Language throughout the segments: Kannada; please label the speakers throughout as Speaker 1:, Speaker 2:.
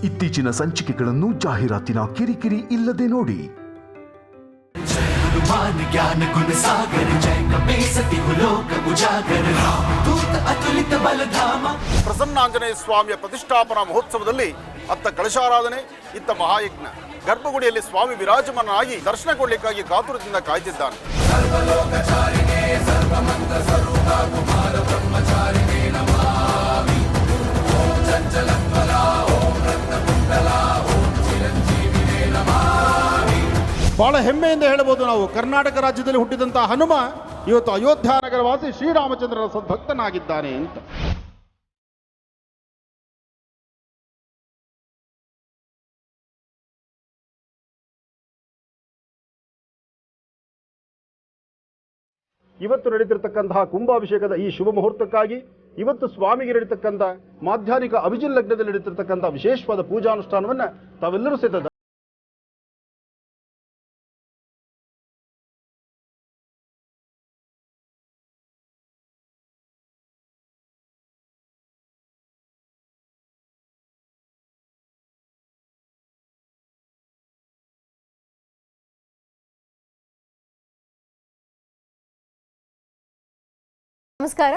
Speaker 1: ಇತ್ತೀಚಿನ ಸಂಚಿಕೆಗಳನ್ನು ಜಾಹೀರಾತಿನ ಕಿರಿಕಿರಿ ಇಲ್ಲದೆ ನೋಡಿ.
Speaker 2: ज्ञान गुण सागर जय कपेसति लोक उजागर दूत अतुलित बलधाम.
Speaker 3: ಪ್ರಸನ್ನಾಂಜನೇಯ ಸ್ವಾಮಿಯ ಪ್ರತಿಷ್ಠಾಪನಾ ಮಹೋತ್ಸವದಲ್ಲಿ ಅತ್ತ ಕಳಶಾರಾಧನೆ, ಇತ್ತ ಮಹಾಯಜ್ಞ. ಗರ್ಭಗುಡಿಯಲ್ಲಿ ಸ್ವಾಮಿ ವಿರಾಜಮಾನನಾಗಿ ದರ್ಶನಗೊಳ್ಳಲಿಕ್ಕಾಗಿ ಕಾತುರದಿಂದ ಕಾಯ್ತಿದ್ದಾನೆ.
Speaker 2: ಸರ್ವಲೋಕಚಾರಿಣೇ ಸರ್ವಮಂತ್ರ ಸ್ವರೂಪ ಕುಮಾರ ಬ್ರಹ್ಮಚಾರಿಣೇ ನಮಾಮಿ. ಓಂ ಚಂಚಲತ್ವಲ ಓಂ ರತ್ನಕುಂಡಲ ಓಂ ಚಿರಂಜೀವಿನೇ ನಮಾಮಿ.
Speaker 4: ಬಹಳ ಹೆಮ್ಮೆಯಿಂದ ಹೇಳಬಹುದು ನಾವು, ಕರ್ನಾಟಕ ರಾಜ್ಯದಲ್ಲಿ ಹುಟ್ಟಿದಂತಹ ಹನುಮ ಇವತ್ತು ಅಯೋಧ್ಯ ನಗರವಾಸಿ ಶ್ರೀರಾಮಚಂದ್ರನ ಸದ್ಭಕ್ತನಾಗಿದ್ದಾನೆ ಅಂತ. ಇವತ್ತು ನಡೀತಿರ್ತಕ್ಕಂತಹ ಕುಂಭಾಭಿಷೇಕದ ಈ ಶುಭ ಮುಹೂರ್ತಕ್ಕಾಗಿ ಇವತ್ತು ಸ್ವಾಮಿಗೆ ನಡೀತಕ್ಕಂಥ ಮಾಧ್ಯಾಹ್ನಿಕ ಅಭಿಜಿನ್ ಲಗ್ನದಲ್ಲಿ ನಡೀತಿರ್ತಕ್ಕಂಥ ವಿಶೇಷವಾದ ಪೂಜಾನುಷ್ಠಾನವನ್ನು ತಾವೆಲ್ಲರೂ ಸಹಿತ
Speaker 5: ನಮಸ್ಕಾರ.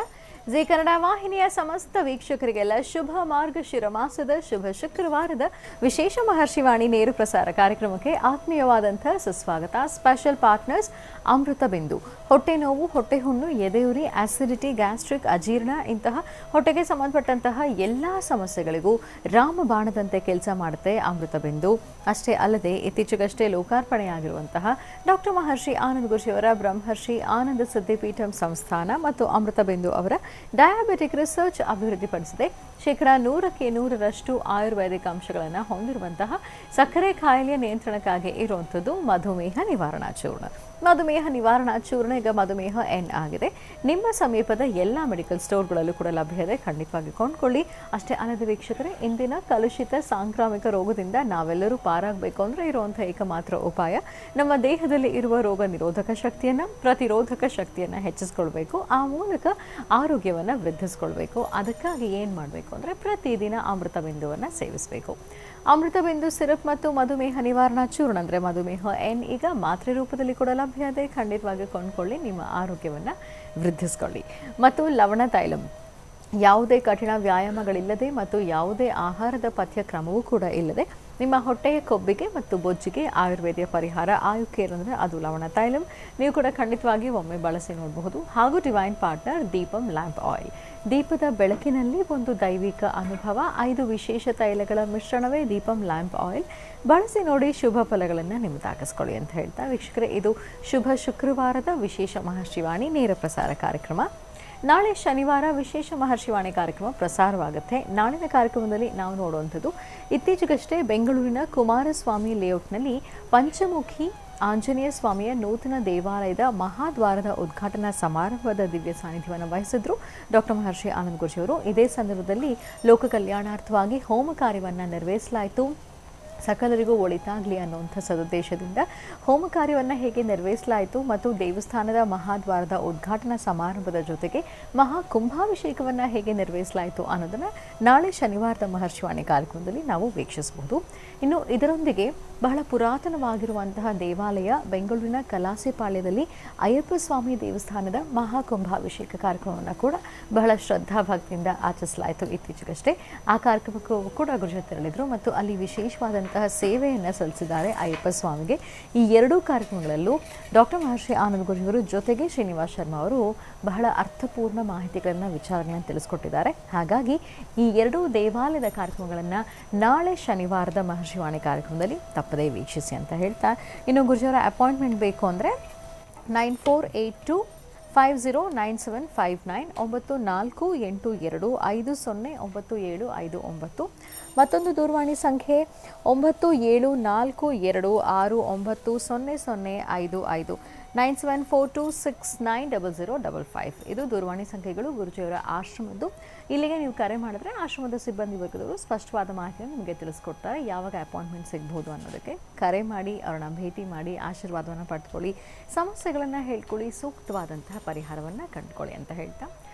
Speaker 5: ಜಿ ಕನ್ನಡ ವಾಹಿನಿಯ ಸಮಸ್ತ ವೀಕ್ಷಕರಿಗೆಲ್ಲ ಶುಭ ಮಾರ್ಗಶಿರ ಮಾಸದ ಶುಭ ಶುಕ್ರವಾರದ ವಿಶೇಷ ಮಹರ್ಷಿವಾಣಿ ನೇರ ಪ್ರಸಾರ ಕಾರ್ಯಕ್ರಮಕ್ಕೆ ಆತ್ಮೀಯವಾದಂತಹ ಸುಸ್ವಾಗತ. ಸ್ಪೆಷಲ್ ಪಾರ್ಟ್ನರ್ಸ್ ಅಮೃತ ಬಿಂದು. ಹೊಟ್ಟೆ ನೋವು, ಹೊಟ್ಟೆ ಹುಣ್ಣು, ಎದೆಯುರಿ, ಆಸಿಡಿಟಿ, ಗ್ಯಾಸ್ಟ್ರಿಕ್, ಅಜೀರ್ಣ ಇಂತಹ ಹೊಟ್ಟೆಗೆ ಸಂಬಂಧಪಟ್ಟಂತಹ ಎಲ್ಲ ಸಮಸ್ಯೆಗಳಿಗೂ ರಾಮಬಾಣದಂತೆ ಕೆಲಸ ಮಾಡುತ್ತೆ ಅಮೃತ ಬಿಂದು. ಅಷ್ಟೇ ಅಲ್ಲದೆ ಇತ್ತೀಚೆಗಷ್ಟೇ ಲೋಕಾರ್ಪಣೆಯಾಗಿರುವಂತಹ ಡಾಕ್ಟರ್ ಮಹರ್ಷಿ ಆನಂದ ಗುರುಜಿಯವರ ಬ್ರಹ್ಮರ್ಷಿ ಆನಂದ ಸಿದ್ಧಿಪೀಠಂ ಸಂಸ್ಥಾನ ಮತ್ತು ಅಮೃತ ಬಿಂದು ಅವರ ಡಯಾಬಿಟಿಕ್ ರಿಸರ್ಚ್ ಅಭಿವೃದ್ಧಿಪಡಿಸಿದೆ. 100% ಆಯುರ್ವೇದಿಕ್ ಅಂಶಗಳನ್ನು ಹೊಂದಿರುವಂತಹ ಸಕ್ಕರೆ ಕಾಯಿಲೆಯ ನಿಯಂತ್ರಣಕ್ಕಾಗಿ ಇರುವಂಥದ್ದು ಮಧುಮೇಹ ನಿವಾರಣಾ ಚೂರ್ಣ. ಮಧುಮೇಹ ನಿವಾರಣಾ ಚೂರ್ಣ ಈಗ ಮಧುಮೇಹ ಎನ್ ಆಗಿದೆ. ನಿಮ್ಮ ಸಮೀಪದ ಎಲ್ಲ ಮೆಡಿಕಲ್ ಸ್ಟೋರ್ಗಳಲ್ಲೂ ಕೂಡ ಲಭ್ಯ ಇದೆ, ಖಂಡಿತವಾಗಿ ಕೊಂಡ್ಕೊಳ್ಳಿ. ಅಷ್ಟೇ ಅಲ್ಲದೆ ವೀಕ್ಷಕರೇ, ಇಂದಿನ ಕಲುಷಿತ ಸಾಂಕ್ರಾಮಿಕ ರೋಗದಿಂದ ನಾವೆಲ್ಲರೂ ಪಾರಾಗಬೇಕು ಅಂದರೆ ಇರುವಂಥ ಏಕಮಾತ್ರ ಉಪಾಯ ನಮ್ಮ ದೇಹದಲ್ಲಿ ಇರುವ ರೋಗ ನಿರೋಧಕ ಶಕ್ತಿಯನ್ನು, ಪ್ರತಿರೋಧಕ ಶಕ್ತಿಯನ್ನು ಹೆಚ್ಚಿಸ್ಕೊಳ್ಬೇಕು. ಆ ಮೂಲಕ ಆರೋಗ್ಯವನ್ನು ವೃದ್ಧಿಸ್ಕೊಳ್ಬೇಕು. ಅದಕ್ಕಾಗಿ ಏನು ಮಾಡಬೇಕು ಅಂದರೆ ಪ್ರತಿದಿನ ಅಮೃತ ಬಿಂದುವನ್ನು ಸೇವಿಸಬೇಕು. ಅಮೃತ ಬಿಂದು ಸಿರಪ್ ಮತ್ತು ಮಧುಮೇಹ ನಿವಾರಣಾ ಚೂರ್ಣ ಅಂದರೆ ಮಧುಮೇಹ ಎನ್ ಈಗ ಮಾತ್ರೆ ರೂಪದಲ್ಲಿ ಕೂಡ ಲಭ್ಯ ಇದೆ, ಖಂಡಿತವಾಗಿ ಕೊಂಡ್ಕೊಳ್ಳಿ, ನಿಮ್ಮ ಆರೋಗ್ಯವನ್ನು ವೃದ್ಧಿಸ್ಕೊಳ್ಳಿ. ಮತ್ತು ಲವಣ ತೈಲಂ, ಯಾವುದೇ ಕಠಿಣ ವ್ಯಾಯಾಮಗಳಿಲ್ಲದೆ ಮತ್ತು ಯಾವುದೇ ಆಹಾರದ ಪಥ್ಯಕ್ರಮವೂ ಕೂಡ ಇಲ್ಲದೆ ನಿಮ್ಮ ಹೊಟ್ಟೆಯ ಕೊಬ್ಬಿಗೆ ಮತ್ತು ಬೊಜ್ಜಿಗೆ ಆಯುರ್ವೇದಿಯ ಪರಿಹಾರ ಆಯುಕೇರ್ ಅಂದರೆ ಅದು ಲವಣ ತೈಲಂ. ನೀವು ಕೂಡ ಖಂಡಿತವಾಗಿ ಒಮ್ಮೆ ಬಳಸಿ ನೋಡಬಹುದು. ಹಾಗೂ divine partner Deepam lamp oil. ದೀಪದ ಬೆಳಕಿನಲ್ಲಿ ಒಂದು ದೈವಿಕ ಅನುಭವ. 5 ವಿಶೇಷ ತೈಲಗಳ ಮಿಶ್ರಣವೇ ದೀಪಂ ಲ್ಯಾಂಪ್ ಆಯಿಲ್. ಬಳಸಿ ನೋಡಿ, ಶುಭ ಫಲಗಳನ್ನು ನಿಮ್ಮದಾಗಿಸ್ಕೊಳ್ಳಿ ಅಂತ ಹೇಳ್ತಾ ವೀಕ್ಷಕರೇ, ಇದು ಶುಭ ಶುಕ್ರವಾರದ ವಿಶೇಷ ಮಹರ್ಷಿವಾಣಿ ನೇರ ಪ್ರಸಾರ ಕಾರ್ಯಕ್ರಮ. ನಾಳೆ ಶನಿವಾರ ವಿಶೇಷ ಮಹರ್ಷಿವಾಣಿ ಕಾರ್ಯಕ್ರಮ ಪ್ರಸಾರವಾಗುತ್ತೆ. ನಾಳಿನ ಕಾರ್ಯಕ್ರಮದಲ್ಲಿ ನಾವು ನೋಡುವಂಥದ್ದು ಇತ್ತೀಚೆಗಷ್ಟೇ ಬೆಂಗಳೂರಿನ ಕುಮಾರಸ್ವಾಮಿ ಲೇಔಟ್ನಲ್ಲಿ ಪಂಚಮುಖಿ ಆಂಜನೇಯ ಸ್ವಾಮಿಯ ನೂತನ ದೇವಾಲಯದ ಮಹಾದ್ವಾರದ ಉದ್ಘಾಟನಾ ಸಮಾರಂಭದ ದಿವ್ಯ ಸಾನ್ನಿಧ್ಯವನ್ನು ವಹಿಸಿದ್ರು ಡಾಕ್ಟರ್ ಮಹರ್ಷಿ ಆನಂದ ಗುರುಜಿಯವರು. ಇದೇ ಸಂದರ್ಭದಲ್ಲಿ ಲೋಕ ಕಲ್ಯಾಣಾರ್ಥವಾಗಿ ಹೋಮ ಕಾರ್ಯವನ್ನು ನೆರವೇರಿಸಲಾಯಿತು. ಸಕಲರಿಗೂ ಒಳಿತಾಗಲಿ ಅನ್ನುವಂಥ ಸದುದ್ದೇಶದಿಂದ ಹೋಮ ಕಾರ್ಯವನ್ನು ಹೇಗೆ ನೆರವೇರಿಸಲಾಯಿತು ಮತ್ತು ದೇವಸ್ಥಾನದ ಮಹಾದ್ವಾರದ ಉದ್ಘಾಟನಾ ಸಮಾರಂಭದ ಜೊತೆಗೆ ಮಹಾ ಕುಂಭಾಭಿಷೇಕವನ್ನು ಹೇಗೆ ನೆರವೇರಿಸಲಾಯಿತು ಅನ್ನೋದನ್ನು ನಾಳೆ ಶನಿವಾರದ ಮಹರ್ಷಿವಾಣಿ ಕಾರ್ಯಕ್ರಮದಲ್ಲಿ ನಾವು ವೀಕ್ಷಿಸಬಹುದು. ಇನ್ನು ಇದರೊಂದಿಗೆ ಬಹಳ ಪುರಾತನವಾಗಿರುವಂತಹ ದೇವಾಲಯ ಬೆಂಗಳೂರಿನ ಕಲಾಸಿಪಾಳ್ಯದಲ್ಲಿ ಅಯ್ಯಪ್ಪ ಸ್ವಾಮಿ ದೇವಸ್ಥಾನದ ಮಹಾಕುಂಭಾಭಿಷೇಕ ಕಾರ್ಯಕ್ರಮವನ್ನು ಕೂಡ ಬಹಳ ಶ್ರದ್ಧಾಭಕ್ತಿಯಿಂದ ಆಚರಿಸಲಾಯಿತು ಇತ್ತೀಚೆಗಷ್ಟೇ. ಆ ಕಾರ್ಯಕ್ರಮಕ್ಕೂ ಕೂಡ ಗುರುಜಿ ತೆರಳಿದರು ಮತ್ತು ಅಲ್ಲಿ ವಿಶೇಷವಾದಂತಹ ಸೇವೆಯನ್ನು ಸಲ್ಲಿಸಿದ್ದಾರೆ ಅಯ್ಯಪ್ಪ ಸ್ವಾಮಿಗೆ. ಈ ಎರಡೂ ಕಾರ್ಯಕ್ರಮಗಳಲ್ಲೂ ಡಾಕ್ಟರ್ ಮಹರ್ಷಿ ಆನಂದ ಗುರುಜಿಯವರು ಜೊತೆಗೆ ಶ್ರೀನಿವಾಸ್ ಶರ್ಮಾ ಅವರು ಬಹಳ ಅರ್ಥಪೂರ್ಣ ಮಾಹಿತಿಗಳನ್ನು, ವಿಚಾರಗಳನ್ನು ತಿಳಿಸ್ಕೊಟ್ಟಿದ್ದಾರೆ. ಹಾಗಾಗಿ ಈ ಎರಡೂ ದೇವಾಲಯದ ಕಾರ್ಯಕ್ರಮಗಳನ್ನು ನಾಳೆ ಶನಿವಾರದ ಮಹರ್ಷಿವಾಣಿ ಕಾರ್ಯಕ್ರಮದಲ್ಲಿ ತಪ್ಪದೇ ವೀಕ್ಷಿಸಿ ಅಂತ ಹೇಳ್ತಾ, ಇನ್ನು ಗುರುಜಿಯವರ ಅಪಾಯಿಂಟ್ಮೆಂಟ್ ಬೇಕು ಅಂದರೆ 9482509759 9482509759. ಮತ್ತೊಂದು ದೂರವಾಣಿ ಸಂಖ್ಯೆ 9742690055 9742690055. ಇದು ದೂರವಾಣಿ ಸಂಖ್ಯೆಗಳು ಗುರುಜಿಯವರ ಆಶ್ರಮದ್ದು. ಇಲ್ಲಿಗೆ ನೀವು ಕರೆ ಮಾಡಿದ್ರೆ ಆಶ್ರಮದ ಸಿಬ್ಬಂದಿ ವರ್ಗದವರು ಸ್ಪಷ್ಟವಾದ ಮಾಹಿತಿಯನ್ನು ನಿಮಗೆ ತಿಳಿಸ್ಕೊಡ್ತಾರೆ. ಯಾವಾಗ ಅಪಾಯಿಂಟ್ಮೆಂಟ್ ಸಿಗ್ಬೋದು ಅನ್ನೋದಕ್ಕೆ ಕರೆ ಮಾಡಿ, ಅವ್ರನ್ನ ಭೇಟಿ ಮಾಡಿ, ಆಶೀರ್ವಾದವನ್ನು ಪಡೆದುಕೊಳ್ಳಿ, ಸಮಸ್ಯೆಗಳನ್ನು ಹೇಳ್ಕೊಳ್ಳಿ, ಸೂಕ್ತವಾದಂತಹ ಪರಿಹಾರವನ್ನು ಕಂಡುಕೊಳ್ಳಿ ಅಂತ ಹೇಳ್ತಾ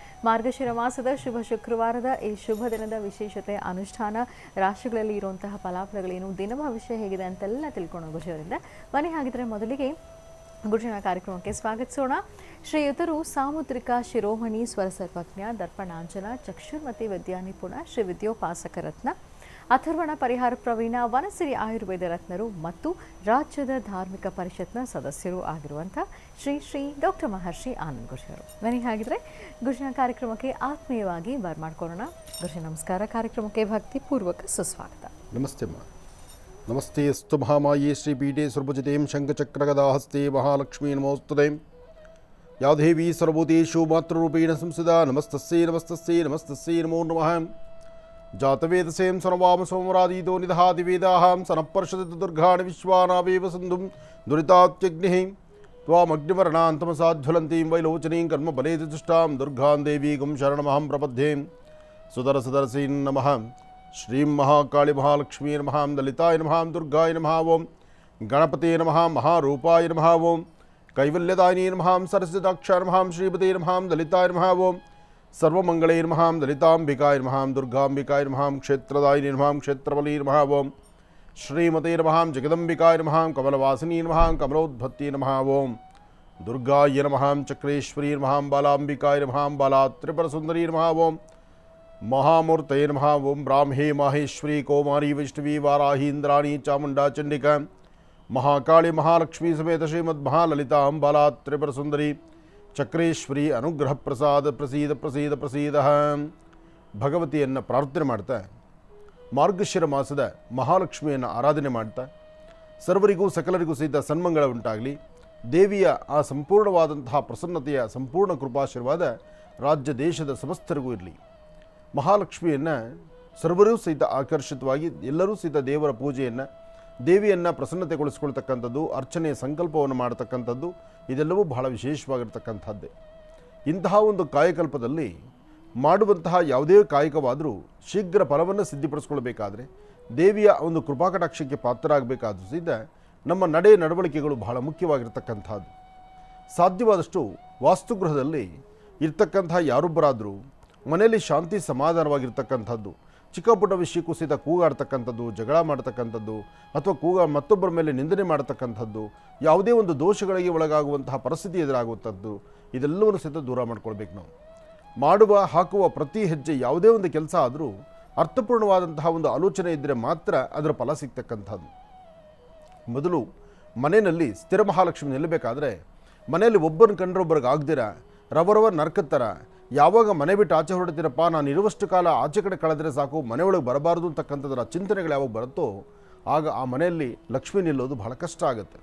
Speaker 5: ಮಾರ್ಗಶಿರ ಮಾಸದ ಶುಭ ಶುಕ್ರವಾರದ ಈ ಶುಭ ದಿನದ ವಿಶೇಷತೆ, ಅನುಷ್ಠಾನ, ರಾಶಿಗಳಲ್ಲಿ ಇರುವಂತಹ ಫಲಾಫಲಗಳೇನು, ದಿನ ಭವಿಷ್ಯ ಹೇಗಿದೆ ಅಂತೆಲ್ಲ ತಿಳ್ಕೊಂಡು ಗುರುಜಿಯವರಿಂದ ಬನ್ನಿ. ಹಾಗಿದ್ರೆ ಮೊದಲಿಗೆ ಗುರುಜಿನ ಕಾರ್ಯಕ್ರಮಕ್ಕೆ ಸ್ವಾಗತಿಸೋಣ. ಶ್ರೀಯುತರು ಸಾಮುದ್ರಿಕ ಶಿರೋಮಣಿ ಸ್ವರಸರ್ವಜ್ಞ ದರ್ಪಣಾಂಜನ ಚಕ್ಷುರ್ಮತಿ ವಿದ್ಯಾನಿಪುಣ ಶ್ರೀ ವಿದ್ಯೋಪಾಸಕ ರತ್ನ ಅಥರ್ವಣ ಪರಿಹಾರ ಪ್ರವೀಣ ವನಸಿರಿ ಆಯುರ್ವೇದ ರತ್ನರು ಮತ್ತು ರಾಜ್ಯದ ಧಾರ್ಮಿಕ ಪರಿಷತ್ನ ಸದಸ್ಯರು ಆಗಿರುವಂಥ ಶ್ರೀ ಡಾಕ್ಟರ್ ಮಹರ್ಷಿ ಆನಂದ್ ಗುರುಜಿಯವರು. ಬನ್ನಿ ಹಾಗಿದ್ರೆ ಗುರುಜಿನ ಕಾರ್ಯಕ್ರಮಕ್ಕೆ ಆತ್ಮೀಯವಾಗಿ ಬರ್ಮಾಡ್ಕೊಳ್ಳೋಣ. ಗುರುಜಿ ನಮಸ್ಕಾರ. ಕಾರ್ಯಕ್ರಮಕ್ಕೆ ಭಕ್ತಿಪೂರ್ವಕ ಸುಸ್ವಾಗತ.
Speaker 6: ನಮಸ್ತೆ ಅಮ್ಮ. ನಮಸ್ತೆ ಅಸ್ತು ಮಹಾಮಾಯೇ ಶ್ರೀ ಪೀಠೆ ಸರ್ವಜಿತೇಂ ಶಂಖಚಕ್ರಗದಾಹಸ್ತೆ ಮಹಾಲಕ್ಷ್ಮೀ ನಮೋಸ್ತುತೆ. ಯಾ ದೇವಿ ಸರ್ವಭೂತೇಷು ಮಾತೃರೂಪೇಣ ಸಂಸ್ಥಿತಾ ನಮಸ್ತಸ್ಯೈ ನಮಸ್ತಸ್ಯೈ ನಮಸ್ತಸ್ಯೈ ನಮೋ ನಮಃ. ಜಾತವೇದಸೇಂ ಸರ್ವಾಮ ಸೋಮರಾದೀತೋ ನಿದಹಾದಿವೇದಾಹಾಂ ಸನಃಪರ್ಷದತ ದುರ್ಗಾಣಿ ವಿಶ್ವಾನಾವೇವ ಸಿಂಧುಂ ದುರಿತಾತ್ಯಗ್ನಿಃ ತ್ವಾಮಗ್ನಿವರ್ಣಾಂತಮಸಾಜ್ವಲಂತೀಂ ವೈಲೋಚನೀಂ ಕರ್ಮಫಲೇತು ದುಷ್ಟಾಂ ದುರ್ಗಾಂ ದೇವೀಗಂ ಶರಣಮಹಂ ಪ್ರಪದ್ಯೆ. ಸುದರಸದರಸೀ ನಮಃ. ಶ್ರೀಂ ಮಹಾಕಾಳಿ ಮಹಾಲಕ್ಷ್ಮೀ ನಮಃ. ಲಲಿತಾಯ ನಮಃ. ದುರ್ಗಾಯ ನಮಃ. ಓಂ ಗಣಪತೇ ನಮಃ. ಮಹಾರೂಪಾಯ ನಮಃ. ಓಂ ಕೈವಲ್ಯದಾಯಿನೇ ನಮಃ. ಸರಸ್ವತಾಕ್ಷಾಯ ನಮಃ. ಶ್ರೀಪತೇ ನಮಃ. ಲಲಿತಾಯ ನಮಃ. ಓಂ ಸರ್ವಮಂಗಳೇ ನಮಃ. ಲಲಿತಾಂಬಿಕಾಯ ನಮಃ. ದುರ್ಗಾಂಬಿಕಾಯ ನಮಃ. ಕ್ಷೇತ್ರದಾಯಿನೇ ನಮಃ. ಕ್ಷೇತ್ರಬಲೇ ನಮಃ. ಓಂ ಶ್ರೀಮತೇ ನಮಃ. ಜಗದಂಬಿಕಾಯ ನಮಃ. ಕಮಲವಾಸಿನಿ ನಮಃ. ಕಮಲೋದ್ಭತ್ತಿ ನಮಃ. ಓಂ ದುರ್ಗಾಯ ನಮಃ. ಚಕ್ರೇಶ್ವರೀ ನಮಃ. ಬಾಲಾಂಬಿಕಾಯ ನಮಃ. ಬಾಲಾ ತ್ರಿಪುರಸುಂದರೀ ನಮಃ. ಓಂ ಮಹಾಮೂರ್ತಯೇ ನಮಃ. ಓಂ ಬ್ರಾಹ್ಮೇ ಮಾಹೇಶ್ವರಿ ಕೌಮಾರಿ ವೈಷ್ಣವಿ ವಾರಾಹಿ ಇಂದ್ರಾಣಿ ಚಾಮುಂಡಾ ಚಂಡಿಕಾ ಮಹಾಕಾಳಿ ಮಹಾಲಕ್ಷ್ಮೀ ಸಮೇತ ಶ್ರೀಮದ್ ಮಹಾಲಲಿತಾ ಬಾಲಾ ತ್ರಿಪುರಸುಂದರಿ ಚಕ್ರೇಶ್ವರಿ ಅನುಗ್ರಹ ಪ್ರಸಾದ ಪ್ರಸೀದ ಪ್ರಸೀದ ಪ್ರಸೀದ. ಭಗವತಿಯನ್ನು ಪ್ರಾರ್ಥನೆ ಮಾಡ್ತಾ ಮಾರ್ಗಶಿರ ಮಾಸದ ಮಹಾಲಕ್ಷ್ಮಿಯನ್ನು ಆರಾಧನೆ ಮಾಡ್ತಾ ಸರ್ವರಿಗೂ ಸಕಲರಿಗೂ ಸಹಿತ ಸನ್ಮಂಗಳ ಉಂಟಾಗಲಿ. ದೇವಿಯ ಆ ಸಂಪೂರ್ಣವಾದಂತಹ ಪ್ರಸನ್ನತೆಯ ಸಂಪೂರ್ಣ ಕೃಪಾಶೀರ್ವಾದ ರಾಜ್ಯ ದೇಶದ ಸಮಸ್ತರಿಗೂ ಇರಲಿ. ಮಹಾಲಕ್ಷ್ಮಿಯನ್ನು ಸರ್ವರೂ ಸಹಿತ ಆಕರ್ಷಿತವಾಗಿ ಎಲ್ಲರೂ ಸಹಿತ ದೇವರ ಪೂಜೆಯನ್ನು, ದೇವಿಯನ್ನು ಪ್ರಸನ್ನತೆಗೊಳಿಸ್ಕೊಳ್ತಕ್ಕಂಥದ್ದು, ಅರ್ಚನೆಯ ಸಂಕಲ್ಪವನ್ನು ಮಾಡತಕ್ಕಂಥದ್ದು ಇದೆಲ್ಲವೂ ಬಹಳ ವಿಶೇಷವಾಗಿರ್ತಕ್ಕಂಥದ್ದೇ. ಇಂತಹ ಒಂದು ಕಾಯಕಲ್ಪದಲ್ಲಿ ಮಾಡುವಂತಹ ಯಾವುದೇ ಕಾಯಕವಾದರೂ ಶೀಘ್ರ ಫಲವನ್ನು ಸಿದ್ಧಿಪಡಿಸ್ಕೊಳ್ಬೇಕಾದ್ರೆ, ದೇವಿಯ ಒಂದು ಕೃಪಾಕಟಾಕ್ಷಕ್ಕೆ ಪಾತ್ರರಾಗಬೇಕಾದ್ರೂ ಸಹಿತ ನಮ್ಮ ನಡೆ ನಡವಳಿಕೆಗಳು ಬಹಳ ಮುಖ್ಯವಾಗಿರ್ತಕ್ಕಂಥದ್ದು. ಸಾಧ್ಯವಾದಷ್ಟು ವಾಸ್ತುಗೃಹದಲ್ಲಿ ಇರ್ತಕ್ಕಂಥ ಯಾರೊಬ್ಬರಾದರೂ ಮನೆಯಲ್ಲಿ ಶಾಂತಿ ಸಮಾಧಾನವಾಗಿರ್ತಕ್ಕಂಥದ್ದು, ಚಿಕ್ಕ ಪುಟ್ಟ ವಿಷಯಕ್ಕೂ ಸಹಿತ ಕೂಗಾಡ್ತಕ್ಕಂಥದ್ದು, ಜಗಳ ಮಾಡ್ತಕ್ಕಂಥದ್ದು ಅಥವಾ ಮತ್ತೊಬ್ಬರ ಮೇಲೆ ನಿಂದನೆ ಮಾಡತಕ್ಕಂಥದ್ದು, ಯಾವುದೇ ಒಂದು ದೋಷಗಳಿಗೆ ಒಳಗಾಗುವಂತಹ ಪರಿಸ್ಥಿತಿ ಎದುರಾಗುವಂಥದ್ದು ಇದೆಲ್ಲವನ್ನು ಸಹಿತ ದೂರ ಮಾಡ್ಕೊಳ್ಬೇಕು. ನಾವು ಹಾಕುವ ಪ್ರತಿ ಹೆಜ್ಜೆ ಯಾವುದೇ ಒಂದು ಕೆಲಸ ಆದರೂ ಅರ್ಥಪೂರ್ಣವಾದಂತಹ ಒಂದು ಆಲೋಚನೆ ಇದ್ದರೆ ಮಾತ್ರ ಅದರ ಫಲ ಸಿಗ್ತಕ್ಕಂಥದ್ದು. ಮೊದಲು ಮನೆಯಲ್ಲಿ ಸ್ಥಿರ ಮಹಾಲಕ್ಷ್ಮಿ ನಿಲ್ಲಬೇಕಾದ್ರೆ ಮನೆಯಲ್ಲಿ ಒಬ್ಬರನ್ನ ಕಂಡ್ರೊಬ್ಬರಿಗೆ ಆಗದಿರ ರವರವ ನರ್ಕತ್ತರ ಯಾವಾಗ ಮನೆ ಬಿಟ್ಟು ಆಚೆ ಹೊರಡ್ತೀರಪ್ಪ, ನಾನು ಇರುವಷ್ಟು ಕಾಲ ಆಚೆ ಕಡೆ ಕಳೆದರೆ ಸಾಕು, ಮನೆಯೊಳಗೆ ಬರಬಾರ್ದು ಅಂತಕ್ಕಂಥದ್ರ ಚಿಂತನೆಗಳು ಯಾವಾಗ ಬರುತ್ತೋ ಆಗ ಆ ಮನೆಯಲ್ಲಿ ಲಕ್ಷ್ಮಿ ನಿಲ್ಲೋದು ಬಹಳ ಕಷ್ಟ ಆಗುತ್ತೆ.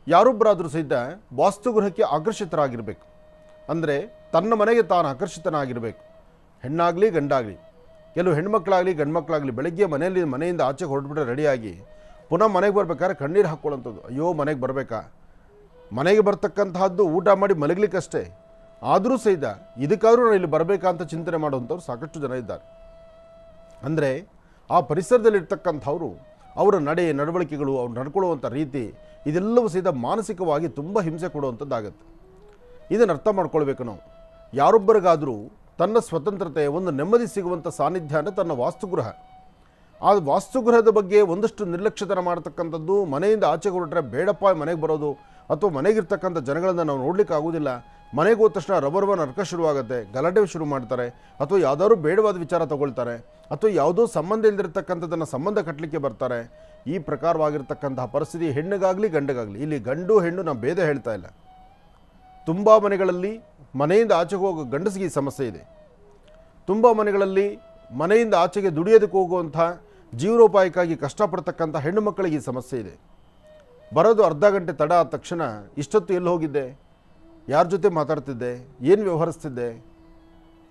Speaker 6: ಯಾರೊಬ್ಬರಾದರೂ ಸಹಿತ ವಾಸ್ತುಗೃಹಕ್ಕೆ ಆಕರ್ಷಿತರಾಗಿರಬೇಕು. ಅಂದರೆ ತನ್ನ ಮನೆಗೆ ತಾನು ಆಕರ್ಷಿತನಾಗಿರಬೇಕು. ಹೆಣ್ಣಾಗಲಿ ಗಂಡಾಗಲಿ, ಕೆಲವು ಹೆಣ್ಮಕ್ಳಾಗಲಿ ಗಂಡ್ಮಕ್ಳಾಗಲಿ ಬೆಳಗ್ಗೆ ಮನೆಯಿಂದ ಆಚೆಗೆ ಹೊರಟ್ಬಿಟ್ರೆ ರೆಡಿಯಾಗಿ ಪುನಃ ಮನೆಗೆ ಬರಬೇಕಾದ್ರೆ ಕಣ್ಣೀರು ಹಾಕ್ಕೊಳ್ಳೋಂಥದ್ದು. ಅಯ್ಯೋ ಮನೆಗೆ ಬರಬೇಕಾ, ಮನೆಗೆ ಬರ್ತಕ್ಕಂತಹದ್ದು ಊಟ ಮಾಡಿ ಮಲಗಲಿಕ್ಕಷ್ಟೇ, ಆದರೂ ಸಹಿತ ಇದಕ್ಕಾದರೂ ನಾನು ಇಲ್ಲಿ ಬರಬೇಕಾ ಅಂತ ಚಿಂತನೆ ಮಾಡುವಂಥವ್ರು ಸಾಕಷ್ಟು ಜನ ಇದ್ದಾರೆ. ಅಂದರೆ ಆ ಪರಿಸರದಲ್ಲಿರ್ತಕ್ಕಂಥವರು ಅವರ ನಡೆ ನಡವಳಿಕೆಗಳು, ಅವ್ರು ನಡ್ಕೊಳ್ಳುವಂಥ ರೀತಿ ಇದೆಲ್ಲವೂ ಸಹಿತ ಮಾನಸಿಕವಾಗಿ ತುಂಬ ಹಿಂಸೆ ಕೊಡುವಂಥದ್ದಾಗತ್ತೆ. ಇದನ್ನು ಅರ್ಥ ಮಾಡ್ಕೊಳ್ಬೇಕು ನಾವು. ಯಾರೊಬ್ಬರಿಗಾದರೂ ತನ್ನ ಸ್ವತಂತ್ರತೆ, ಒಂದು ನೆಮ್ಮದಿ ಸಿಗುವಂಥ ಸಾನ್ನಿಧ್ಯ ಅಂದರೆ ತನ್ನ ವಾಸ್ತುಗೃಹ. ಆ ವಾಸ್ತುಗೃಹದ ಬಗ್ಗೆ ಒಂದಷ್ಟು ನಿರ್ಲಕ್ಷ್ಯತನ ಮಾಡ್ತಕ್ಕಂಥದ್ದು, ಮನೆಯಿಂದ ಆಚೆಗೆ ಹೊರಟ್ರೆ ಬೇಡಪ್ಪ ಮನೆಗೆ ಬರೋದು ಅಥವಾ ಮನೆಗಿರ್ತಕ್ಕಂಥ ಜನಗಳನ್ನು ನಾವು ನೋಡಲಿಕ್ಕೆ ಆಗೋದಿಲ್ಲ, ಮನೆಗೆ ಹೋದ ತಕ್ಷಣ ರಬರ್ವ ನರ್ಕ ಶುರುವಾಗುತ್ತೆ, ಗಲಾಟೆ ಶುರು ಮಾಡ್ತಾರೆ, ಅಥವಾ ಯಾವುದಾದ್ರು ಬೇಡವಾದ ವಿಚಾರ ತಗೊಳ್ತಾರೆ, ಅಥವಾ ಯಾವುದೋ ಸಂಬಂಧ ಇಲ್ಲದಿರ್ತಕ್ಕಂಥದ್ದನ್ನು ಸಂಬಂಧ ಕಟ್ಟಲಿಕ್ಕೆ ಬರ್ತಾರೆ. ಈ ಪ್ರಕಾರವಾಗಿರ್ತಕ್ಕಂತಹ ಪರಿಸ್ಥಿತಿ ಹೆಣ್ಣಿಗಾಗಲಿ ಗಂಡಿಗಾಗಲಿ, ಇಲ್ಲಿ ಗಂಡು ಹೆಣ್ಣು ನಾವು ಭೇದ ಹೇಳ್ತಾ ಇಲ್ಲ. ತುಂಬ ಮನೆಗಳಲ್ಲಿ ಮನೆಯಿಂದ ಆಚೆಗೆ ಹೋಗೋ ಗಂಡಸಿಗೆ ಈ ಸಮಸ್ಯೆ ಇದೆ. ತುಂಬ ಮನೆಗಳಲ್ಲಿ ಮನೆಯಿಂದ ಆಚೆಗೆ ದುಡಿಯೋದಕ್ಕೆ ಹೋಗುವಂಥ ಜೀವನೋಪಾಯಕ್ಕಾಗಿ ಕಷ್ಟಪಡ್ತಕ್ಕಂಥ ಹೆಣ್ಣು ಮಕ್ಕಳಿಗೆ ಈ ಸಮಸ್ಯೆ ಇದೆ. ಬರೋದು ಅರ್ಧ ಗಂಟೆ ತಡ ಆದ ತಕ್ಷಣ ಇಷ್ಟೊತ್ತು ಎಲ್ಲಿ ಹೋಗಿದ್ದೆ, ಯಾರ ಜೊತೆ ಮಾತಾಡ್ತಿದ್ದೆ, ಏನು ವ್ಯವಹರಿಸ್ತಿದ್ದೆ,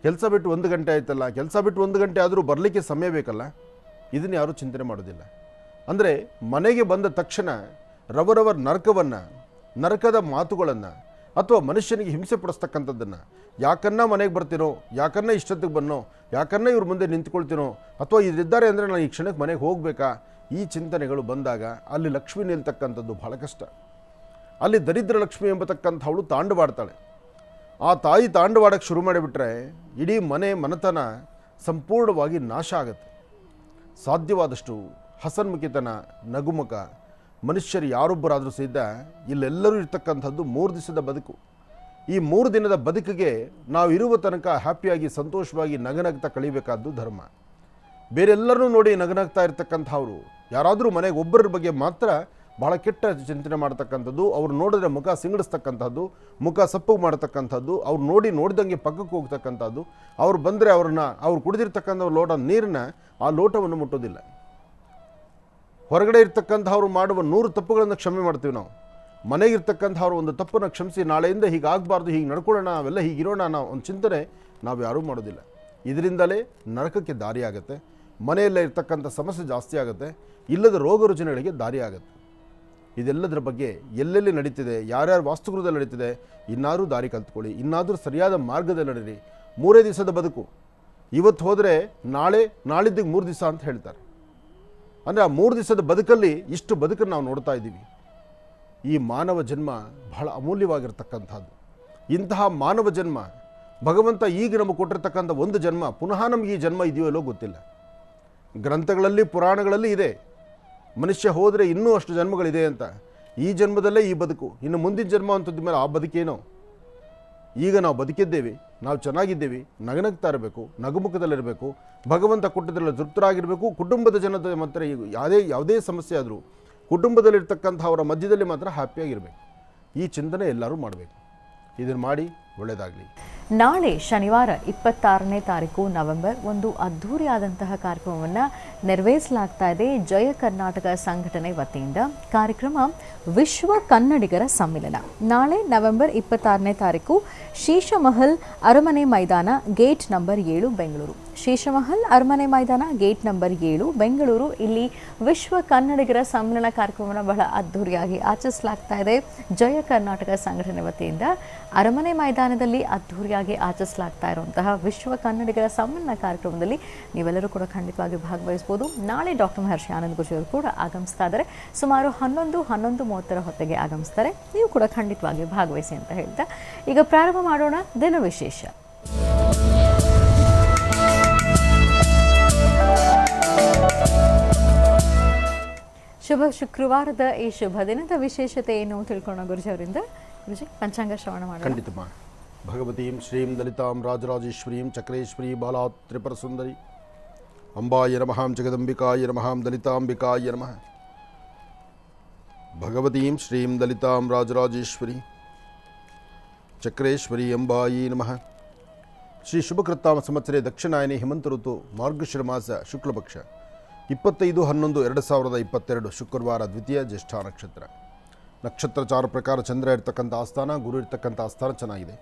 Speaker 6: ಕೆಲಸ ಬಿಟ್ಟು 1 ಗಂಟೆ ಆಯ್ತಲ್ಲ, ಕೆಲಸ ಬಿಟ್ಟು 1 ಗಂಟೆ ಆದರೂ ಬರಲಿಕ್ಕೆ ಸಮಯ ಬೇಕಲ್ಲ, ಇದನ್ನು ಯಾರೂ ಚಿಂತನೆ ಮಾಡೋದಿಲ್ಲ. ಅಂದರೆ ಮನೆಗೆ ಬಂದ ತಕ್ಷಣ ರವರವರ ನರಕದ ಮಾತುಗಳನ್ನು ಅಥವಾ ಮನುಷ್ಯನಿಗೆ ಹಿಂಸೆ ಪಡಿಸ್ತಕ್ಕಂಥದ್ದನ್ನು, ಯಾಕನ್ನ ಮನೆಗೆ ಬರ್ತೀನೋ, ಯಾಕನ್ನ ಇಷ್ಟೊತ್ತಿಗೆ ಬನ್ನೋ, ಯಾಕನ್ನ ಇವ್ರ ಮುಂದೆ ನಿಂತ್ಕೊಳ್ತೀನೋ, ಅಥವಾ ಇದಿದ್ದಾರೆ ಅಂದರೆ ನಾನು ಈ ಕ್ಷಣಕ್ಕೆ ಮನೆಗೆ ಹೋಗಬೇಕಾ, ಈ ಚಿಂತನೆಗಳು ಬಂದಾಗ ಅಲ್ಲಿ ಲಕ್ಷ್ಮಿ ನಿಲ್ತಕ್ಕಂಥದ್ದು ಬಹಳ ಕಷ್ಟ. ಅಲ್ಲಿ ದರಿದ್ರ ಲಕ್ಷ್ಮಿ ಎಂಬತಕ್ಕಂಥವಳು ತಾಂಡವಾಡ್ತಾಳೆ. ಆ ತಾಯಿ ತಾಂಡವಾಡಕ್ಕೆ ಶುರು ಮಾಡಿಬಿಟ್ರೆ ಇಡೀ ಮನೆತನ ಸಂಪೂರ್ಣವಾಗಿ ನಾಶ ಆಗುತ್ತೆ. ಸಾಧ್ಯವಾದಷ್ಟು ಹಸನ್ಮುಖಿತನ, ನಗುಮುಖ ಮನುಷ್ಯರು ಯಾರೊಬ್ಬರಾದರೂ ಸಹಿತ ಇಲ್ಲೆಲ್ಲರೂ ಇರ್ತಕ್ಕಂಥದ್ದು 3 ದಿವಸದ ಬದುಕು. ಈ 3 ದಿನದ ಬದುಕಿಗೆ ನಾವು ಇರುವ ತನಕ ಹ್ಯಾಪಿಯಾಗಿ ಸಂತೋಷವಾಗಿ ನಗನಗ್ತಾ ಕಳಿಬೇಕಾದ್ದು ಧರ್ಮ. ಬೇರೆಲ್ಲರೂ ನೋಡಿ ನಗನಗ್ತಾ ಇರ್ತಕ್ಕಂಥವ್ರು ಯಾರಾದರೂ ಮನೆಗೆ ಒಬ್ಬರ ಬಗ್ಗೆ ಮಾತ್ರ ಭಾಳ ಕೆಟ್ಟ ಚಿಂತನೆ ಮಾಡ್ತಕ್ಕಂಥದ್ದು, ಅವ್ರು ನೋಡಿದ್ರೆ ಮುಖ ಸಿಂಗಡಿಸ್ತಕ್ಕಂಥದ್ದು, ಮುಖ ಸಪ್ಪಗೆ ಮಾಡ್ತಕ್ಕಂಥದ್ದು, ಅವ್ರು ನೋಡಿದಂಗೆ ಪಕ್ಕಕ್ಕೆ ಹೋಗ್ತಕ್ಕಂಥದ್ದು, ಅವ್ರು ಬಂದರೆ ಅವ್ರು ಕುಡಿದಿರ್ತಕ್ಕಂಥ ಲೋಟ ನೀರನ್ನ ಆ ಲೋಟವನ್ನು ಮುಟ್ಟೋದಿಲ್ಲ. ಹೊರಗಡೆ ಇರ್ತಕ್ಕಂಥವ್ರು ಮಾಡುವ 100 ತಪ್ಪುಗಳನ್ನು ಕ್ಷಮೆ ಮಾಡ್ತೀವಿ ನಾವು. ಮನೆಗಿರ್ತಕ್ಕಂಥವ್ರು ಒಂದು ತಪ್ಪನ್ನು ಕ್ಷಮಿಸಿ ನಾಳೆಯಿಂದ ಹೀಗಾಗಬಾರ್ದು, ಹೀಗೆ ನಡ್ಕೊಳ್ಳೋಣ, ಅವೆಲ್ಲ ಹೀಗಿರೋಣ ಅನ್ನೋ ಒಂದು ಚಿಂತನೆ ನಾವು ಯಾರೂ ಮಾಡೋದಿಲ್ಲ. ಇದರಿಂದಲೇ ನರಕಕ್ಕೆ ದಾರಿ ಆಗುತ್ತೆ, ಮನೆಯಲ್ಲೇ ಇರ್ತಕ್ಕಂಥ ಸಮಸ್ಯೆ ಜಾಸ್ತಿ ಆಗುತ್ತೆ, ಇಲ್ಲದ ರೋಗ ರುಜಿನಗಳಿಗೆ ದಾರಿ ಆಗುತ್ತೆ. ಇದೆಲ್ಲದರ ಬಗ್ಗೆ ಎಲ್ಲೆಲ್ಲಿ ನಡೀತಿದೆ, ಯಾರ್ಯಾರು ವಾಸ್ತುಗೃಹದಲ್ಲಿ ನಡೀತಿದೆ, ಇನ್ನಾದರೂ ದಾರಿ ಕಲ್ತ್ಕೊಳ್ಳಿ, ಇನ್ನಾದರೂ ಸರಿಯಾದ ಮಾರ್ಗದಲ್ಲಿ ನಡೀರಿ. 3 ದಿವಸದ ಬದುಕು. ಇವತ್ತು ಹೋದರೆ ನಾಳಿದ್ದಿಗೆ 3 ದಿವಸ ಅಂತ ಹೇಳ್ತಾರೆ. ಅಂದರೆ ಆ 3 ದಿವಸದ ಬದುಕಲ್ಲಿ ಇಷ್ಟು ಬದುಕನ್ನು ನಾವು ನೋಡ್ತಾ ಇದ್ದೀವಿ. ಈ ಮಾನವ ಜನ್ಮ ಬಹಳ ಅಮೂಲ್ಯವಾಗಿರ್ತಕ್ಕಂಥದ್ದು. ಇಂತಹ ಮಾನವ ಜನ್ಮ ಭಗವಂತ ಈಗ ನಮಗೆ ಕೊಟ್ಟಿರ್ತಕ್ಕಂಥ ಒಂದು ಜನ್ಮ, ಪುನಃ ನಮಗೆ ಈ ಜನ್ಮ ಇದೆಯೋ ಇಲ್ಲೋ ಗೊತ್ತಿಲ್ಲ. ಗ್ರಂಥಗಳಲ್ಲಿ ಪುರಾಣಗಳಲ್ಲಿ ಇದೆ, ಮನುಷ್ಯ ಹೋದರೆ ಇನ್ನೂ ಅಷ್ಟು ಜನ್ಮಗಳಿದೆ ಅಂತ. ಈ ಜನ್ಮದಲ್ಲೇ ಈ ಬದುಕು, ಇನ್ನು ಮುಂದಿನ ಜನ್ಮ ಅಂತದ್ದ ಮೇಲೆ ಆ ಬದುಕೇನೋ. ಈಗ ನಾವು ಬದುಕಿದ್ದೇವೆ, ನಾವು ಚೆನ್ನಾಗಿದ್ದೇವೆ, ನಗನಗ್ತಾ ಇರಬೇಕು, ನಗುಮುಖದಲ್ಲಿರಬೇಕು, ಭಗವಂತ ಕೊಟ್ಟಿದ್ರಲ್ಲಿ ತೃಪ್ತರಾಗಿರಬೇಕು. ಕುಟುಂಬದ ಜನದ ಮಾತ್ರ ಯಾವುದೇ ಸಮಸ್ಯೆ ಆದರೂ ಕುಟುಂಬದಲ್ಲಿರ್ತಕ್ಕಂಥ ಅವರ ಮಧ್ಯದಲ್ಲಿ ಮಾತ್ರ ಹ್ಯಾಪಿಯಾಗಿರಬೇಕು. ಈ ಚಿಂತನೆ ಎಲ್ಲರೂ ಮಾಡಬೇಕು. ಇದನ್ನು ಮಾಡಿ ಒಳ್ಳೆಯದಾಗಲಿ.
Speaker 5: ನಾಳೆ ಶನಿವಾರ 26ನೇ ತಾರೀಕು ನವೆಂಬರ್ ಒಂದು ಅದ್ಧೂರಿಯಾದಂತಹ ಕಾರ್ಯಕ್ರಮವನ್ನು ನೆರವೇರಿಸಲಾಗ್ತಾ ಇದೆ ಜಯ ಕರ್ನಾಟಕ ಸಂಘಟನೆ ವತಿಯಿಂದ. ಕಾರ್ಯಕ್ರಮ ವಿಶ್ವ ಕನ್ನಡಿಗರ ಸಮ್ಮಿಲನ. ನಾಳೆ ನವೆಂಬರ್ 26ನೇ ತಾರೀಕು ಶೇಷಮಹಲ್ ಅರಮನೆ ಮೈದಾನ, ಗೇಟ್ ನಂಬರ್ 7 ಬೆಂಗಳೂರು. ಶೇಷಮಹಲ್ ಅರಮನೆ ಮೈದಾನ, ಗೇಟ್ ನಂಬರ್ 7 ಬೆಂಗಳೂರು. ಇಲ್ಲಿ ವಿಶ್ವ ಕನ್ನಡಿಗರ ಸಮ್ಮಿಲನ ಕಾರ್ಯಕ್ರಮವನ್ನು ಬಹಳ ಅದ್ಧೂರಿಯಾಗಿ ಆಚರಿಸಲಾಗ್ತಾ ಇದೆ ಜಯ ಕರ್ನಾಟಕ ಸಂಘಟನೆ ವತಿಯಿಂದ. ಅರಮನೆ ಮೈದಾನದಲ್ಲಿ ಅದ್ಧೂರಿಯಾಗಿ ಆಚರಿಸಲಾಗ್ತಾ ಇರುವಂತಹ ವಿಶ್ವ ಕನ್ನಡಿಗರ ಸಮ್ಮಿಲನ ಕಾರ್ಯಕ್ರಮದಲ್ಲಿ ನೀವೆಲ್ಲರೂ ಕೂಡ ಖಂಡಿತವಾಗಿ ಭಾಗವಹಿಸಬಹುದು. ನಾಳೆ ಡಾಕ್ಟರ್ ಮಹರ್ಷಿ ಆನಂದ್ ಗುರೂಜಿ ಅವರು ಕೂಡ ಆಗಮಿಸ್ತಾ ಇದ್ದಾರೆ. ಸುಮಾರು 11:30 ಹೊತ್ತಿಗೆ ಆಗಮಿಸ್ತಾರೆ. ನೀವು ಕೂಡ ಖಂಡಿತವಾಗಿ ಭಾಗವಹಿಸಿ ಅಂತ ಹೇಳ್ತಾ ಈಗ ಪ್ರಾರಂಭ ಮಾಡೋಣ ದಿನ ವಿಶೇಷ. ಶುಭ ಶುಕ್ರವಾರದ ಈ ಶುಭ ದಿನದ ವಿಶೇಷತೆ ಏನು ತಿಳ್ಕೊಳ್ಳೋಣ ಗುರುಜಿ ಅವರಿಂದ. ಗುರುಜಿ, ಪಂಚಾಂಗ ಶ್ರವಣ ಮಾಡೋಣ.
Speaker 6: ಖಂಡಿತಮ್ಮ. ಭಗವತೀಂ ಶ್ರೀಂ ಲಲಿತಾಂ ರಾಜರಾಜೇಶ್ವರೀಂ ಚಕ್ರೇಶ್ವರಿ ಬಾಲಾ ತ್ರಿಪುರ ಸುಂದರಿ ಅಂಬಾಯ ನಮಃ, ಜಗದಂಬಿಕಾಯ ನಮಃ, ದಲಿತಾಂಬಿಕಾಯ ನಮಃ. ಭಗವತೀಂ ಶ್ರೀಂ ಲಲಿತಾಂ ರಾಜರಾಜೇಶ್ವರಿ ಚಕ್ರೇಶ್ವರಿ ಅಂಬಾಯಿ ನಮಃ. ಶ್ರೀ ಶುಭಕೃತ್ತಾಮ ಸಂವತ್ಸರೆ ದಕ್ಷಿಣಾಯನಿ ಹೇಮಂತ ಋತು ಮಾರ್ಗಶಿರ ಮಾಸ ಶುಕ್ಲಪಕ್ಷ 25/11/2022 ಶುಕ್ರವಾರ ದ್ವಿತೀಯ ಜ್ಯೇಷ್ಠ ನಕ್ಷತ್ರ. ನಕ್ಷತ್ರಚಾರ ಪ್ರಕಾರ ಚಂದ್ರ ಇರ್ತಕ್ಕಂಥ ಆಸ್ಥಾನ, ಗುರು ಇರ್ತಕ್ಕಂಥ ಆಸ್ಥಾನ ಚೆನ್ನಾಗಿದೆ.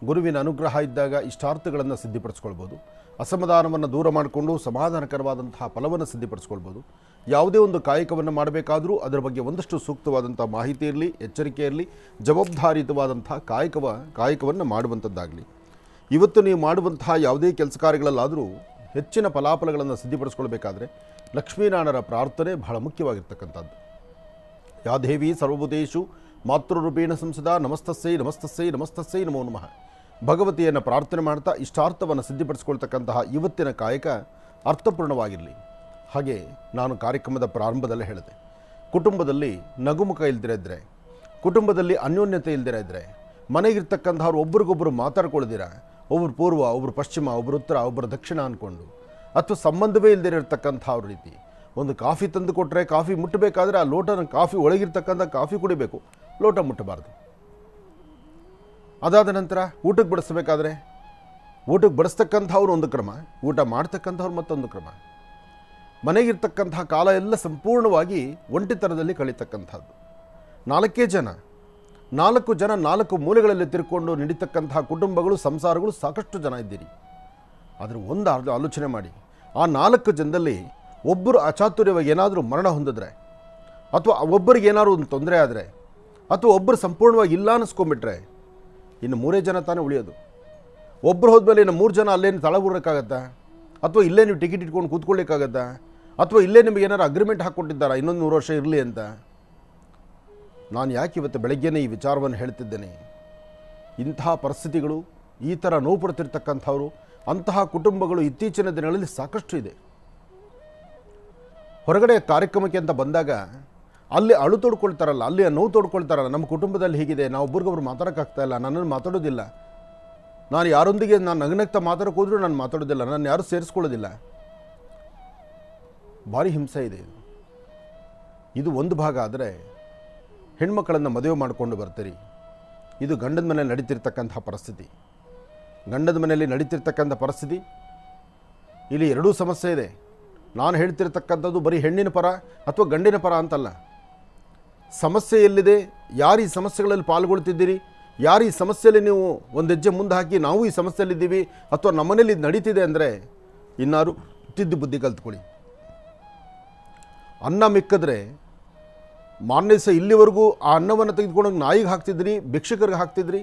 Speaker 6: ಗುರುವಿನ ಅನುಗ್ರಹ ಇದ್ದಾಗ ಇಷ್ಟಾರ್ಥಗಳನ್ನು ಸಿದ್ಧಿಪಡಿಸ್ಕೊಳ್ಬೋದು. ಅಸಮಾಧಾನವನ್ನು ದೂರ ಮಾಡಿಕೊಂಡು ಸಮಾಧಾನಕರವಾದಂತಹ ಫಲವನ್ನು ಸಿದ್ಧಿಪಡಿಸ್ಕೊಳ್ಬೋದು. ಯಾವುದೇ ಒಂದು ಕಾಯಕವನ್ನು ಮಾಡಬೇಕಾದರೂ ಅದರ ಬಗ್ಗೆ ಒಂದಷ್ಟು ಸೂಕ್ತವಾದಂಥ ಮಾಹಿತಿ ಇರಲಿ, ಎಚ್ಚರಿಕೆ ಇರಲಿ, ಜವಾಬ್ದಾರಿಯುತವಾದಂಥ ಕಾಯಕವನ್ನು ಮಾಡುವಂಥದ್ದಾಗಲಿ. ಇವತ್ತು ನೀವು ಮಾಡುವಂತಹ ಯಾವುದೇ ಕೆಲಸ ಕಾರ್ಯಗಳಲ್ಲಾದರೂ ಹೆಚ್ಚಿನ ಫಲಾಫಲಗಳನ್ನು ಸಿದ್ಧಿಪಡಿಸ್ಕೊಳ್ಬೇಕಾದ್ರೆ ಲಕ್ಷ್ಮೀನಾರಾಯಣರ ಪ್ರಾರ್ಥನೆ ಬಹಳ ಮುಖ್ಯವಾಗಿರ್ತಕ್ಕಂಥದ್ದು. ಯಾ ದೇವಿ ಸರ್ವಭೂತೇಷು ಮಾತೃರೂಪೇಣ ಸಂಸದಾ ನಮಸ್ತಸ್ಸೈ ನಮಸ್ತಸ್ಸೈ ನಮಸ್ತಸ್ಸೈ ನಮೋ ನಮಃ. ಭಗವತಿಯನ್ನು ಪ್ರಾರ್ಥನೆ ಮಾಡ್ತಾ ಇಷ್ಟಾರ್ಥವನ್ನು ಸಿದ್ಧಿಪಡಿಸ್ಕೊಳ್ತಕ್ಕಂತಹ ಇವತ್ತಿನ ಕಾಯಕ ಅರ್ಥಪೂರ್ಣವಾಗಿರಲಿ. ಹಾಗೆ ನಾನು ಕಾರ್ಯಕ್ರಮದ ಪ್ರಾರಂಭದಲ್ಲೇ ಹೇಳಿದೆ, ಕುಟುಂಬದಲ್ಲಿ ನಗುಮುಖ ಇಲ್ದಿರ ಇದ್ದರೆ, ಕುಟುಂಬದಲ್ಲಿ ಅನ್ಯೋನ್ಯತೆ ಇಲ್ದಿರ ಇದ್ದರೆ, ಮನೆಗಿರ್ತಕ್ಕಂಥವ್ರು ಒಬ್ರಿಗೊಬ್ಬರು ಮಾತಾಡ್ಕೊಳ್ದಿರ, ಒಬ್ಬರು ಪೂರ್ವ, ಒಬ್ಬರು ಪಶ್ಚಿಮ, ಒಬ್ಬರು ಉತ್ತರ, ಒಬ್ಬರು ದಕ್ಷಿಣ ಅಂದ್ಕೊಂಡು, ಅಥವಾ ಸಂಬಂಧವೇ ಇಲ್ದಿರತಕ್ಕಂಥವ್ರ ರೀತಿ ಒಂದು ಕಾಫಿ ತಂದು ಕೊಟ್ಟರೆ ಕಾಫಿ ಮುಟ್ಟಬೇಕಾದ್ರೆ ಆ ಲೋಟನ ಕಾಫಿ ಒಳಗಿರ್ತಕ್ಕಂಥ ಕಾಫಿ ಕುಡಿಬೇಕು, ಲೋಟ ಮುಟ್ಟಬಾರ್ದು. ಅದಾದ ನಂತರ ಊಟಕ್ಕೆ ಬಡಿಸ್ಬೇಕಾದ್ರೆ ಊಟಕ್ಕೆ ಬಡಿಸ್ತಕ್ಕಂಥವ್ರು ಒಂದು ಕ್ರಮ, ಊಟ ಮಾಡ್ತಕ್ಕಂಥವ್ರು ಮತ್ತೊಂದು ಕ್ರಮ. ಮನೆಗಿರ್ತಕ್ಕಂತಹ ಕಾಲ ಎಲ್ಲ ಸಂಪೂರ್ಣವಾಗಿ ಒಂಟಿತನದಲ್ಲಿ ಕಳೀತಕ್ಕಂಥದ್ದು. 4 ಜನ 4 ಮೂಲೆಗಳಲ್ಲಿ ತಿರ್ಕೊಂಡು ನಡೀತಕ್ಕಂತಹ ಕುಟುಂಬಗಳು, ಸಂಸಾರಗಳು ಸಾಕಷ್ಟು ಜನ ಇದ್ದೀರಿ. ಆದರೆ ಒಂದು ಆಲೋಚನೆ ಮಾಡಿ, ಆ 4 ಜನದಲ್ಲಿ ಒಬ್ಬರು ಅಚಾತುರ್ಯವಾಗಿ ಏನಾದರೂ ಮರಣ ಹೊಂದಿದ್ರೆ, ಅಥವಾ ಒಬ್ಬರಿಗೆ ಏನಾದರೂ ಒಂದು ತೊಂದರೆ ಆದರೆ, ಅಥವಾ ಒಬ್ಬರು ಸಂಪೂರ್ಣವಾಗಿ ಇಲ್ಲ ಅನ್ನಿಸ್ಕೊಂಡ್ಬಿಟ್ರೆ ಇನ್ನು 3 ಜನ ತಾನೇ ಉಳಿಯೋದು. ಒಬ್ಬರು ಹೋದ್ಮೇಲೆ ಇನ್ನು 3 ಜನ ಅಲ್ಲೇನು ತಳಬೂರಕ್ಕಾಗತ್ತಾ? ಅಥವಾ ಇಲ್ಲೇ ನೀವು ಟಿಕೆಟ್ ಇಟ್ಕೊಂಡು ಕೂತ್ಕೊಳ್ಳಿಕ್ಕಾಗತ್ತಾ? ಅಥವಾ ಇಲ್ಲೇ ನಿಮಗೆ ಏನಾರು ಅಗ್ರಿಮೆಂಟ್ ಹಾಕ್ಕೊಟ್ಟಿದ್ದಾರಾ ಇನ್ನೊಂದು 100 ವರ್ಷ ಇರಲಿ ಅಂತ? ನಾನು ಯಾಕೆ ಇವತ್ತು ಬೆಳಗ್ಗೆನೇ ಈ ವಿಚಾರವನ್ನು ಹೇಳ್ತಿದ್ದೇನೆ, ಇಂತಹ ಪರಿಸ್ಥಿತಿಗಳು, ಈ ಥರ ನೋವು ಪಡ್ತಿರ್ತಕ್ಕಂಥವ್ರು, ಅಂತಹ ಕುಟುಂಬಗಳು ಇತ್ತೀಚಿನ ದಿನಗಳಲ್ಲಿ ಸಾಕಷ್ಟು ಇದೆ. ಹೊರಗಡೆ ಕಾರ್ಯಕ್ರಮಕ್ಕೆ ಅಂತ ಬಂದಾಗ ಅಲ್ಲಿ ಅಳು ತೋಡ್ಕೊಳ್ತಾರಲ್ಲ, ಅಲ್ಲಿ ನೋವು ತೋಡ್ಕೊಳ್ತಾರಲ್ಲ, ನಮ್ಮ ಕುಟುಂಬದಲ್ಲಿ ಹೀಗಿದೆ, ನಾವು ಒಬ್ರಿಗೊಬ್ರು ಮಾತಾಡೋಕ್ಕಾಗ್ತಾಯಿಲ್ಲ, ನನ್ನನ್ನು ಮಾತಾಡೋದಿಲ್ಲ, ನಾನು ಯಾರೊಂದಿಗೆ ನಾನು ನಗನಗ್ತಾ ಮಾತಾಡೋಕೆ ಹೋದ್ರೂ ನಾನು ಮಾತಾಡೋದಿಲ್ಲ, ನಾನು ಯಾರೂ ಸೇರಿಸ್ಕೊಳ್ಳೋದಿಲ್ಲ. ಭಾರಿ ಹಿಂಸೆ ಇದೆ. ಇದು ಒಂದು ಭಾಗ. ಆದರೆ ಹೆಣ್ಮಕ್ಕಳನ್ನು ಮದುವೆ ಮಾಡಿಕೊಂಡು ಬರ್ತೀರಿ, ಇದು ಗಂಡನ ಮನೆಯಲ್ಲಿ ನಡೀತಿರ್ತಕ್ಕಂಥ ಪರಿಸ್ಥಿತಿ. ಗಂಡನ ಮನೆಯಲ್ಲಿ ನಡೀತಿರ್ತಕ್ಕಂಥ ಪರಿಸ್ಥಿತಿ ಇಲ್ಲಿ ಎರಡೂ ಸಮಸ್ಯೆ ಇದೆ. ನಾನು ಹೇಳ್ತಿರ್ತಕ್ಕಂಥದ್ದು ಬರೀ ಹೆಣ್ಣಿನ ಪರ ಅಥವಾ ಗಂಡಿನ ಪರ ಅಂತಲ್ಲ. ಸಮಸ್ಯೆ ಎಲ್ಲಿದೆ, ಯಾರು ಈ ಸಮಸ್ಯೆಗಳಲ್ಲಿ ಪಾಲ್ಗೊಳ್ತಿದ್ದೀರಿ, ಯಾರು ಈ ಸಮಸ್ಯೆಯಲ್ಲಿ ನೀವು ಒಂದು ಹೆಜ್ಜೆ ಮುಂದೆ ಹಾಕಿ ನಾವು ಈ ಸಮಸ್ಯೆಯಲ್ಲಿದ್ದೀವಿ ಅಥವಾ ನಮ್ಮನೇಲಿ ಇದು ನಡೀತಿದೆ ಅಂದರೆ ಇನ್ನಾರು ತಿದ್ದು ಬುದ್ಧಿ ಕಲ್ತ್ಕೊಳ್ಳಿ. ಅನ್ನ ಮಿಕ್ಕಿದ್ರೆ ಮಾರನೇ ದಿವಸ ಇಲ್ಲಿವರೆಗೂ ಆ ಅನ್ನವನ್ನು ತೆಗೆದುಕೊಂಡು ನಾಯಿಗೆ ಹಾಕ್ತಿದ್ರಿ, ಭಿಕ್ಷಕರಿಗೆ ಹಾಕ್ತಿದ್ರಿ.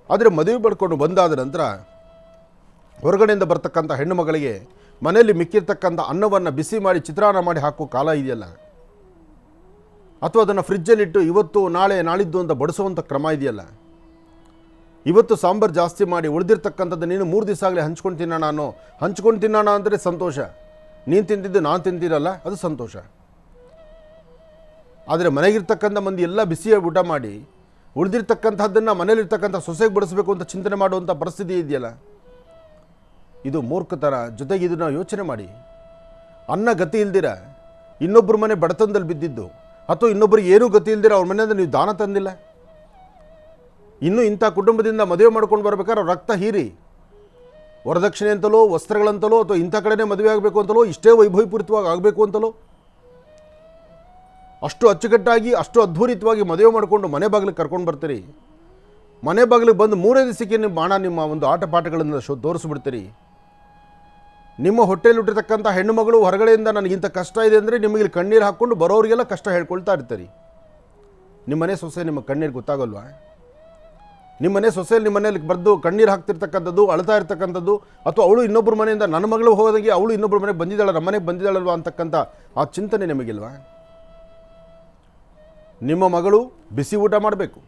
Speaker 6: ಆದರೆ ಮದುವೆ ಪಡ್ಕೊಂಡು ಬಂದಾದ ನಂತರ ಹೊರಗಡೆಯಿಂದ ಬರ್ತಕ್ಕಂಥ ಹೆಣ್ಣು ಮಗಳಿಗೆ ಮನೆಯಲ್ಲಿ ಮಿಕ್ಕಿರ್ತಕ್ಕಂಥ ಅನ್ನವನ್ನು ಬಿಸಿ ಮಾಡಿ ಚಿತ್ರಾನ್ನ ಮಾಡಿ ಹಾಕೋ ಕಾಲ ಇದೆಯಲ್ಲ, ಅಥವಾ ಅದನ್ನು ಫ್ರಿಜ್ಜಲ್ಲಿಟ್ಟು ಇವತ್ತು ನಾಳೆ ನಾಳಿದ್ದು ಅಂತ ಬಡಿಸುವಂಥ ಕ್ರಮ ಇದೆಯಲ್ಲ. ಇವತ್ತು ಸಾಂಬಾರು ಜಾಸ್ತಿ ಮಾಡಿ ಉಳಿದಿರ್ತಕ್ಕಂಥದ್ದು ನೀನು 3 ದಿವಸ ಆಗಲಿ ಹಂಚ್ಕೊಂಡು ತಿನ್ನೋಣ ಅಂದರೆ ಸಂತೋಷ. ನೀನು ತಿಂತಿದ್ದು ನಾನು ತಿಂತೀರಲ್ಲ, ಅದು ಸಂತೋಷ. ಆದರೆ ಮನೆಗಿರ್ತಕ್ಕಂಥ ಮಂದಿ ಎಲ್ಲ ಬಿಸಿಯಾಗಿ ಊಟ ಮಾಡಿ ಉಳಿದಿರ್ತಕ್ಕಂಥದ್ದನ್ನು ಮನೇಲಿರ್ತಕ್ಕಂಥ ಸೊಸೆಗೆ ಬಡಿಸಬೇಕು ಅಂತ ಚಿಂತನೆ ಮಾಡುವಂಥ ಪರಿಸ್ಥಿತಿ ಇದೆಯಲ್ಲ, ಇದು ಮೂರ್ಖತನ. ಜೊತೆಗೆ ಇದನ್ನು ಯೋಚನೆ ಮಾಡಿ, ಅನ್ನ ಗತಿ ಇಲ್ದಿರ ಇನ್ನೊಬ್ಬರ ಮನೆ ಬಡತನದಲ್ಲಿ ಬಿದ್ದಿದ್ದು ಅಥವಾ ಇನ್ನೊಬ್ಬರಿಗೆ ಏನೂ ಗತಿ ಇಲ್ದಿರ ಅವ್ರ ಮನೆಯಿಂದ ನೀವು ದಾನ ತಂದಿಲ್ಲ. ಇನ್ನೂ ಇಂಥ ಕುಟುಂಬದಿಂದ ಮದುವೆ ಮಾಡ್ಕೊಂಡು ಬರ್ಬೇಕಾದ್ರೆ ರಕ್ತ ಹೀರಿ ವರದಕ್ಷಿಣೆ ಅಂತಲೋ ವಸ್ತ್ರಗಳಂತಲೋ ಅಥವಾ ಇಂಥ ಕಡೆನೇ ಮದುವೆ ಆಗಬೇಕು ಅಂತಲೋ ಇಷ್ಟೇ ವೈಭವಪೂರಿತವಾಗಿ ಆಗಬೇಕು ಅಂತಲೋ ಅಷ್ಟು ಅಚ್ಚುಕಟ್ಟಾಗಿ ಅಷ್ಟು ಅದ್ಭುತವಾಗಿ ಮದುವೆ ಮಾಡಿಕೊಂಡು ಮನೆ ಬಾಗಿಲಿಗೆ ಕರ್ಕೊಂಡು ಬರ್ತೀರಿ. ಮನೆ ಬಾಗಿಲಿಗೆ ಬಂದು 3 ದಿವಸಕ್ಕೆ ನಿಮ್ಮ ಒಂದು ಆಟ ಪಾಠಗಳನ್ನು ತೋರಿಸ್ಬಿಡ್ತೀರಿ. ನಿಮ್ಮ ಹೊಟ್ಟೆಯಲ್ಲಿ ಹುಟ್ಟಿರ್ತಕ್ಕಂಥ ಹೆಣ್ಣುಮಗಳು ಹೊರಗಡೆಯಿಂದ ನನಗಿಂತ ಕಷ್ಟ ಇದೆ ಅಂದರೆ ನಿಮಗೆ ಕಣ್ಣೀರು ಹಾಕ್ಕೊಂಡು ಬರೋರಿಗೆಲ್ಲ ಕಷ್ಟ ಹೇಳ್ಕೊಳ್ತಾ ಇರ್ತೀರಿ. ನಿಮ್ಮನೆ ಸೊಸೆ ನಿಮ್ಮ ಕಣ್ಣೀರು ಗೊತ್ತಾಗಲ್ವಾ? ನಿಮ್ಮನೆ ಸೊಸೆಯಲ್ಲಿ ನಿಮ್ಮ ಮನೇಲಿ ಬರೆದು ಕಣ್ಣೀರು ಹಾಕ್ತಿರ್ತಕ್ಕಂಥದ್ದು, ಅಳ್ತಾ ಇರ್ತಕ್ಕಂಥದ್ದು, ಅಥವಾ ಅವಳು ಇನ್ನೊಬ್ಬರ ಮನೆಯಿಂದ ನನ್ನ ಮಗಳು ಹೋಗೋದಾಗಿ ಅವಳು ಇನ್ನೊಬ್ಬರ ಮನೆಗೆ ಬಂದಿದ್ದಾಳೆ, ನಮ್ಮ ಮನೆಗೆ ಬಂದಿದ್ದಾಳಲ್ವಾ ಅಂತಕ್ಕಂಥ ಆ ಚಿಂತನೆ ನಿಮಗಿಲ್ವಾ? ನಿಮ್ಮ ಮಗಳು ಬಿಸಿ ಊಟ ಮಾಡಬೇಕು,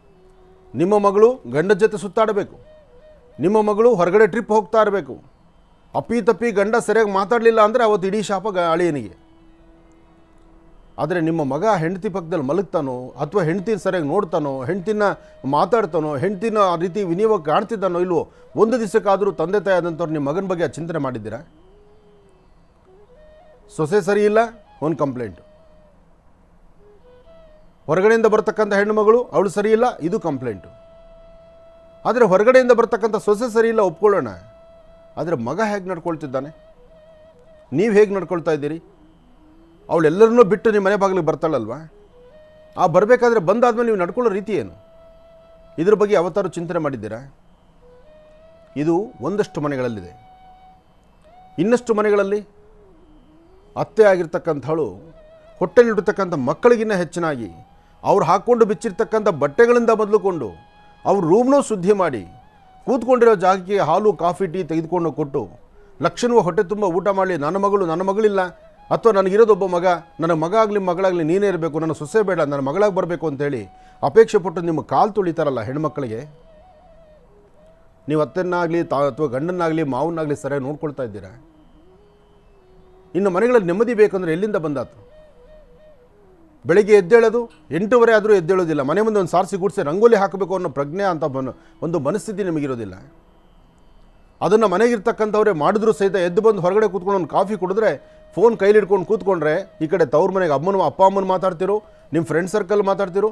Speaker 6: ನಿಮ್ಮ ಮಗಳು ಗಂಡನ ಜೊತೆ ಸುತ್ತಾಡಬೇಕು, ನಿಮ್ಮ ಮಗಳು ಹೊರಗಡೆ ಟ್ರಿಪ್ ಹೋಗ್ತಾ ಇರಬೇಕು. ಅಪ್ಪಿ ಗಂಡ ಸರಿಯಾಗಿ ಮಾತಾಡಲಿಲ್ಲ ಅಂದರೆ ಅವತ್ತು ಇಡೀ ಶಾಪ ಅಳಿಯನಿಗೆ. ಆದರೆ ನಿಮ್ಮ ಮಗ ಹೆಂಡತಿ ಪಕ್ಕದಲ್ಲಿ ಮಲಗ್ತಾನೋ ಅಥವಾ ಹೆಂಡ್ತಿನ ಸರಿಯಾಗಿ ನೋಡ್ತಾನೋ, ಹೆಂಡ್ತಿನ ಮಾತಾಡ್ತಾನೋ, ಹೆಂಡ್ತಿನ ಆ ರೀತಿ ವಿನಿಯೋಗ ಕಾಣ್ತಿದ್ದಾನೋ ಇಲ್ವೋ, ಒಂದು ದಿವಸಕ್ಕಾದರೂ ತಂದೆ ತಾಯಿ ಆದಂಥವ್ರು ನಿಮ್ಮ ಮಗನ ಬಗ್ಗೆ ಚಿಂತನೆ ಮಾಡಿದ್ದೀರಾ? ಸೊಸೆ ಸರಿ ಇಲ್ಲ, ಒಂದು ಕಂಪ್ಲೇಂಟು. ಹೊರಗಡೆಯಿಂದ ಬರ್ತಕ್ಕಂಥ ಹೆಣ್ಣುಮಗಳು ಅವಳು ಸರಿ ಇಲ್ಲ, ಇದು ಕಂಪ್ಲೇಂಟು. ಆದರೆ ಹೊರಗಡೆಯಿಂದ ಬರ್ತಕ್ಕಂಥ ಸೊಸೆ ಸರಿ ಇಲ್ಲ ಒಪ್ಕೊಳ್ಳೋಣ, ಆದರೆ ಮಗ ಹೇಗೆ ನಡ್ಕೊಳ್ತಿದ್ದಾನೆ, ನೀವು ಹೇಗೆ ನಡ್ಕೊಳ್ತಾ ಇದ್ದೀರಿ? ಅವಳೆಲ್ಲರನ್ನೂ ಬಿಟ್ಟು ನಿಮ್ಮ ಮನೆ ಬಾಗಿಲಿಗೆ ಬರ್ತಾಳಲ್ವ? ಆ ಬರಬೇಕಾದ್ರೆ ಬಂದಾದ್ಮೇಲೆ ನೀವು ನಡ್ಕೊಳ್ಳೋ ರೀತಿ ಏನು? ಇದ್ರ ಬಗ್ಗೆ ಯಾವತ್ತಾರು ಚಿಂತನೆ ಮಾಡಿದ್ದೀರಾ? ಇದು ಒಂದಷ್ಟು ಮನೆಗಳಲ್ಲಿದೆ. ಇನ್ನಷ್ಟು ಮನೆಗಳಲ್ಲಿ ಅತ್ತೆ ಆಗಿರ್ತಕ್ಕಂಥವಳು ಹೊಟ್ಟೆಲಿರ್ತಕ್ಕಂಥ ಮಕ್ಕಳಿಗಿನ್ನ ಹೆಚ್ಚಿನಾಗಿ ಅವ್ರು ಹಾಕ್ಕೊಂಡು ಬಿಚ್ಚಿರ್ತಕ್ಕಂಥ ಬಟ್ಟೆಗಳಿಂದ ಮೊದಲುಕೊಂಡು ಅವ್ರ ರೂಮ್ನೂ ಶುದ್ಧಿ ಮಾಡಿ ಕೂತ್ಕೊಂಡಿರೋ ಜಾಗಕ್ಕೆ ಹಾಲು ಕಾಫಿ ಟೀ ತೆಗೆದುಕೊಂಡು ಕೊಟ್ಟು ಲಕ್ಷಣವ ಹೊಟ್ಟೆ ತುಂಬ ಊಟ ಮಾಡಲಿ, ನನ್ನ ಮಗಳಿಲ್ಲ ಅಥವಾ ನನಗಿರೋದೊಬ್ಬ ಮಗ, ನನ್ನ ಮಗ ಆಗಲಿ ಮಗಳಾಗಲಿ ನೀನೇ ಇರಬೇಕು, ನನ್ನ ಸೊಸೆ ಬೇಡ, ನನ್ನ ಮಗಳಾಗಿ ಬರಬೇಕು ಅಂತೇಳಿ ಅಪೇಕ್ಷೆ ಪಟ್ಟು ನಿಮ್ಮ ಕಾಲು ತುಳಿತಾರಲ್ಲ ಹೆಣ್ಮಕ್ಕಳಿಗೆ, ನೀವು ಅತ್ತೆನ್ನಾಗಲಿ ಅಥವಾ ಗಂಡನ್ನಾಗಲಿ ಮಾವನ್ನಾಗಲಿ ಸರಿಯಾಗಿ ನೋಡ್ಕೊಳ್ತಾ ಇದ್ದೀರಾ? ಇನ್ನು ಮನೆಗಳಲ್ಲಿ ನೆಮ್ಮದಿ ಬೇಕಂದ್ರೆ ಎಲ್ಲಿಂದ ಬಂದಾತು? ಬೆಳಗ್ಗೆ ಎದ್ದೇಳೋದು 8:30 ಆದರೂ ಎದ್ದೇಳೋದಿಲ್ಲ, ಮನೆ ಮುಂದೆ ಒಂದು ಸಾರಿಸಿ ಗುಡಿಸಿ ರಂಗೋಲಿ ಹಾಕಬೇಕು ಅನ್ನೋ ಪ್ರಜ್ಞೆ ಅಂತ ಒಂದು ಮನಸ್ಥಿತಿ ನಿಮಗಿರೋದಿಲ್ಲ. ಅದನ್ನು ಮನೆಗಿರ್ತಕ್ಕಂಥವ್ರೆ ಮಾಡಿದ್ರು ಸಹಿತ ಎದ್ದು ಬಂದು ಹೊರಗಡೆ ಕೂತ್ಕೊಂಡು ಒಂದು ಕಾಫಿ ಕುಡಿದ್ರೆ ಫೋನ್ ಕೈಲಿ ಹಿಡ್ಕೊಂಡು ಕೂತ್ಕೊಂಡ್ರೆ ಈ ಕಡೆ ತವ್ರ ಮನೆಗೆ ಅಪ್ಪ ಅಮ್ಮನ ಮಾತಾಡ್ತಿರೋ, ನಿಮ್ಮ ಫ್ರೆಂಡ್ ಸರ್ಕಲ್ ಮಾತಾಡ್ತಿರೋ,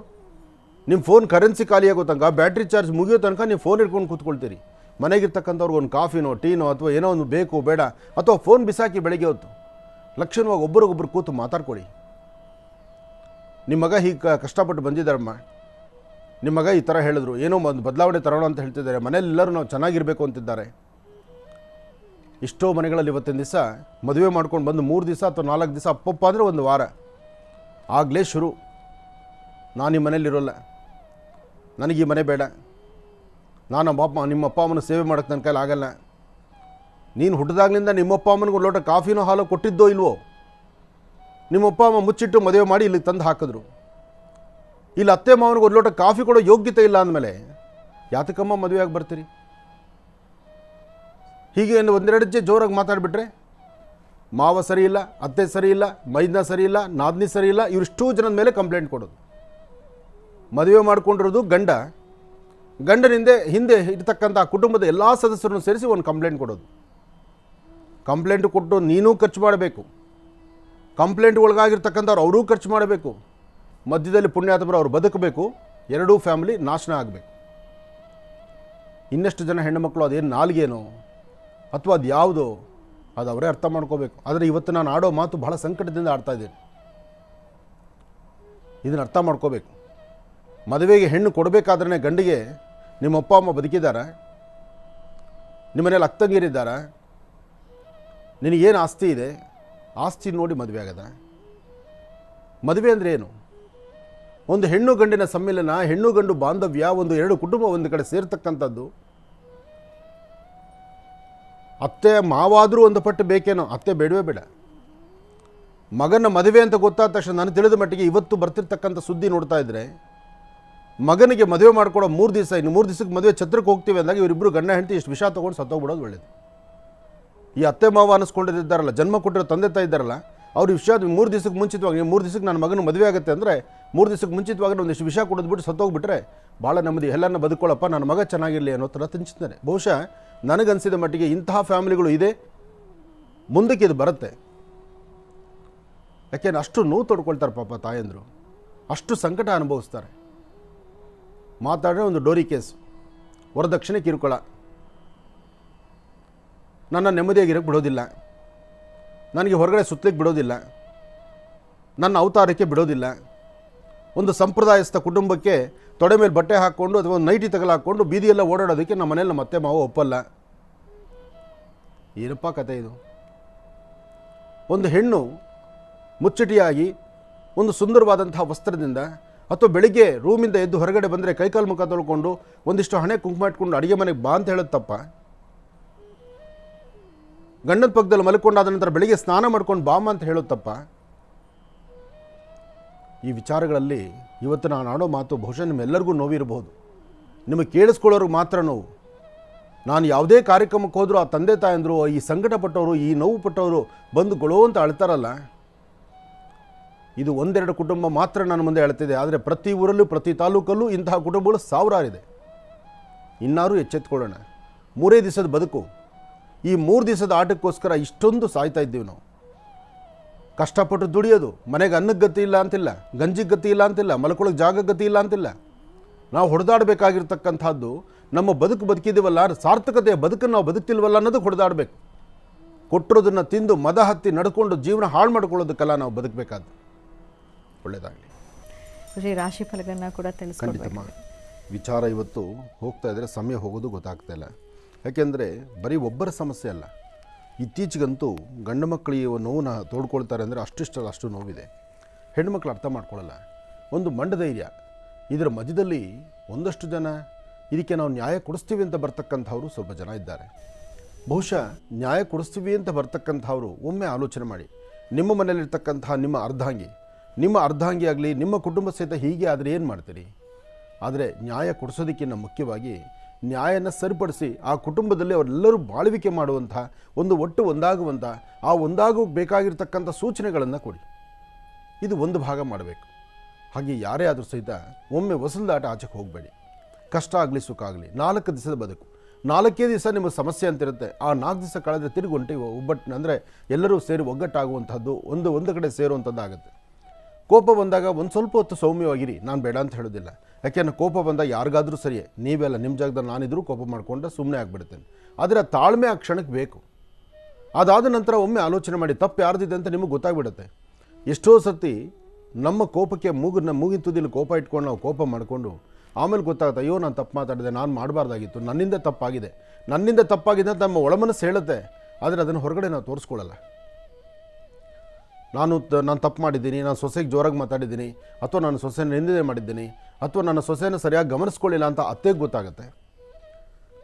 Speaker 6: ನಿಮ್ಮ ಫೋನ್ ಕರೆನ್ಸಿ ಖಾಲಿಯಾಗೋ ತನಕ, ಬ್ಯಾಟ್ರಿ ಚಾರ್ಜ್ ಮುಗಿಯೋ ತನಕ ನೀವು ಫೋನ್ ಹಿಡ್ಕೊಂಡು ಕೂತ್ಕೊಳ್ತೀರಿ. ಮನೆಗಿರ್ತಕ್ಕಂಥವ್ರಿಗೆ ಒಂದು ಕಾಫಿನೋ ಟೀನೋ ಅಥವಾ ಏನೋ ಒಂದು ಬೇಕು ಬೇಡ, ಅಥವಾ ಫೋನ್ ಬಿಸಾಕಿ ಬೆಳಗ್ಗೆ ಹೊತ್ತು ಲಕ್ಷಣವಾಗಿ ಒಬ್ಬರಿಗೊಬ್ಬರು ಕೂತು ಮಾತಾಡ್ಕೊಳ್ಳಿ. ನಿಮ್ಮ ಮಗ ಹೀಗೆ ಕಷ್ಟಪಟ್ಟು ಬಂದಿದ್ದಾರಮ್ಮ, ನಿಮ್ಮ ಮಗ ಈ ಥರ ಹೇಳಿದ್ರು, ಏನೋ ಒಂದು ಬದಲಾವಣೆ ತರೋಣ ಅಂತ ಹೇಳ್ತಿದ್ದಾರೆ, ಮನೆಯಲ್ಲೆಲ್ಲರೂ ನಾವು ಚೆನ್ನಾಗಿರಬೇಕು ಅಂತಿದ್ದಾರೆ. ಎಷ್ಟೋ ಮನೆಗಳಲ್ಲಿ ಇವತ್ತಿನ ದಿವಸ ಮದುವೆ ಮಾಡ್ಕೊಂಡು ಬಂದು 3 ದಿವಸ ಅಥವಾ 4 ದಿವಸ ಅಪ್ಪಪ್ಪ ಅಂದರೆ 1 ವಾರ ಆಗಲೇ ಶುರು, ನಾನು ಈ ಮನೇಲಿರೋಲ್ಲ, ನನಗೆ ಈ ಮನೆ ಬೇಡ, ನಾನು ನಿಮ್ಮ ಅಪ್ಪ ಅಮ್ಮನ ಸೇವೆ ಮಾಡೋಕ್ಕೆ ನನ್ನ ಕೈಲಿ ಆಗಲ್ಲ. ನೀನು ಹುಟ್ಟಿದಾಗಲಿಂದ ನಿಮ್ಮಪ್ಪ ಅಮ್ಮನಿಗೆ ಒಂದು ಲೋಟ ಕಾಫಿನೋ ಹಾಲೋ ಕೊಟ್ಟಿದ್ದೋ ಇಲ್ವೋ? ನಿಮ್ಮಪ್ಪ ಅಮ್ಮ ಮುಚ್ಚಿಟ್ಟು ಮದುವೆ ಮಾಡಿ ಇಲ್ಲಿಗೆ ತಂದು ಹಾಕಿದ್ರು. ಇಲ್ಲಿ ಅತ್ತೆ ಮಾವನಿಗೆ ಒಂದು ಲೋಟ ಕಾಫಿ ಕೊಡೋ ಯೋಗ್ಯತೆ ಇಲ್ಲ ಅಂದಮೇಲೆ ಯಾತಕಮ್ಮ ಮದುವೆಯಾಗಿ ಬರ್ತೀರಿ? ಹೀಗೆ ಒಂದೆರಡು ಹೆಜ್ಜೆ ಜೋರಾಗಿ ಮಾತಾಡಿಬಿಟ್ರೆ ಮಾವ ಸರಿ ಇಲ್ಲ, ಅತ್ತೆ ಸರಿ ಇಲ್ಲ, ಮೈದ್ನ ಸರಿ ಇಲ್ಲ, ನಾದ್ನಿ ಸರಿ ಇಲ್ಲ, ಇವರಿಷ್ಟೂ ಜನದ ಮೇಲೆ ಕಂಪ್ಲೇಂಟ್ ಕೊಡೋದು. ಮದುವೆ ಮಾಡಿಕೊಂಡಿರೋದು ಗಂಡನಿಂದ ಹಿಂದೆ ಇರ್ತಕ್ಕಂಥ ಕುಟುಂಬದ ಎಲ್ಲ ಸದಸ್ಯರನ್ನು ಸೇರಿಸಿ ಒಂದು ಕಂಪ್ಲೇಂಟ್ ಕೊಡೋದು. ಕಂಪ್ಲೇಂಟ್ ಕೊಟ್ಟು ನೀನೂ ಖರ್ಚು ಮಾಡಬೇಕು, ಕಂಪ್ಲೇಂಟ್ ಒಳಗಾಗಿರ್ತಕ್ಕಂಥವ್ರು ಅವರೂ ಖರ್ಚು ಮಾಡಬೇಕು, ಮಧ್ಯದಲ್ಲಿ ಪುಣ್ಯಾತ್ಮರು ಅವ್ರು ಬದುಕಬೇಕು, ಎರಡೂ ಫ್ಯಾಮಿಲಿ ನಾಶನ ಆಗಬೇಕು. ಇನ್ನೆಷ್ಟು ಜನ ಹೆಣ್ಣುಮಕ್ಕಳು ಅದೇನು ನಾಲ್ಗೇನೋ ಅಥವಾ ಅದು ಯಾವುದೋ ಅದು ಅವರೇ ಅರ್ಥ ಮಾಡ್ಕೋಬೇಕು. ಆದರೆ ಇವತ್ತು ನಾನು ಆಡೋ ಮಾತು ಬಹಳ ಸಂಕಟದಿಂದ ಆಡ್ತಾ ಇದ್ದೇನೆ. ಇದನ್ನು ಅರ್ಥ ಮಾಡ್ಕೋಬೇಕು. ಮದುವೆಗೆ ಹೆಣ್ಣು ಕೊಡಬೇಕಾದ್ರೆ ಗಂಡಿಗೆ ನಿಮ್ಮ ಅಪ್ಪ ಅಮ್ಮ ಬದುಕಿದ್ದಾರೆ, ನಿಮ್ಮ ಮನೇಲಿ ಅಕ್ಕಂಗಿರಿದ್ದಾರೆ, ನಿನಗೇನು ಆಸ್ತಿ ಇದೆ, ಆಸ್ತಿ ನೋಡಿ ಮದುವೆ ಆಗದ. ಮದುವೆ ಅಂದರೆ ಏನು? ಒಂದು ಹೆಣ್ಣು ಗಂಡಿನ ಸಮ್ಮಿಲನ, ಹೆಣ್ಣು ಗಂಡು ಬಾಂಧವ್ಯ, ಒಂದು ಎರಡು ಕುಟುಂಬ ಒಂದು ಕಡೆ ಸೇರ್ತಕ್ಕಂಥದ್ದು. ಅತ್ತೆ ಮಾವಾದರೂ ಒಂದು ಪಟ್ಟು ಬೇಕೇನೋ, ಅತ್ತೆ ಬೇಡವೇ ಬೇಡ. ಮಗನ ಮದುವೆ ಅಂತ ಗೊತ್ತಾದ ತಕ್ಷಣ ನಾನು ತಿಳಿದ ಮಟ್ಟಿಗೆ ಇವತ್ತು ಬರ್ತಿರ್ತಕ್ಕಂಥ ಸುದ್ದಿ ನೋಡ್ತಾ ಇದ್ದರೆ, ಮಗನಿಗೆ ಮದುವೆ ಮಾಡ್ಕೊಡೋ 3 ದಿವಸ, ಇನ್ನು 3 ದಿವಸಕ್ಕೆ ಮದುವೆ ಛತ್ರಕ್ಕೆ ಹೋಗ್ತೀವಿ ಅಂದಾಗ ಇವರಿಬ್ಬರು ಗಂಡ ಹೆಂಡತಿ ಇಷ್ಟು ವಿಷ ತೊಗೊಂಡು ಸತ್ತೋಗ್ಬಿಡೋದು ಒಳ್ಳೇದು. ಈ ಅತ್ತೆ ಮಾವ ಅನ್ನಿಸ್ಕೊಂಡಿದ್ದಾರಲ್ಲ, ಜನ್ಮ ಕೊಟ್ಟಿರೋ ತಂದೆ ತಾಯಿ ಇದ್ದಾರಲ್ಲ, ಅವ್ರ ವಿಷಯ 3 ದಿವಸಕ್ಕೆ ಮುಂಚಿತವಾಗಿ, 3 ದಿವಸಕ್ಕೆ ನನ್ನ ಮಗನ ಮದುವೆ ಆಗುತ್ತೆ ಅಂದರೆ 3 ದಿವಸಕ್ಕೆ ಮುಂಚಿತವಾಗಿ ಒಂದಿಷ್ಟು ವಿಷ ಕೊಡೋದ್ಬಿಟ್ಟು ಸತ್ತೋಗ್ಬಿಟ್ರೆ ಭಾಳ ನೆಮ್ಮದಿ, ಎಲ್ಲರನ್ನ ಬದುಕೊಳ್ಳಪ್ಪ, ನನ್ನ ಮಗ ಚೆನ್ನಾಗಿರಲಿ ಅನ್ನೋ ಥರ ತಿಂಚಿದ್ದಾರೆ. ಬಹುಶಃ ನನಗನ್ಸಿದ ಮಟ್ಟಿಗೆ ಇಂತಹ ಫ್ಯಾಮಿಲಿಗಳು ಇದೆ, ಮುಂದಕ್ಕೆ ಇದು ಬರುತ್ತೆ. ಯಾಕೆಂದ್ರೆ ಅಷ್ಟು ನೋವು ತೊಡ್ಕೊಳ್ತಾರೆ ಪಾಪ ತಾಯಂದರು, ಅಷ್ಟು ಸಂಕಟ ಅನುಭವಿಸ್ತಾರೆ. ಮಾತಾಡಿದ್ರೆ ಒಂದು ಡೋರಿ ಕೇಸು, ವರದಕ್ಷಿಣೆ ಕಿರುಕುಳ, ನನ್ನ ನೆಮ್ಮದಿಯಾಗಿರೋಕ್ಕೆ ಬಿಡೋದಿಲ್ಲ, ನನಗೆ ಹೊರಗಡೆ ಸುತ್ತಲಿಕ್ಕೆ ಬಿಡೋದಿಲ್ಲ, ನನ್ನ ಅವತಾರಕ್ಕೆ ಬಿಡೋದಿಲ್ಲ. ಒಂದು ಸಂಪ್ರದಾಯಸ್ಥ ಕುಟುಂಬಕ್ಕೆ ತೊಡೆ ಮೇಲೆ ಬಟ್ಟೆ ಹಾಕ್ಕೊಂಡು ಅಥವಾ ಒಂದು ನೈಟಿ ತಗಲಾಕ್ಕೊಂಡು ಬೀದಿಯೆಲ್ಲ ಓಡಾಡೋದಕ್ಕೆ ನಮ್ಮ ಮನೇಲಿ ನಮ್ಮ ಅತ್ತೆ ಮಾವ ಒಪ್ಪಲ್ಲ. ಏನಪ್ಪ ಕತೆ ಇದು? ಒಂದು ಹೆಣ್ಣು ಮುಚ್ಚಟಿಯಾಗಿ ಒಂದು ಸುಂದರವಾದಂತಹ ವಸ್ತ್ರದಿಂದ ಅಥವಾ ಬೆಳಿಗ್ಗೆ ರೂಮಿಂದ ಎದ್ದು ಹೊರಗಡೆ ಬಂದರೆ ಕೈಕಾಲು ಮುಖ ತೊಳ್ಕೊಂಡು ಒಂದಿಷ್ಟು ಹಣೆ ಕುಂಕುಮ ಇಟ್ಕೊಂಡು ಅಡುಗೆ ಮನೆಗೆ ಬಾ ಅಂತ ಹೇಳೋದು ತಪ್ಪ? ಗಂಡನ ಪಕ್ಕದಲ್ಲಿ ಮಲ್ಕೊಂಡಾದ ನಂತರ ಬೆಳಿಗ್ಗೆ ಸ್ನಾನ ಮಾಡ್ಕೊಂಡು ಬಾಮ ಅಂತ ಹೇಳೋದು ತಪ್ಪ? ಈ ವಿಚಾರಗಳಲ್ಲಿ ಇವತ್ತು ನಾನು ಆಡೋ ಮಾತು ಬಹುಶಃ ನಿಮ್ಮೆಲ್ಲರಿಗೂ ನೋವಿರಬಹುದು. ನಿಮಗೆ ಕೇಳಿಸ್ಕೊಳ್ಳೋರಿಗೆ ಮಾತ್ರ ನೋವು. ನಾನು ಯಾವುದೇ ಕಾರ್ಯಕ್ರಮಕ್ಕೆ ಹೋದರೂ ಆ ತಂದೆ ತಾಯಂದರು, ಈ ಸಂಕಟಪಟ್ಟವರು, ಈ ನೋವು ಪಟ್ಟವರು ಬಂದು ಗೊಳೋ ಅಂತ ಅಳ್ತಾರಲ್ಲ, ಇದು ಒಂದೆರಡು ಕುಟುಂಬ ಮಾತ್ರ ನನ್ನ ಮುಂದೆ ಅಳ್ತಿದೆ. ಆದರೆ ಪ್ರತಿ ಊರಲ್ಲೂ ಪ್ರತಿ ತಾಲೂಕಲ್ಲೂ ಇಂತಹ ಕುಟುಂಬಗಳು ಸಾವಿರಾರಿದೆ. ಇನ್ನಾರು ಎಚ್ಚೆತ್ಕೊಳ್ಳೋಣ. 3 ದಿವಸದ ಬದುಕು, ಈ 3 ದಿವಸದ ಆಟಕ್ಕೋಸ್ಕರ ಇಷ್ಟೊಂದು ಸಾಯ್ತಾ ಇದ್ದೀವಿ ನಾವು. ಕಷ್ಟಪಟ್ಟು ದುಡಿಯೋದು, ಮನೆಗೆ ಅನ್ನಕ್ಕೆ ಗತಿ ಇಲ್ಲ ಅಂತಿಲ್ಲ, ಗಂಜಿಗೆ ಗತಿ ಇಲ್ಲ ಅಂತಿಲ್ಲ, ಮಲ್ಕೊಳ್ಳೋಕೆ ಜಾಗ ಗತಿ ಇಲ್ಲ ಅಂತಿಲ್ಲ. ನಾವು ಹೊಡೆದಾಡಬೇಕಾಗಿರ್ತಕ್ಕಂಥದ್ದು ನಮ್ಮ ಬದುಕಿದ್ದೀವಲ್ಲ, ಸಾರ್ಥಕತೆಯ ಬದುಕನ್ನು ನಾವು ಬದುಕ್ತಿಲ್ವಲ್ಲ ಅನ್ನೋದಕ್ಕೆ ಹೊಡೆದಾಡಬೇಕು. ಕೊಟ್ಟಿರೋದನ್ನು ತಿಂದು ಮದ ಹತ್ತಿ ನಡ್ಕೊಂಡು ಜೀವನ ಹಾಳು ಮಾಡ್ಕೊಳ್ಳೋದಕ್ಕೆಲ್ಲ ನಾವು ಬದುಕಬೇಕಾದ್ದು. ಒಳ್ಳೆಯದಾಗಲಿ.
Speaker 5: ರಾಶಿ ಫಲಗಳನ್ನ ಕೂಡ
Speaker 6: ಖಂಡಿತಮ್ಮ. ವಿಚಾರ ಇವತ್ತು ಹೋಗ್ತಾ ಇದ್ದರೆ ಸಮಯ ಹೋಗೋದು ಗೊತ್ತಾಗ್ತಾ ಇಲ್ಲ. ಯಾಕೆಂದರೆ ಬರೀ ಒಬ್ಬರ ಸಮಸ್ಯೆ ಅಲ್ಲ, ಇತ್ತೀಚೆಗಂತೂ ಗಂಡು ಮಕ್ಕಳಿಗೆ ನೋವನ್ನ ತೋಡ್ಕೊಳ್ತಾರೆ ಅಂದರೆ ಅಷ್ಟು ನೋವಿದೆ. ಹೆಣ್ಣುಮಕ್ಳು ಅರ್ಥ ಮಾಡ್ಕೊಳ್ಳಲ್ಲ. ಒಂದು ಮಂಡಧೈರ್ಯ, ಇದರ ಮಧ್ಯದಲ್ಲಿ ಒಂದಷ್ಟು ಜನ ಇದಕ್ಕೆ ನಾವು ನ್ಯಾಯ ಕೊಡಿಸ್ತೀವಿ ಅಂತ ಬರ್ತಕ್ಕಂಥವ್ರು ಸ್ವಲ್ಪ ಜನ ಇದ್ದಾರೆ. ಬಹುಶಃ ನ್ಯಾಯ ಕೊಡಿಸ್ತೀವಿ ಅಂತ ಬರ್ತಕ್ಕಂಥವ್ರು ಒಮ್ಮೆ ಆಲೋಚನೆ ಮಾಡಿ, ನಿಮ್ಮ ಮನೆಯಲ್ಲಿರ್ತಕ್ಕಂತಹ ನಿಮ್ಮ ಅರ್ಧಾಂಗಿ ಆಗಲಿ, ನಿಮ್ಮ ಕುಟುಂಬ ಸಹಿತ ಹೀಗೆ ಆದರೆ ಏನು ಮಾಡ್ತೀರಿ? ಆದರೆ ನ್ಯಾಯ ಕೊಡಿಸೋದಕ್ಕಿಂತ ಮುಖ್ಯವಾಗಿ ನ್ಯಾಯನ ಸರಿಪಡಿಸಿ ಆ ಕುಟುಂಬದಲ್ಲಿ ಅವರೆಲ್ಲರೂ ಬಾಳ್ವಿಕೆ ಮಾಡುವಂಥ, ಒಟ್ಟು ಒಂದಾಗುವಂಥ, ಆ ಬೇಕಾಗಿರ್ತಕ್ಕಂಥ ಸೂಚನೆಗಳನ್ನು ಕೊಡಿ. ಇದು ಒಂದು ಭಾಗ ಮಾಡಬೇಕು. ಹಾಗೆ ಯಾರೇ ಆದರೂ ಸಹಿತ ಒಮ್ಮೆ ವಸಲ್ದಾಟ ಆಚೆಗೆ ಹೋಗಬೇಡಿ. ಕಷ್ಟ ಆಗಲಿ ಸುಖ ಆಗಲಿ 4 ದಿವಸದ ಬದುಕು, 4 ದಿವಸ ನಿಮಗೆ ಸಮಸ್ಯೆ ಅಂತಿರುತ್ತೆ. ಆ 4 ದಿವಸ ಕಳೆದ್ರೆ ತಿರುಗಿ ಒಬ್ಬಟ್ಟು ಅಂದರೆ ಎಲ್ಲರೂ ಸೇರಿ ಒಗ್ಗಟ್ಟಾಗುವಂಥದ್ದು, ಒಂದು ಕಡೆ ಸೇರುವಂಥದ್ದು ಆಗುತ್ತೆ. ಕೋಪ ಬಂದಾಗ ಒಂದು ಸ್ವಲ್ಪ ಹೊತ್ತು ಸೌಮ್ಯವಾಗಿರಿ, ನಾನು ಬೇಡ ಅಂತ ಹೇಳೋದಿಲ್ಲ. ಯಾಕೆಂದರೆ ಕೋಪ ಬಂದಾಗ ಯಾರಿಗಾದರೂ ಸರಿಯೇ, ನೀವೆಲ್ಲ ನಿಮ್ಮ ಜಾಗದಲ್ಲಿ ನಾನಿದ್ರೂ ಕೋಪ ಮಾಡಿಕೊಂಡ್ರೆ ಸುಮ್ಮನೆ ಆಗಿಬಿಡ್ತೇನೆ. ಆದರೆ ತಾಳ್ಮೆ ಆ ಕ್ಷಣಕ್ಕೆ ಬೇಕು. ಅದಾದ ನಂತರ ಒಮ್ಮೆ ಆಲೋಚನೆ ಮಾಡಿ ತಪ್ಪು ಯಾರ್ದಿದೆ ಅಂತ ನಿಮಗೆ ಗೊತ್ತಾಗ್ಬಿಡುತ್ತೆ. ಎಷ್ಟೋ ಸರ್ತಿ ನಮ್ಮ ಕೋಪಕ್ಕೆ ಮೂಗಿನ ತುದಿಲಿ ಕೋಪ ಇಟ್ಕೊಂಡು ನಾವು ಕೋಪ ಮಾಡಿಕೊಂಡು ಆಮೇಲೆ ಗೊತ್ತಾಗುತ್ತೆ, ಅಯ್ಯೋ ನಾನು ತಪ್ಪು ಮಾತಾಡಿದೆ, ನಾನು ಮಾಡಬಾರ್ದಾಗಿತ್ತು, ನನ್ನಿಂದ ತಪ್ಪಾಗಿದೆ ಅಂತ ನಮ್ಮ ಒಳಮನಸ್ಸು ಹೇಳುತ್ತೆ. ಆದರೆ ಅದನ್ನು ಹೊರಗಡೆ ನಾವು ತೋರಿಸ್ಕೊಳ್ಳಲ್ಲ. ನಾನು ತಪ್ಪು ಮಾಡಿದ್ದೀನಿ, ನಾನು ಸೊಸೆಗೆ ಜೋರಾಗಿ ಮಾತಾಡಿದ್ದೀನಿ, ಅಥವಾ ನಾನು ಸೊಸೆನ ನಿಂದನೆ ಮಾಡಿದ್ದೀನಿ, ಅಥವಾ ನನ್ನ ಸೊಸೆನ ಸರಿಯಾಗಿ ಗಮನಿಸ್ಕೊಳ್ಳಿಲ್ಲ ಅಂತ ಅತ್ತೆಗೆ ಗೊತ್ತಾಗುತ್ತೆ.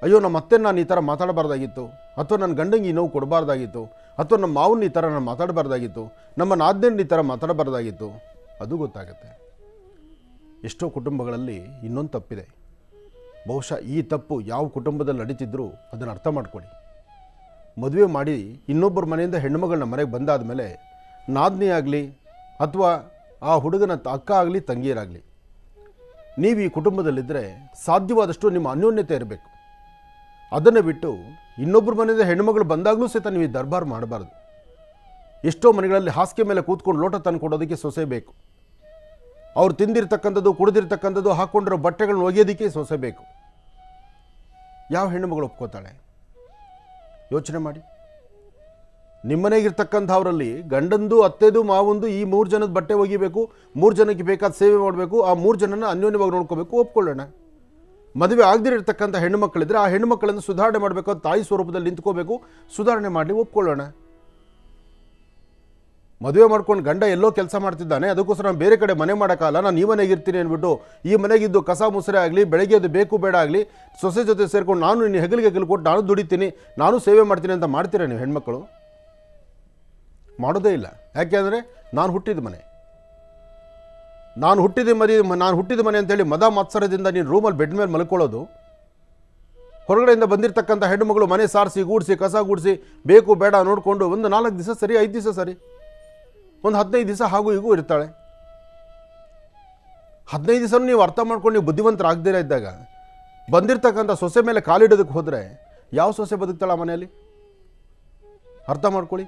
Speaker 6: ಅಯ್ಯೋ ನಮ್ಮ ಅತ್ತೆ ನಾನು ಈ ಥರ ಮಾತಾಡಬಾರ್ದಾಗಿತ್ತು, ಅಥವಾ ನನ್ನ ಗಂಡಂಗೆ ಈ ನೋವು ಕೊಡಬಾರ್ದಾಗಿತ್ತು, ಅಥವಾ ನಮ್ಮ ಮಾವನ್ನ ಈ ಥರ ನಾನು ಮಾತಾಡಬಾರ್ದಾಗಿತ್ತು, ನಮ್ಮ ನಾದ್ನೇನ ಈ ಥರ ಮಾತಾಡಬಾರ್ದಾಗಿತ್ತು, ಅದು ಗೊತ್ತಾಗುತ್ತೆ. ಎಷ್ಟೋ ಕುಟುಂಬಗಳಲ್ಲಿ ಇನ್ನೊಂದು ತಪ್ಪಿದೆ. ಬಹುಶಃ ಈ ತಪ್ಪು ಯಾವ ಕುಟುಂಬದಲ್ಲಿ ನಡೀತಿದ್ರೂ ಅದನ್ನು ಅರ್ಥ ಮಾಡ್ಕೊಳ್ಳಿ. ಮದುವೆ ಮಾಡಿ ಇನ್ನೊಬ್ಬರ ಮನೆಯಿಂದ ಹೆಣ್ಣುಮಗಳನ್ನ ಮನೆಗೆ ಬಂದಾದ ಮೇಲೆ ನಾದಿನಿ ಆಗಲಿ ಅಥವಾ ಆ ಹುಡುಗನ ಅಕ್ಕ ಆಗಲಿ ತಂಗಿಯರಾಗಲಿ, ನೀವು ಈ ಕುಟುಂಬದಲ್ಲಿದ್ದರೆ ಸಾಧ್ಯವಾದಷ್ಟು ನಿಮ್ಮ ಅನ್ಯೋನ್ಯತೆ ಇರಬೇಕು. ಅದನ್ನು ಬಿಟ್ಟು ಇನ್ನೊಬ್ಬರ ಮನೆಯಿಂದ ಹೆಣ್ಣುಮಗಳು ಬಂದಾಗಲೂ ಸಹಿತ ನೀವು ಈ ದರ್ಬಾರ್ ಮಾಡಬಾರ್ದು. ಎಷ್ಟೋ ಮನೆಗಳಲ್ಲಿ ಹಾಸಿಗೆ ಮೇಲೆ ಕೂತ್ಕೊಂಡು ಲೋಟ ತಂದು ಕೊಡೋದಕ್ಕೆ ಸೊಸೆ ಬೇಕು. ಅವ್ರು ತಿಂದಿರ್ತಕ್ಕಂಥದ್ದು, ಕುಡಿದಿರ್ತಕ್ಕಂಥದ್ದು, ಹಾಕ್ಕೊಂಡಿರೋ ಬಟ್ಟೆಗಳನ್ನ ಒಗೆಯೋದಕ್ಕೆ ಸೊಸೆ ಬೇಕು. ಯಾವ ಹೆಣ್ಣುಮಗಳು ಒಪ್ಕೋತಾಳೆ? ಯೋಚನೆ ಮಾಡಿ. ನಿಮ್ಮನೆಗಿರ್ತಕ್ಕಂಥವರಲ್ಲಿ ಗಂಡಂದು, ಅತ್ತೆದು, ಮಾವಂದು ಈ 3 ಜನದ ಬಟ್ಟೆ ಒಗಿಬೇಕು, 3 ಜನಕ್ಕೆ ಬೇಕಾದ ಸೇವೆ ಮಾಡಬೇಕು, ಆ 3 ಜನನ ಅನ್ಯೋನ್ಯವಾಗಿ ನೋಡ್ಕೋಬೇಕು, ಒಪ್ಕೊಳ್ಳೋಣ. ಮದುವೆ ಆಗದಿರತಕ್ಕಂಥ ಹೆಣ್ಣು ಮಕ್ಕಳಿದ್ರೆ ಆ ಹೆಣ್ಣು ಮಕ್ಕಳನ್ನು ಸುಧಾರಣೆ ಮಾಡಬೇಕು, ತಾಯಿ ಸ್ವರೂಪದಲ್ಲಿ ನಿಂತ್ಕೋಬೇಕು, ಸುಧಾರಣೆ ಮಾಡಲಿ, ಒಪ್ಕೊಳ್ಳೋಣ. ಮದುವೆ ಮಾಡ್ಕೊಂಡು ಗಂಡ ಎಲ್ಲೋ ಕೆಲಸ ಮಾಡ್ತಿದ್ದಾನೆ, ಅದಕ್ಕೋಸ್ಕರ ನಾನು ಬೇರೆ ಕಡೆ ಮನೆ ಮಾಡೋಕ್ಕಲ್ಲ, ನಾನು ಈ ಮನೆಗಿರ್ತೀನಿ ಅಂದ್ಬಿಟ್ಟು ಈ ಮನೆಗಿದ್ದು ಕಸ ಮುಸರೆ ಆಗಲಿ, ಬೆಳಗ್ಗೆ ಅದು ಬೇಕು ಬೇಡ ಆಗಲಿ, ಸೊಸೆ ಜೊತೆ ಸೇರ್ಕೊಂಡು ನಾನು ನಿನ್ನ ಹೆಗಲಿಗೆ ಕೊಟ್ಟು ನಾನು ದುಡಿತೀನಿ, ನಾನು ಸೇವೆ ಮಾಡ್ತೀನಿ ಅಂತ ಮಾಡ್ತೀರಾ ನೀವು ಹೆಣ್ಮಕ್ಳು? ಮಾಡೋದೇ ಇಲ್ಲ. ಯಾಕೆಂದರೆ ನಾನು ಹುಟ್ಟಿದ ಮನೆ, ನಾನು ಹುಟ್ಟಿದ ಮನೆ ಅಂತೇಳಿ ಮದ ಮಾತ್ಸರದಿಂದ ನೀನು ರೂಮಲ್ಲಿ ಬೆಡ್ ಮೇಲೆ ಮಲ್ಕೊಳ್ಳೋದು, ಹೊರಗಡೆಯಿಂದ ಬಂದಿರತಕ್ಕಂಥ ಹೆಣ್ಣುಮಗಳು ಮನೆ ಸಾರಿಸಿ ಗೂಡಿಸಿ ಕಸ ಗೂಡಿಸಿ ಬೇಕು ಬೇಡ ನೋಡಿಕೊಂಡು ಒಂದು 4 ದಿವಸ ಸರಿ, 5 ದಿವಸ ಸರಿ, ಒಂದು 15 ದಿವಸ ಹಾಗೂ ಹೀಗೂ ಇರ್ತಾಳೆ. 15 ದಿವಸ ನೀವು ಅರ್ಥ ಮಾಡ್ಕೊಂಡು ನೀವು ಬುದ್ಧಿವಂತರಾಗದೇ ಇದ್ದಾಗ ಬಂದಿರತಕ್ಕಂಥ ಸೊಸೆ ಮೇಲೆ ಕಾಲಿಡೋದಕ್ಕೆ ಹೋದರೆ ಯಾವ ಸೊಸೆ ಬದುಕ್ತಾಳ ಮನೆಯಲ್ಲಿ? ಅರ್ಥ ಮಾಡ್ಕೊಳ್ಳಿ.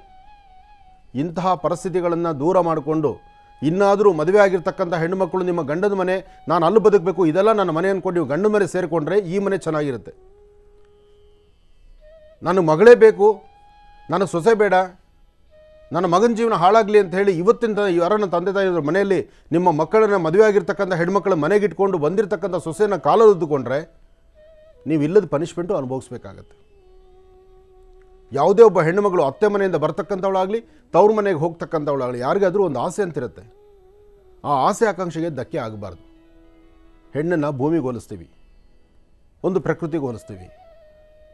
Speaker 6: ಇಂತಹ ಪರಿಸ್ಥಿತಿಗಳನ್ನು ದೂರ ಮಾಡಿಕೊಂಡು ಇನ್ನಾದರೂ ಮದುವೆ ಆಗಿರ್ತಕ್ಕಂಥ ಹೆಣ್ಣುಮಕ್ಕಳು ನಿಮ್ಮ ಗಂಡನ ಮನೆ, ನಾನು ಅಲ್ಲಿ ಬದುಕಬೇಕು, ಇದೆಲ್ಲ ನನ್ನ ಮನೆ ಅಂದ್ಕೊಂಡು ನೀವು ಗಂಡ ಮನೆ ಸೇರಿಕೊಂಡ್ರೆ ಈ ಮನೆ ಚೆನ್ನಾಗಿರುತ್ತೆ. ನನಗೆ ಮಗಳೇ ಬೇಕು, ನನಗೆ ಸೊಸೆ ಬೇಡ, ನನ್ನ ಮಗನ ಜೀವನ ಹಾಳಾಗಲಿ ಅಂತ ಹೇಳಿ ಇವತ್ತಿನ ಯಾರನ್ನ ತಂದೆ ತಾಯಿ ಮನೆಯಲ್ಲಿ ನಿಮ್ಮ ಮಕ್ಕಳನ್ನ ಮದುವೆ ಆಗಿರ್ತಕ್ಕಂಥ ಹೆಣ್ಮಕ್ಳ ಮನೆಗಿಟ್ಕೊಂಡು ಬಂದಿರತಕ್ಕಂಥ ಸೊಸೆನ ಕಾಲದುಕೊಂಡ್ರೆ ನೀವು ಇಲ್ಲದ ಪನಿಷ್ಮೆಂಟು ಅನುಭವಿಸ್ಬೇಕಾಗತ್ತೆ. ಯಾವುದೇ ಒಬ್ಬ ಹೆಣ್ಣುಮಗಳು ಅತ್ತೆ ಮನೆಯಿಂದ ಬರ್ತಕ್ಕಂಥವಳಾಗಲಿ, ತವ್ರ ಮನೆಗೆ ಹೋಗ್ತಕ್ಕಂಥವಳಾಗಲಿ, ಯಾರಿಗಾದರೂ ಒಂದು ಆಸೆ ಅಂತಿರುತ್ತೆ. ಆ ಆಸೆ ಆಕಾಂಕ್ಷೆಗೆ ಧಕ್ಕೆ ಆಗಬಾರ್ದು. ಹೆಣ್ಣನ್ನು ಭೂಮಿಗೆ ಹೋಲಿಸ್ತೀವಿ, ಒಂದು ಪ್ರಕೃತಿಗೆ ಹೋಲಿಸ್ತೀವಿ.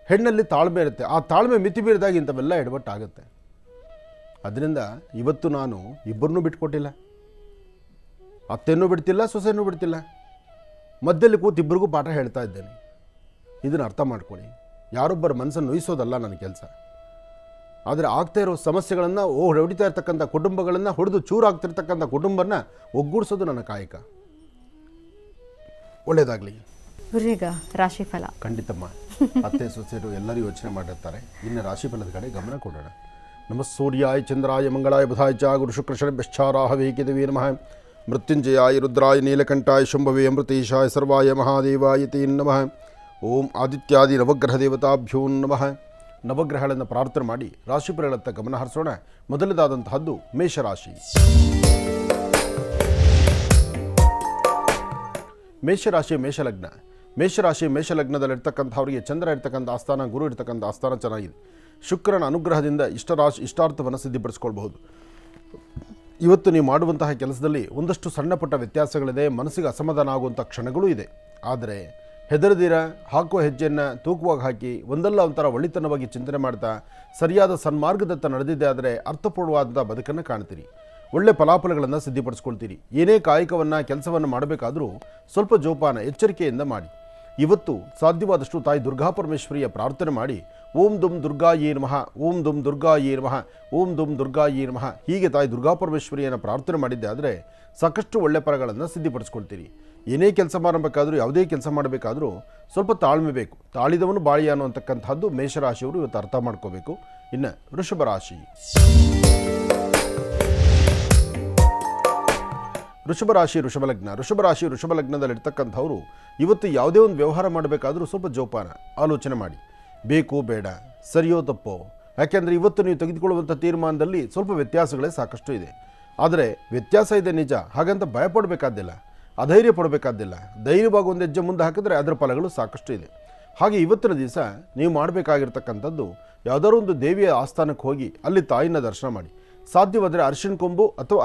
Speaker 6: ಹೆಣ್ಣಲ್ಲಿ ತಾಳ್ಮೆ ಇರುತ್ತೆ, ಆ ತಾಳ್ಮೆ ಮಿತಿ ಮೀರಿದಾಗ ಇಂಥವೆಲ್ಲ ಎಡವಟ್ಟಾಗುತ್ತೆ. ಅದರಿಂದ ಇವತ್ತು ನಾನು ಇಬ್ಬರನ್ನೂ ಬಿಟ್ಕೊಟ್ಟಿಲ್ಲ, ಅತ್ತೆಯನ್ನೂ ಬಿಡ್ತಿಲ್ಲ, ಸೊಸೆಯನ್ನೂ ಬಿಡ್ತಿಲ್ಲ, ಮಧ್ಯದಲ್ಲಿ ಕೂತು ಇಬ್ಬರಿಗೂ ಪಾಠ ಹೇಳ್ತಾ ಇದ್ದೇನೆ. ಇದನ್ನು ಅರ್ಥ ಮಾಡ್ಕೊಳ್ಳಿ. ಯಾರೊಬ್ಬರ ಮನಸ್ಸನ್ನು ನೋಯಿಸೋದಲ್ಲ ನನ್ನ ಕೆಲಸ. ಆದರೆ ಆಗ್ತಾ ಇರೋ ಸಮಸ್ಯೆಗಳನ್ನು ಹೊಡಿತಾ ಇರ್ತಕ್ಕಂಥ ಕುಟುಂಬಗಳನ್ನು, ಹೊಡೆದು ಚೂರಾಗ್ತಿರ್ತಕ್ಕಂಥ ಕುಟುಂಬನ ಒಗ್ಗೂಡಿಸೋದು ನನ್ನ ಕಾಯಕ. ಒಳ್ಳೆಯದಾಗಲಿ.
Speaker 5: ಈಗ ರಾಶಿಫಲ
Speaker 6: ಖಂಡಿತಮ್ಮ. ಅತ್ತೆ ಸೊಸೆಯರು ಎಲ್ಲರೂ ಯೋಚನೆ ಮಾಡಿರ್ತಾರೆ. ಇನ್ನು ರಾಶಿಫಲದ ಕಡೆ ಗಮನ ಕೊಡೋಣ. ನಮಃ ಸೂರ್ಯಾಯ ಚಂದ್ರಾಯ ಮಂಗಳಾಯ ಬುಧಾಯ ಚ ಗುರು ಶುಕ್ರ ಶನಿಭ್ಯಶ್ಚಾರಾಹವೇ ಕೇತವೇ ನಮಃ. ಮೃತ್ಯುಂಜಯಾಯ ರುದ್ರಾಯ ನೀಲಕಂಠಾಯ ಶಂಭವೇ ಅಮೃತೇಶಾಯ ಸರ್ವಾಯ ಮಹಾದೇವಾಯ ತೇ ನಮಃ. ಓಂ ಆದಿತ್ಯಾದಿ ನವಗ್ರಹ ದೇವತಾಭ್ಯೋ ನಮಃ. ನವಗ್ರಹಗಳನ್ನು ಪ್ರಾರ್ಥನೆ ಮಾಡಿ ರಾಶಿಫಲಗಳತ್ತ ಗಮನ ಹರಿಸೋಣ. ಮೊದಲದಾದಂತಹದ್ದು ಮೇಷರಾಶಿ. ಮೇಷರಾಶಿ ಮೇಷಲಗ್ನ. ಮೇಷರಾಶಿ ಮೇಷಲಗ್ನದಲ್ಲಿರ್ತಕ್ಕಂಥವರಿಗೆ ಚಂದ್ರ ಇರ್ತಕ್ಕಂಥ ಆಸ್ಥಾನ, ಗುರು ಇರ್ತಕ್ಕಂಥ ಆಸ್ಥಾನ ಚೆನ್ನಾಗಿದೆ. ಶುಕ್ರನ ಅನುಗ್ರಹದಿಂದ ಇಷ್ಟಾರ್ಥವನ್ನು ಸಿದ್ಧಿಪಡಿಸ್ಕೊಳ್ಬಹುದು. ಇವತ್ತು ನೀವು ಮಾಡುವಂತಹ ಕೆಲಸದಲ್ಲಿ ಒಂದಷ್ಟು ಸಣ್ಣ ಪುಟ್ಟ ವ್ಯತ್ಯಾಸಗಳಿದೆ, ಮನಸ್ಸಿಗೆ ಅಸಮಾಧಾನ ಆಗುವಂಥ ಕ್ಷಣಗಳೂ ಇದೆ. ಆದರೆ ಹೆದರದಿರ ಹಾಕುವ ಹೆಜ್ಜೆಯನ್ನು ತೂಕವಾಗಿ ಹಾಕಿ ಒಂದಲ್ಲ ಒಂಥರ ಒಳ್ಳೆತನವಾಗಿ ಚಿಂತನೆ ಮಾಡ್ತಾ ಸರಿಯಾದ ಸನ್ಮಾರ್ಗದತ್ತ ನಡೆದಿದ್ದೆ ಆದರೆ ಅರ್ಥಪೂರ್ಣವಾದಂಥ ಬದುಕನ್ನು ಕಾಣ್ತೀರಿ. ಒಳ್ಳೆ ಫಲಾಫಲಗಳನ್ನು ಸಿದ್ಧಿಪಡಿಸ್ಕೊಳ್ತೀರಿ. ಏನೇ ಕಾಯಕವನ್ನು ಕೆಲಸವನ್ನು ಮಾಡಬೇಕಾದರೂ ಸ್ವಲ್ಪ ಜೋಪಾನ ಎಚ್ಚರಿಕೆಯಿಂದ ಮಾಡಿ. ಇವತ್ತು ಸಾಧ್ಯವಾದಷ್ಟು ತಾಯಿ ದುರ್ಗಾಪರಮೇಶ್ವರಿಯ ಪ್ರಾರ್ಥನೆ ಮಾಡಿ ಓಂ ದುಂ ದುರ್ಗಾಯೇ ನಮಃ, ಓಂ ದುಂ ದುರ್ಗಾಯೇ ನಮಃ, ಓಂ ದುಂ ದುರ್ಗಾಯೇ ನಮಃ ಹೀಗೆ ತಾಯಿ ದುರ್ಗಾಪರಮೇಶ್ವರಿಯನ್ನು ಪ್ರಾರ್ಥನೆ ಮಾಡಿದ್ದೆ ಆದರೆ ಸಾಕಷ್ಟು ಒಳ್ಳೆ ಫಲಗಳನ್ನು ಸಿದ್ಧಿಪಡಿಸ್ಕೊಳ್ತೀರಿ. ಏನೇ ಕೆಲಸ ಮಾಡಬೇಕಾದ್ರೂ, ಯಾವುದೇ ಕೆಲಸ ಮಾಡಬೇಕಾದ್ರೂ ಸ್ವಲ್ಪ ತಾಳ್ಮೆ ಬೇಕು. ತಾಳಿದವನು ಬಾಳಿ ಅನ್ನುವಂತಕ್ಕಂಥದ್ದು ಮೇಷರಾಶಿಯವರು ಇವತ್ತು ಅರ್ಥ ಮಾಡ್ಕೋಬೇಕು. ಇನ್ನು ವೃಷಭ ರಾಶಿ. ವೃಷಭ ಲಗ್ನದಲ್ಲಿರ್ತಕ್ಕಂಥವರು ಇವತ್ತು ಯಾವುದೇ ಒಂದು ವ್ಯವಹಾರ ಮಾಡಬೇಕಾದ್ರೂ ಸ್ವಲ್ಪ ಜೋಪಾನ ಆಲೋಚನೆ ಮಾಡಿ. ಬೇಕು ಬೇಡ, ಸರಿಯೋ ತಪ್ಪೋ. ಯಾಕೆಂದರೆ ಇವತ್ತು ನೀವು ತೆಗೆದುಕೊಳ್ಳುವಂಥ ತೀರ್ಮಾನದಲ್ಲಿ ಸ್ವಲ್ಪ ವ್ಯತ್ಯಾಸಗಳೇ ಸಾಕಷ್ಟು ಇದೆ. ಆದರೆ ವ್ಯತ್ಯಾಸ ಇದೆ ನಿಜ, ಹಾಗಂತ ಭಯಪಡಬೇಕಾದ್ದಿಲ್ಲ, ಅಧೈರ್ಯ ಪಡಬೇಕಾದ್ದಿಲ್ಲ. ಧೈರ್ಯವಾಗಿ ಒಂದು ಹೆಜ್ಜೆ ಮುಂದೆ ಹಾಕಿದ್ರೆ ಅದರ ಫಲಗಳು ಸಾಕಷ್ಟು ಇದೆ. ಹಾಗೆ ಇವತ್ತಿನ ದಿವಸ ನೀವು ಮಾಡಬೇಕಾಗಿರ್ತಕ್ಕಂಥದ್ದು ಯಾವುದಾದ್ರು ಒಂದು ದೇವಿಯ ಆಸ್ಥಾನಕ್ಕೆ ಹೋಗಿ ಅಲ್ಲಿ ತಾಯಿನ ದರ್ಶನ ಮಾಡಿ. ಸಾಧ್ಯವಾದರೆ ಅರಿಶಿಣ ಕೊಂಬು ಅಥವಾ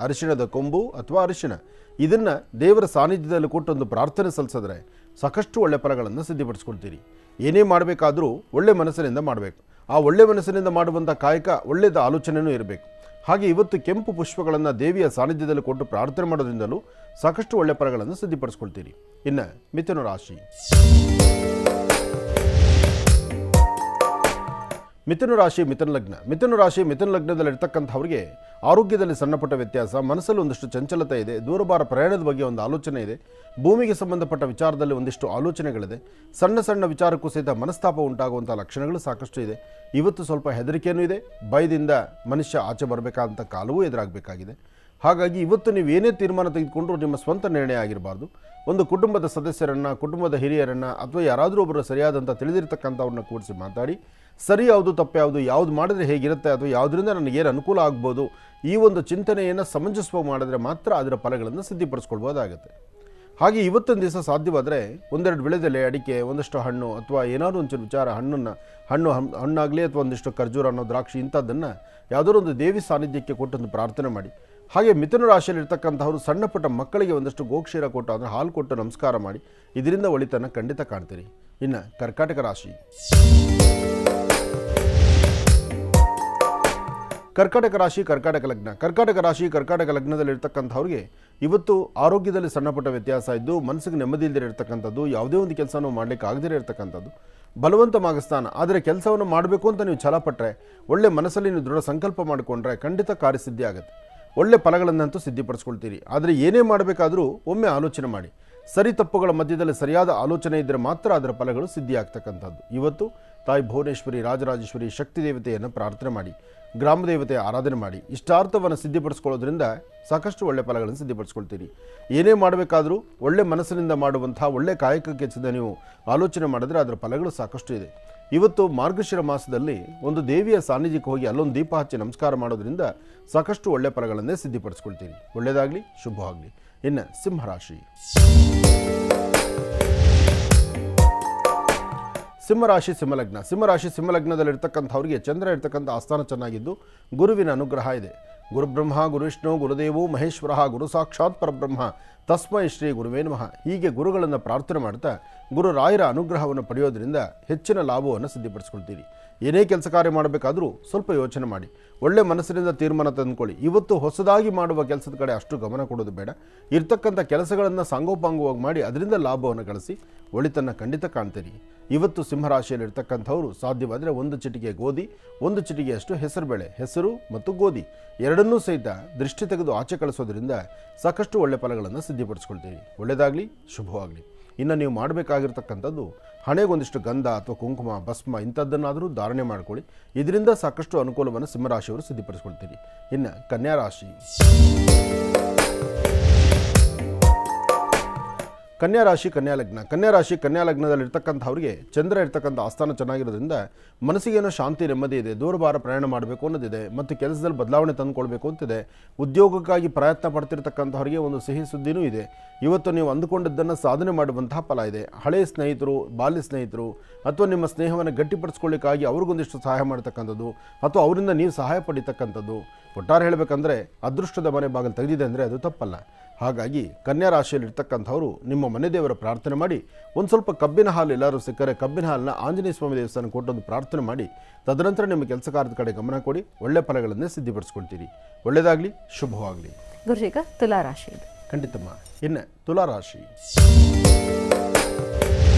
Speaker 6: ಅರಿಶಿಣದ ಕೊಂಬು ಅಥವಾ ಅರಿಶಿಣ ಇದನ್ನು ದೇವರ ಸಾನ್ನಿಧ್ಯದಲ್ಲಿ ಕೊಟ್ಟು ಒಂದು ಪ್ರಾರ್ಥನೆ ಸಲ್ಲಿಸಿದ್ರೆ ಸಾಕಷ್ಟು ಒಳ್ಳೆ ಫಲಗಳನ್ನು ಸಿದ್ಧಿಪಡಿಸ್ಕೊಳ್ತೀರಿ. ಏನೇ ಮಾಡಬೇಕಾದರೂ ಒಳ್ಳೆ ಮನಸ್ಸಿನಿಂದ ಮಾಡಬೇಕು. ಆ ಒಳ್ಳೆ ಮನಸ್ಸಿನಿಂದ ಮಾಡುವಂಥ ಕಾಯಕ ಒಳ್ಳೆಯದ ಆಲೋಚನೆಯೂ ಇರಬೇಕು. ಹಾಗೆ ಇವತ್ತು ಕೆಂಪು ಪುಷ್ಪಗಳನ್ನು ದೇವಿಯ ಸಾನ್ನಿಧ್ಯದಲ್ಲಿ ಕೊಟ್ಟು ಪ್ರಾರ್ಥನೆ ಮಾಡೋದ್ರಿಂದಲೂ ಸಾಕಷ್ಟು ಒಳ್ಳೆ ಫಲಗಳನ್ನು ಸಿದ್ಧಪಡಿಸ್ಕೊಳ್ತೀರಿ. ಇನ್ನು ಮಿಥುನ ರಾಶಿ. ಮಿಥುನ ರಾಶಿ ಮಿಥುನ ಲಗ್ನ. ಮಿಥುನ ರಾಶಿ ಮಿಥುನ ಲಗ್ನದಲ್ಲಿರ್ತಕ್ಕಂಥವ್ರಿಗೆ ಆರೋಗ್ಯದಲ್ಲಿ ಸಣ್ಣಪುಟ್ಟ ವ್ಯತ್ಯಾಸ, ಮನಸ್ಸಲ್ಲಿ ಒಂದಿಷ್ಟು ಚಂಚಲತೆ ಇದೆ, ದೂರಭಾರ ಪ್ರಯಾಣದ ಬಗ್ಗೆ ಒಂದು ಆಲೋಚನೆ ಇದೆ, ಭೂಮಿಗೆ ಸಂಬಂಧಪಟ್ಟ ವಿಚಾರದಲ್ಲಿ ಒಂದಿಷ್ಟು ಆಲೋಚನೆಗಳಿದೆ, ಸಣ್ಣ ಸಣ್ಣ ವಿಚಾರಕ್ಕೂ ಸಹಿತ ಮನಸ್ತಾಪ ಉಂಟಾಗುವಂಥ ಲಕ್ಷಣಗಳು ಸಾಕಷ್ಟು ಇದೆ. ಇವತ್ತು ಸ್ವಲ್ಪ ಹೆದರಿಕೆಯೂ ಇದೆ, ಭಯದಿಂದ ಮನುಷ್ಯ ಆಚೆ ಬರಬೇಕಾದಂಥ ಕಾಲವೂ ಎದುರಾಗಬೇಕಾಗಿದೆ. ಹಾಗಾಗಿ ಇವತ್ತು ನೀವು ಏನೇ ತೀರ್ಮಾನ ತೆಗೆದುಕೊಂಡ್ರೂ ನಿಮ್ಮ ಸ್ವಂತ ನಿರ್ಣಯ ಆಗಿರಬಾರ್ದು. ಒಂದು ಕುಟುಂಬದ ಸದಸ್ಯರನ್ನು, ಕುಟುಂಬದ ಹಿರಿಯರನ್ನು ಅಥವಾ ಯಾರಾದರೂ ಒಬ್ಬರು ಸರಿಯಾದಂಥ ತಿಳಿದಿರ್ತಕ್ಕಂಥವ್ರನ್ನ ಕೂಡಿಸಿ ಮಾತಾಡಿ ಸರಿ ಯಾವುದು ತಪ್ಪು ಯಾವುದು, ಯಾವುದು ಮಾಡಿದ್ರೆ ಹೇಗಿರುತ್ತೆ ಅಥವಾ ಯಾವುದರಿಂದ ನನಗೇನು ಅನುಕೂಲ ಆಗ್ಬೋದು, ಈ ಒಂದು ಚಿಂತನೆಯನ್ನು ಸಮಂಜಸವಾಗಿ ಮಾಡಿದ್ರೆ ಮಾತ್ರ ಅದರ ಫಲಗಳನ್ನು ಸಿದ್ಧಪಡಿಸ್ಕೊಳ್ಬೋದಾಗುತ್ತೆ. ಹಾಗೆ ಇವತ್ತೊಂದು ದಿವಸ ಸಾಧ್ಯವಾದರೆ ಒಂದೆರಡು ವಿಳೆದೆಲೆ, ಅಡಿಕೆ, ಒಂದಷ್ಟು ಹಣ್ಣು ಅಥವಾ ಏನಾದರೂ ಒಂಚೂರು ವಿಚಾರ ಹಣ್ಣಾಗಲಿ ಅಥವಾ ಒಂದಿಷ್ಟು ಖರ್ಜೂರ ಅನ್ನೋ ದ್ರಾಕ್ಷಿ ಇಂಥದ್ದನ್ನು ಯಾವುದೋ ಒಂದು ದೇವಿ ಸಾನ್ನಿಧ್ಯಕ್ಕೆ ಕೊಟ್ಟೊಂದು ಪ್ರಾರ್ಥನೆ ಮಾಡಿ. ಹಾಗೆ ಮಿಥುನ ರಾಶಿಯಲ್ಲಿರ್ತಕ್ಕಂಥವರು ಸಣ್ಣ ಪುಟ್ಟ ಮಕ್ಕಳಿಗೆ ಒಂದಷ್ಟು ಗೋಕ್ಷೀರ ಕೊಟ್ಟು ಅಂದರೆ ಹಾಲು ಕೊಟ್ಟು ನಮಸ್ಕಾರ ಮಾಡಿ, ಇದರಿಂದ ಒಳಿತನ್ನು ಖಂಡಿತ ಕಾಣ್ತೀರಿ. ಇನ್ನು ಕರ್ಕಾಟಕ ರಾಶಿ. ಕರ್ಕಾಟಕ ರಾಶಿ ಕರ್ಕಾಟಕ ಲಗ್ನ. ಕರ್ಕಾಟಕ ರಾಶಿ ಕರ್ಕಾಟಕ ಲಗ್ನದಲ್ಲಿರ್ತಕ್ಕಂಥವ್ರಿಗೆ ಇವತ್ತು ಆರೋಗ್ಯದಲ್ಲಿ ಸಣ್ಣಪುಟ್ಟ ವ್ಯತ್ಯಾಸ ಇದ್ದು ಮನಸ್ಸಿಗೆ ನೆಮ್ಮದಿ ಇಲ್ಲದೇ ಇರತಕ್ಕಂಥದ್ದು, ಯಾವುದೇ ಒಂದು ಕೆಲಸನೂ ಮಾಡಲಿಕ್ಕೆ ಆಗದೇ ಇರತಕ್ಕಂಥದ್ದು, ಬಲವಂತ ಮಾಗಸ್ಥಾನ. ಆದರೆ ಕೆಲಸವನ್ನು ಮಾಡಬೇಕು ಅಂತ ನೀವು ಛಲಪಟ್ಟರೆ, ಒಳ್ಳೆ ಮನಸ್ಸಲ್ಲಿ ನೀವು ದೃಢ ಸಂಕಲ್ಪ ಮಾಡಿಕೊಂಡ್ರೆ ಖಂಡಿತ ಕಾರ್ಯಸಿದ್ಧಿ ಆಗುತ್ತೆ. ಒಳ್ಳೆ ಫಲಗಳನ್ನಂತೂ ಸಿದ್ಧಪಡಿಸ್ಕೊಳ್ತೀರಿ. ಆದರೆ ಏನೇ ಮಾಡಬೇಕಾದರೂ ಒಮ್ಮೆ ಆಲೋಚನೆ ಮಾಡಿ. ಸರಿ ತಪ್ಪುಗಳ ಮಧ್ಯದಲ್ಲಿ ಸರಿಯಾದ ಆಲೋಚನೆ ಇದ್ದರೆ ಮಾತ್ರ ಅದರ ಫಲಗಳು ಸಿದ್ಧಿಯಾಗ್ತಕ್ಕಂಥದ್ದು. ಇವತ್ತು ತಾಯಿ ಭುವನೇಶ್ವರಿ, ರಾಜರಾಜೇಶ್ವರಿ, ಶಕ್ತಿ ದೇವತೆಯನ್ನು ಪ್ರಾರ್ಥನೆ ಮಾಡಿ, ಗ್ರಾಮ ದೇವತೆಯ ಆರಾಧನೆ ಮಾಡಿ, ಇಷ್ಟಾರ್ಥವನ್ನು ಸಿದ್ಧಪಡಿಸ್ಕೊಳ್ಳೋದ್ರಿಂದ ಸಾಕಷ್ಟು ಒಳ್ಳೆ ಫಲಗಳನ್ನು ಸಿದ್ಧಪಡಿಸ್ಕೊಳ್ತೀರಿ. ಏನೇ ಮಾಡಬೇಕಾದರೂ ಒಳ್ಳೆ ಮನಸ್ಸಿನಿಂದ ಮಾಡುವಂಥ ಒಳ್ಳೆ ಕಾಯಕಕ್ಕೆ ಸಿದ್ಧ ನೀವು ಆಲೋಚನೆ ಮಾಡಿದ್ರೆ ಅದರ ಫಲಗಳು ಸಾಕಷ್ಟು ಇದೆ. ಇವತ್ತು ಮಾರ್ಗಶಿರ ಮಾಸದಲ್ಲಿ ಒಂದು ದೇವಿಯ ಸಾನ್ನಿಧ್ಯಕ್ಕೆ ಹೋಗಿ ಅಲ್ಲೊಂದು ದೀಪ ಹಚ್ಚಿ ನಮಸ್ಕಾರ ಮಾಡೋದ್ರಿಂದ ಸಾಕಷ್ಟು ಒಳ್ಳೆ ಫಲಗಳನ್ನೇ ಸಿದ್ಧಪಡಿಸ್ಕೊಳ್ತೀರಿ. ಒಳ್ಳೆಯದಾಗಲಿ, ಶುಭವಾಗಲಿ. ಇನ್ನು ಸಿಂಹರಾಶಿ. ಸಿಂಹರಾಶಿ ಸಿಂಹಲಗ್ನ. ಸಿಂಹರಾಶಿ ಸಿಂಹಲಗ್ನದಲ್ಲಿರ್ತಕ್ಕಂಥವ್ರಿಗೆ ಚಂದ್ರ ಇರ್ತಕ್ಕಂಥ ಆಸ್ಥಾನ ಚೆನ್ನಾಗಿದ್ದು ಗುರುವಿನ ಅನುಗ್ರಹ ಇದೆ. ಗುರುಬ್ರಹ್ಮ ಗುರುವಿಷ್ಣು ಗುರುದೇವೋ ಮಹೇಶ್ವರ ಗುರು ಸಾಕ್ಷಾತ್ ಪರಬ್ರಹ್ಮ ತಸ್ಮೈ ಶ್ರೀ ಗುರುವೇ ನಮಃ. ಹೀಗೆ ಗುರುಗಳನ್ನು ಪ್ರಾರ್ಥನೆ ಮಾಡ್ತಾ ಗುರು ರಾಯರ ಅನುಗ್ರಹವನ್ನು ಪಡೆಯೋದ್ರಿಂದ ಹೆಚ್ಚಿನ ಲಾಭವನ್ನು ಸಿದ್ಧಪಡಿಸ್ಕೊಳ್ತೀರಿ. ಏನೇ ಕೆಲಸ ಕಾರ್ಯ ಮಾಡಬೇಕಾದರೂ ಸ್ವಲ್ಪ ಯೋಚನೆ ಮಾಡಿ, ಒಳ್ಳೆ ಮನಸ್ಸಿನಿಂದ ತೀರ್ಮಾನ ತಂದುಕೊಳ್ಳಿ. ಇವತ್ತು ಹೊಸದಾಗಿ ಮಾಡುವ ಕೆಲಸದ ಕಡೆ ಅಷ್ಟು ಗಮನ ಕೊಡೋದು ಬೇಡ. ಇರ್ತಕ್ಕಂಥ ಕೆಲಸಗಳನ್ನು ಸಾಂಗೋಪಾಂಗವಾಗಿ ಮಾಡಿ ಅದರಿಂದ ಲಾಭವನ್ನು ಗಳಿಸಿ ಒಳಿತನ್ನು ಖಂಡಿತ ಕಾಣ್ತೀರಿ. ಇವತ್ತು ಸಿಂಹರಾಶಿಯಲ್ಲಿರ್ತಕ್ಕಂಥವರು ಸಾಧ್ಯವಾದರೆ ಒಂದು ಚಿಟಿಕೆ ಗೋಧಿ, ಒಂದು ಚಿಟಿಕೆಯಷ್ಟು ಹೆಸರುಬೇಳೆ, ಹೆಸರು ಮತ್ತು ಗೋಧಿ ಎರಡನ್ನೂ ಸಹಿತ ದೃಷ್ಟಿ ತೆಗೆದು ಆಚೆ ಕಳಿಸೋದ್ರಿಂದ ಸಾಕಷ್ಟು ಒಳ್ಳೆ ಫಲಗಳನ್ನು ಸಿದ್ಧಪಡಿಸ್ಕೊಳ್ತೀರಿ. ಒಳ್ಳೆಯದಾಗಲಿ, ಶುಭವಾಗಲಿ. ಇನ್ನು ನೀವು ಮಾಡಬೇಕಾಗಿರ್ತಕ್ಕಂಥದ್ದು ಹಣೆಗೊಂದಿಷ್ಟು ಗಂಧ ಅಥವಾ ಕುಂಕುಮ, ಭಸ್ಮ ಇಂಥದ್ದನ್ನಾದರೂ ಧಾರಣೆ ಮಾಡ್ಕೊಳ್ಳಿ. ಇದರಿಂದ ಸಾಕಷ್ಟು ಅನುಕೂಲವನ್ನು ಸಿಂಹರಾಶಿಯವರು ಸಿದ್ಧಪಡಿಸ್ಕೊಳ್ತೀರಿ. ಇನ್ನು ಕನ್ಯಾ ರಾಶಿ. ಕನ್ಯಾ ರಾಶಿ ಕನ್ಯಾ ಲಗ್ನ. ಕನ್ಯಾ ರಾಶಿ ಕನ್ಯಾ ಲಗ್ನದಲ್ಲಿರ್ತಕ್ಕಂಥವ್ರಿಗೆ ಚಂದ್ರ ಇರ್ತಕ್ಕಂಥ ಆಸ್ಥಾನ ಚೆನ್ನಾಗಿರೋದ್ರಿಂದ ಮನಸ್ಸಿಗೇನೋ ಶಾಂತಿ ನೆಮ್ಮದಿ ಇದೆ, ದೂರಭಾರ ಪ್ರಯಾಣ ಮಾಡಬೇಕು ಅನ್ನೋದಿದೆ ಮತ್ತು ಕೆಲಸದಲ್ಲಿ ಬದಲಾವಣೆ ತಂದುಕೊಳ್ಬೇಕು ಅಂತಿದೆ. ಉದ್ಯೋಗಕ್ಕಾಗಿ ಪ್ರಯತ್ನ ಪಡ್ತಿರ್ತಕ್ಕಂಥವ್ರಿಗೆ ಒಂದು ಸಿಹಿ ಸುದ್ದಿನೂ ಇದೆ. ಇವತ್ತು ನೀವು ಅಂದುಕೊಂಡಿದ್ದನ್ನು ಸಾಧನೆ ಮಾಡುವಂತಹ ಫಲ ಇದೆ. ಹಳೆಯ ಸ್ನೇಹಿತರು, ಬಾಲ್ಯ ಸ್ನೇಹಿತರು ಅಥವಾ ನಿಮ್ಮ ಸ್ನೇಹವನ್ನು ಗಟ್ಟಿಪಡಿಸ್ಕೊಳ್ಳಿಕ್ಕಾಗಿ ಅವ್ರಿಗೊಂದಿಷ್ಟು ಸಹಾಯ ಮಾಡ್ತಕ್ಕಂಥದ್ದು ಅಥವಾ ಅವರಿಂದ ನೀವು ಸಹಾಯ ಪಡಿತಕ್ಕಂಥದ್ದು. ಒಟ್ಟಾರೆ ಹೇಳಬೇಕಂದ್ರೆ ಅದೃಷ್ಟದ ಮನೆ ಬಾಗಿಲು ತೆಗೆದಿದೆ ಅಂದರೆ ಅದು ತಪ್ಪಲ್ಲ. ಹಾಗಾಗಿ ಕನ್ಯಾ ರಾಶಿಯಲ್ಲಿರ್ತಕ್ಕಂಥವರು ನಿಮ್ಮ ಮನೆ ದೇವರ ಪ್ರಾರ್ಥನೆ ಮಾಡಿ, ಒಂದು ಸ್ವಲ್ಪ ಕಬ್ಬಿನ ಹಾಲು ಎಲ್ಲರೂ ಸಿಕ್ಕರೆ ಕಬ್ಬಿನ ಹಾಲನ್ನ ಆಂಜನೇಯ ಸ್ವಾಮಿ ದೇವಸ್ಥಾನ ಕೊಟ್ಟೊಂದು ಪ್ರಾರ್ಥನೆ ಮಾಡಿ, ತದನಂತರ ನಿಮ್ಮ ಕೆಲಸ ಕಾರ್ಯದ ಕಡೆ ಗಮನ ಕೊಡಿ. ಒಳ್ಳೆ ಫಲಗಳನ್ನೇ ಸಿದ್ಧಪಡಿಸ್ಕೊಳ್ತೀರಿ. ಒಳ್ಳೆಯದಾಗಲಿ, ಶುಭವಾಗಲಿ.
Speaker 5: ಗುರುಜೀಗ ತುಲಾ ರಾಶಿ ಇದೆ.
Speaker 6: ಖಂಡಿತಮ್ಮ. ಇನ್ನು ತುಲಾ ರಾಶಿ.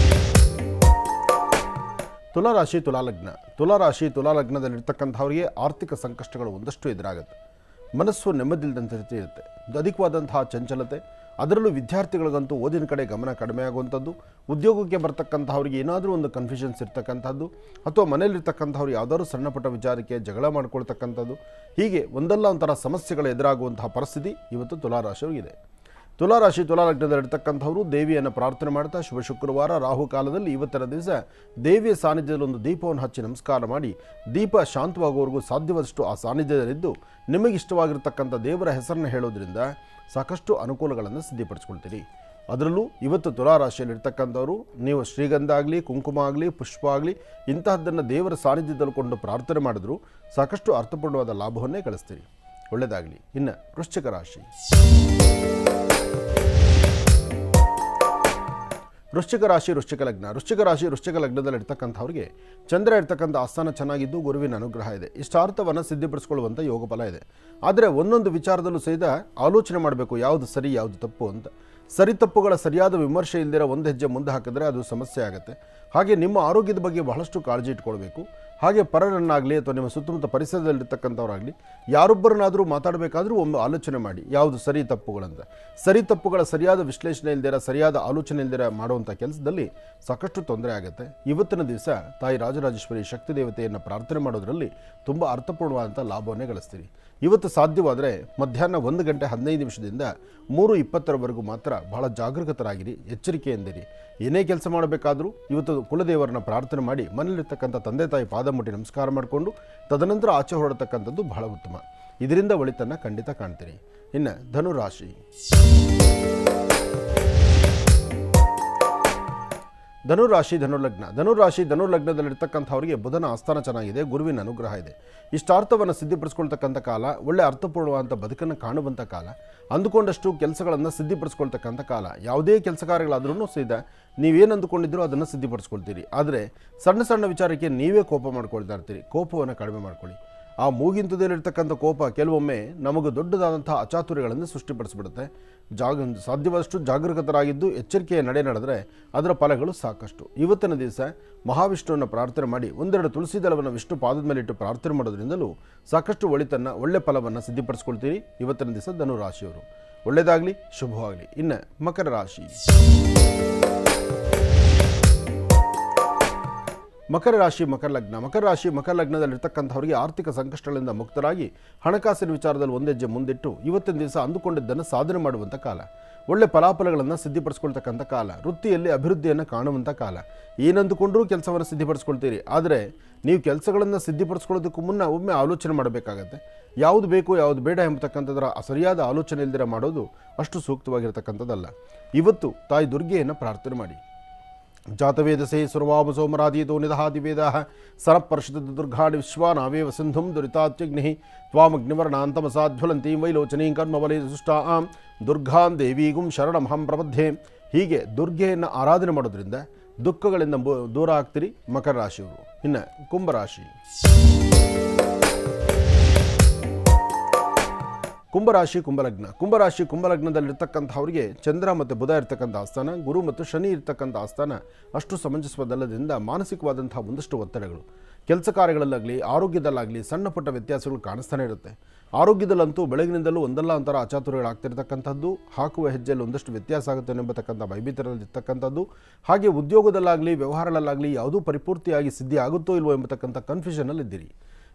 Speaker 6: ತುಲಾ ರಾಶಿ ತುಲಾ ಲಗ್ನ. ತುಲಾ ರಾಶಿ ತುಲಾ ಲಗ್ನದಲ್ಲಿರ್ತಕ್ಕಂಥವರಿಗೆ ಆರ್ಥಿಕ ಸಂಕಷ್ಟಗಳು ಒಂದಷ್ಟು ಎದುರಾಗುತ್ತೆ. ಮನಸ್ಸು ನೆಮ್ಮದಿಲ್ಲದಂತೆ ಇರುತ್ತೆ. ಅಧಿಕವಾದಂತಹ ಚಂಚಲತೆ, ಅದರಲ್ಲೂ ವಿದ್ಯಾರ್ಥಿಗಳಿಗಂತೂ ಓದಿನ ಕಡೆ ಗಮನ ಕಡಿಮೆ ಆಗುವಂಥದ್ದು, ಉದ್ಯೋಗಕ್ಕೆ ಬರ್ತಕ್ಕಂಥವ್ರಿಗೆ ಏನಾದರೂ ಒಂದು ಕನ್ಫ್ಯೂಷನ್ಸ್ ಇರ್ತಕ್ಕಂಥದ್ದು ಅಥವಾ ಮನೇಲಿರ್ತಕ್ಕಂಥವ್ರು ಯಾವುದಾದ್ರೂ ಸಣ್ಣ ಪುಟ್ಟ ವಿಚಾರಕ್ಕೆ ಜಗಳ ಮಾಡ್ಕೊಳ್ತಕ್ಕಂಥದ್ದು, ಹೀಗೆ ಒಂದಲ್ಲ ಒಂಥರ ಸಮಸ್ಯೆಗಳು ಎದುರಾಗುವಂತಹ ಪರಿಸ್ಥಿತಿ ಇವತ್ತು ತುಲಾರಾಶಿಯವರಿಗಿದೆ. ತುಲಾರಾಶಿ ತುಲಾ ಲಗ್ನದಲ್ಲಿರ್ತಕ್ಕಂಥವರು ದೇವಿಯನ್ನು ಪ್ರಾರ್ಥನೆ ಮಾಡ್ತಾ ಶುಭ ಶುಕ್ರವಾರ ರಾಹು ಕಾಲದಲ್ಲಿ ಇವತ್ತಿನ ದಿವಸ ದೇವಿಯ ಸಾನ್ನಿಧ್ಯದಲ್ಲಿ ಒಂದು ದೀಪವನ್ನು ಹಚ್ಚಿ ನಮಸ್ಕಾರ ಮಾಡಿ, ದೀಪ ಶಾಂತವಾಗುವವರೆಗೂ ಸಾಧ್ಯವಾದಷ್ಟು ಆ ಸಾನ್ನಿಧ್ಯದಲ್ಲಿದ್ದು ನಿಮಗಿಷ್ಟವಾಗಿರ್ತಕ್ಕಂಥ ದೇವರ ಹೆಸರನ್ನು ಹೇಳೋದ್ರಿಂದ ಸಾಕಷ್ಟು ಅನುಕೂಲಗಳನ್ನು ಸಿದ್ಧಪಡಿಸ್ಕೊಳ್ತೀರಿ. ಅದರಲ್ಲೂ ಇವತ್ತು ತುಲಾರಾಶಿಯಲ್ಲಿರ್ತಕ್ಕಂಥವರು ನೀವು ಶ್ರೀಗಂಧ ಆಗಲಿ, ಕುಂಕುಮ ಆಗಲಿ, ಪುಷ್ಪ ಆಗಲಿ ಇಂತಹದ್ದನ್ನು ದೇವರ ಸಾನ್ನಿಧ್ಯದಲ್ಲಿ ಕೊಂಡು ಪ್ರಾರ್ಥನೆ ಮಾಡಿದ್ರು ಸಾಕಷ್ಟು ಅರ್ಥಪೂರ್ಣವಾದ ಲಾಭವನ್ನೇ ಗಳಿಸ್ತೀರಿ. ಒಳ್ಳೆಯದಾಗಲಿ. ಇನ್ನು ವೃಶ್ಚಿಕ ರಾಶಿ. ವೃಶ್ಚಿಕ ರಾಶಿ ವೃಶ್ಚಿಕ ಲಗ್ನ. ವೃಶ್ಚಿಕ ರಾಶಿ ವೃಶ್ಚಿಕ ಲಗ್ನದಲ್ಲಿ ಇರ್ತಕ್ಕಂಥವ್ರಿಗೆ ಚಂದ್ರ ಇರ್ತಕ್ಕಂಥ ಆಸ್ಥಾನ ಚೆನ್ನಾಗಿದ್ದು ಗುರುವಿನ ಅನುಗ್ರಹ ಇದೆ. ಇಷ್ಟಾರ್ಥವನ್ನು ಸಿದ್ಧಿಪಡಿಸ್ಕೊಳ್ಳುವಂಥ ಯೋಗ ಫಲ ಇದೆ. ಆದರೆ ಒಂದೊಂದು ವಿಚಾರದಲ್ಲೂ ಸಹಿತ ಆಲೋಚನೆ ಮಾಡಬೇಕು, ಯಾವುದು ಸರಿ ಯಾವುದು ತಪ್ಪು ಅಂತ. ಸರಿ ತಪ್ಪುಗಳ ಸರಿಯಾದ ವಿಮರ್ಶೆ ಇಲ್ದಿರ ಒಂದು ಹೆಜ್ಜೆ ಮುಂದೆ ಹಾಕಿದ್ರೆ ಅದು ಸಮಸ್ಯೆ ಆಗುತ್ತೆ. ಹಾಗೆ ನಿಮ್ಮ ಆರೋಗ್ಯದ ಬಗ್ಗೆ ಬಹಳಷ್ಟು ಕಾಳಜಿ ಇಟ್ಕೊಳ್ಬೇಕು. ಹಾಗೆ ಪರರನ್ನಾಗಲಿ ಅಥವಾ ನಿಮ್ಮ ಸುತ್ತಮುತ್ತ ಪರಿಸರದಲ್ಲಿರ್ತಕ್ಕಂಥವ್ರಾಗಲಿ ಯಾರೊಬ್ಬರನ್ನಾದರೂ ಮಾತಾಡಬೇಕಾದ್ರೂ ಒಮ್ಮೆ ಆಲೋಚನೆ ಮಾಡಿ ಯಾವುದು ಸರಿ ತಪ್ಪುಗಳಂತ. ಸರಿ ತಪ್ಪುಗಳ ಸರಿಯಾದ ವಿಶ್ಲೇಷಣೆ ಇಲ್ದಿರ ಸರಿಯಾದ ಆಲೋಚನೆ ಇಲ್ದಿರ ಮಾಡುವಂಥ ಕೆಲಸದಲ್ಲಿ ಸಾಕಷ್ಟು ತೊಂದರೆ ಆಗುತ್ತೆ. ಇವತ್ತಿನ ದಿವಸ ತಾಯಿ ರಾಜರಾಜೇಶ್ವರಿ ಶಕ್ತಿ ದೇವತೆಯನ್ನು ಪ್ರಾರ್ಥನೆ ಮಾಡೋದರಲ್ಲಿ ತುಂಬ ಅರ್ಥಪೂರ್ಣವಾದಂಥ ಲಾಭವನ್ನೇ ಗಳಿಸ್ತೀರಿ. ಇವತ್ತು ಸಾಧ್ಯವಾದರೆ ಮಧ್ಯಾಹ್ನ 1:15 3:20 ಮಾತ್ರ ಬಹಳ ಜಾಗರೂಕತರಾಗಿರಿ, ಎಚ್ಚರಿಕೆಯಿಂದಿರಿ. ಏನೇ ಕೆಲಸ ಮಾಡಬೇಕಾದರೂ ಇವತ್ತು ಕುಲದೇವರನ್ನ ಪ್ರಾರ್ಥನೆ ಮಾಡಿ ಮನೆಯಲ್ಲಿರ್ತಕ್ಕಂಥ ತಂದೆ ತಾಯಿ ಪಾದ ಮುಟ್ಟಿ ನಮಸ್ಕಾರ ಮಾಡಿಕೊಂಡು ತದನಂತರ ಆಚೆ ಹೊರಡತಕ್ಕಂಥದ್ದು ಬಹಳ ಉತ್ತಮ. ಇದರಿಂದ ಒಳಿತನ್ನು ಖಂಡಿತ ಕಾಣ್ತೀರಿ. ಇನ್ನು ಧನುರಾಶಿ. ಧನುರಾಶಿ ಧನುಲಗ್ನ. ಧನುಲಗ್ನದಲ್ಲಿರ್ತಕ್ಕಂಥವ್ರಿಗೆ ಬುಧನ ಆಸ್ಥಾನ ಚೆನ್ನಾಗಿದೆ, ಗುರುವಿನ ಅನುಗ್ರಹ ಇದೆ. ಇಷ್ಟಾರ್ಥವನ್ನು ಸಿದ್ಧಿಪಡಿಸ್ಕೊಳ್ತಕ್ಕಂಥ ಕಾಲ, ಒಳ್ಳೆ ಅರ್ಥಪೂರ್ಣವಾದಂಥ ಬದುಕನ್ನು ಕಾಣುವಂಥ ಕಾಲ, ಅಂದುಕೊಂಡಷ್ಟು ಕೆಲಸಗಳನ್ನು ಸಿದ್ಧಿಪಡಿಸ್ಕೊಳ್ತಕ್ಕಂಥ ಕಾಲ. ಯಾವುದೇ ಕೆಲಸ ಕಾರ್ಯಗಳಾದ್ರೂ ಸಹಿತ ನೀವೇನು ಅಂದುಕೊಂಡಿದ್ದೀರೋ ಅದನ್ನು ಸಿದ್ಧಿಪಡಿಸ್ಕೊಳ್ತೀರಿ. ಆದರೆ ಸಣ್ಣ ಸಣ್ಣ ವಿಚಾರಕ್ಕೆ ನೀವೇ ಕೋಪ ಮಾಡ್ಕೊಳ್ತಾ ಇರ್ತೀರಿ. ಕೋಪವನ್ನು ಕಡಿಮೆ ಮಾಡ್ಕೊಳ್ಳಿ. ಆ ಮೂಗಿಂತದಲ್ಲಿರ್ತಕ್ಕಂಥ ಕೋಪ ಕೆಲವೊಮ್ಮೆ ನಮಗೆ ದೊಡ್ಡದಾದಂಥ ಅಚಾತುರ್ಯಗಳನ್ನು ಸೃಷ್ಟಿಪಡಿಸ್ಬಿಡುತ್ತೆ. ಸಾಧ್ಯವಾದಷ್ಟು ಜಾಗರೂಕತರಾಗಿದ್ದು ಎಚ್ಚರಿಕೆಯ ನಡೆ ನಡೆದರೆ ಅದರ ಫಲಗಳು ಸಾಕಷ್ಟು. ಇವತ್ತಿನ ದಿವಸ ಮಹಾವಿಷ್ಣುವನ್ನು ಪ್ರಾರ್ಥನೆ ಮಾಡಿ ಒಂದೆರಡು ತುಳಸಿ ದಳವನ್ನು ವಿಷ್ಣು ಪಾದದ ಮೇಲೆ ಇಟ್ಟು ಪ್ರಾರ್ಥನೆ ಮಾಡೋದ್ರಿಂದಲೂ ಸಾಕಷ್ಟು ಒಳಿತನ್ನು ಒಳ್ಳೆ ಫಲವನ್ನು ಸಿದ್ಧಿಪಡಿಸ್ಕೊಳ್ತೀರಿ. ಇವತ್ತಿನ ದಿವಸ ಧನುರಾಶಿಯವರು. ಒಳ್ಳೆಯದಾಗಲಿ, ಶುಭವಾಗಲಿ. ಇನ್ನು ಮಕರ ರಾಶಿ. ಮಕರ ರಾಶಿ ಮಕರ ಲಗ್ನದಲ್ಲಿರ್ತಕ್ಕಂಥವ್ರಿಗೆ ಆರ್ಥಿಕ ಸಂಕಷ್ಟಗಳಿಂದ ಮುಕ್ತರಾಗಿ ಹಣಕಾಸಿನ ವಿಚಾರದಲ್ಲಿ ಒಂದೆಜ್ಜೆ ಮುಂದಿಟ್ಟು ಇವತ್ತಿನ ದಿವಸ ಅಂದುಕೊಂಡಿದ್ದನ್ನು ಸಾಧನೆ ಮಾಡುವಂಥ ಕಾಲ. ಒಳ್ಳೆ ಫಲಾಫಲಗಳನ್ನು ಸಿದ್ಧಿಪಡಿಸ್ಕೊಳ್ತಕ್ಕಂಥ ಕಾಲ. ವೃತ್ತಿಯಲ್ಲಿ ಅಭಿವೃದ್ಧಿಯನ್ನು ಕಾಣುವಂಥ ಕಾಲ. ಏನಂದುಕೊಂಡ್ರೂ ಕೆಲಸವನ್ನು ಸಿದ್ಧಿಪಡಿಸ್ಕೊಳ್ತೀರಿ. ಆದರೆ ನೀವು ಕೆಲಸಗಳನ್ನು ಸಿದ್ಧಿಪಡಿಸ್ಕೊಳ್ಳೋದಕ್ಕೂ ಮುನ್ನ ಒಮ್ಮೆ ಆಲೋಚನೆ ಮಾಡಬೇಕಾಗತ್ತೆ. ಯಾವುದು ಬೇಕು ಯಾವುದು ಬೇಡ ಎಂಬತಕ್ಕಂಥದ್ರ ಸರಿಯಾದ ಆಲೋಚನೆ ಇಲ್ದಿರ ಮಾಡೋದು ಅಷ್ಟು ಸೂಕ್ತವಾಗಿರ್ತಕ್ಕಂಥದ್ದಲ್ಲ. ಇವತ್ತು ತಾಯಿ ದುರ್ಗೆಯನ್ನು ಪ್ರಾರ್ಥನೆ ಮಾಡಿ. ಜಾತವೇದಸೇ ಸುರವಾಮ ಸೋಮರಾದೀತೋ ನಿದಹಾದಿವೇದಾಃ ಸರಪರ್ಷದ ದುರ್ಗಾಡಿ ವಿಶ್ವಾನಾವೇವ ಸಿಂಧುಂ ದುರಿತಾತ್ಯಗ್ನಿ ತ್ವಾಮಗ್ನಿವರ್ಣಾಂತಮಸಾಧ್ವಲಂತೀಂ ವೈಲೋಚನೀಂ ಕರ್ಮವಲಯ ಸುಷ್ಟಾಂ ದುರ್ಗಾಂ ದೇವೀಗುಂ ಶರಣಮಹಂ ಪ್ರಬದ್ಧೆ. ಹೀಗೆ ದುರ್ಗೆಯನ್ನು ಆರಾಧನೆ ಮಾಡೋದ್ರಿಂದ ದುಃಖಗಳಿಂದ ದೂರ ಆಗ್ತೀರಿ ಮಕರ ರಾಶಿಯವರು. ಇನ್ನು ಕುಂಭರಾಶಿ. ಕುಂಭಲಗ್ನದಲ್ಲಿರ್ತಕ್ಕಂಥವ್ರಿಗೆ ಚಂದ್ರ ಮತ್ತು ಬುಧ ಇರ್ತಕ್ಕಂಥ ಆಸ್ಥಾನ, ಗುರು ಮತ್ತು ಶನಿ ಇರ್ತಕ್ಕಂಥ ಆಸ್ಥಾನ ಅಷ್ಟು ಸಮಂಜಸವಾದಲ್ಲದಿಂದ ಮಾನಸಿಕವಾದಂತಹ ಒಂದಷ್ಟು ಒತ್ತಡಗಳು ಕೆಲಸ ಕಾರ್ಯಗಳಲ್ಲಾಗಲಿ ಆರೋಗ್ಯದಲ್ಲಾಗಲಿ ಸಣ್ಣ ಪುಟ್ಟ ವ್ಯತ್ಯಾಸಗಳು ಕಾಣಿಸ್ತಾನೆ ಇರುತ್ತೆ. ಆರೋಗ್ಯದಲ್ಲಂತೂ ಬೆಳಗಿನಿಂದಲೂ ಒಂದಲ್ಲ ಒಂಥರ ಅಚಾತುರ್ಯಗಳಾಗ್ತಿರ್ತಕ್ಕಂಥದ್ದು, ಹಾಕುವ ಹೆಜ್ಜೆಯಲ್ಲಿ ಒಂದಷ್ಟು ವ್ಯತ್ಯಾಸ ಆಗುತ್ತೆ ಎಂಬತಕ್ಕಂಥ ಭಯಭೀತರಲ್ಲಿರ್ತಕ್ಕಂಥದ್ದು. ಹಾಗೆ ಉದ್ಯೋಗದಲ್ಲಾಗಲಿ ವ್ಯವಹಾರಗಳಲ್ಲಾಗಲಿ ಯಾವುದೂ ಪರಿಪೂರ್ತಿಯಾಗಿ ಸಿದ್ಧಿ ಆಗುತ್ತೋ ಇಲ್ವೋ ಎಂಬತಕ್ಕಂಥ ಕನ್ಫ್ಯೂಷನಲ್ಲಿದ್ದೀರಿ.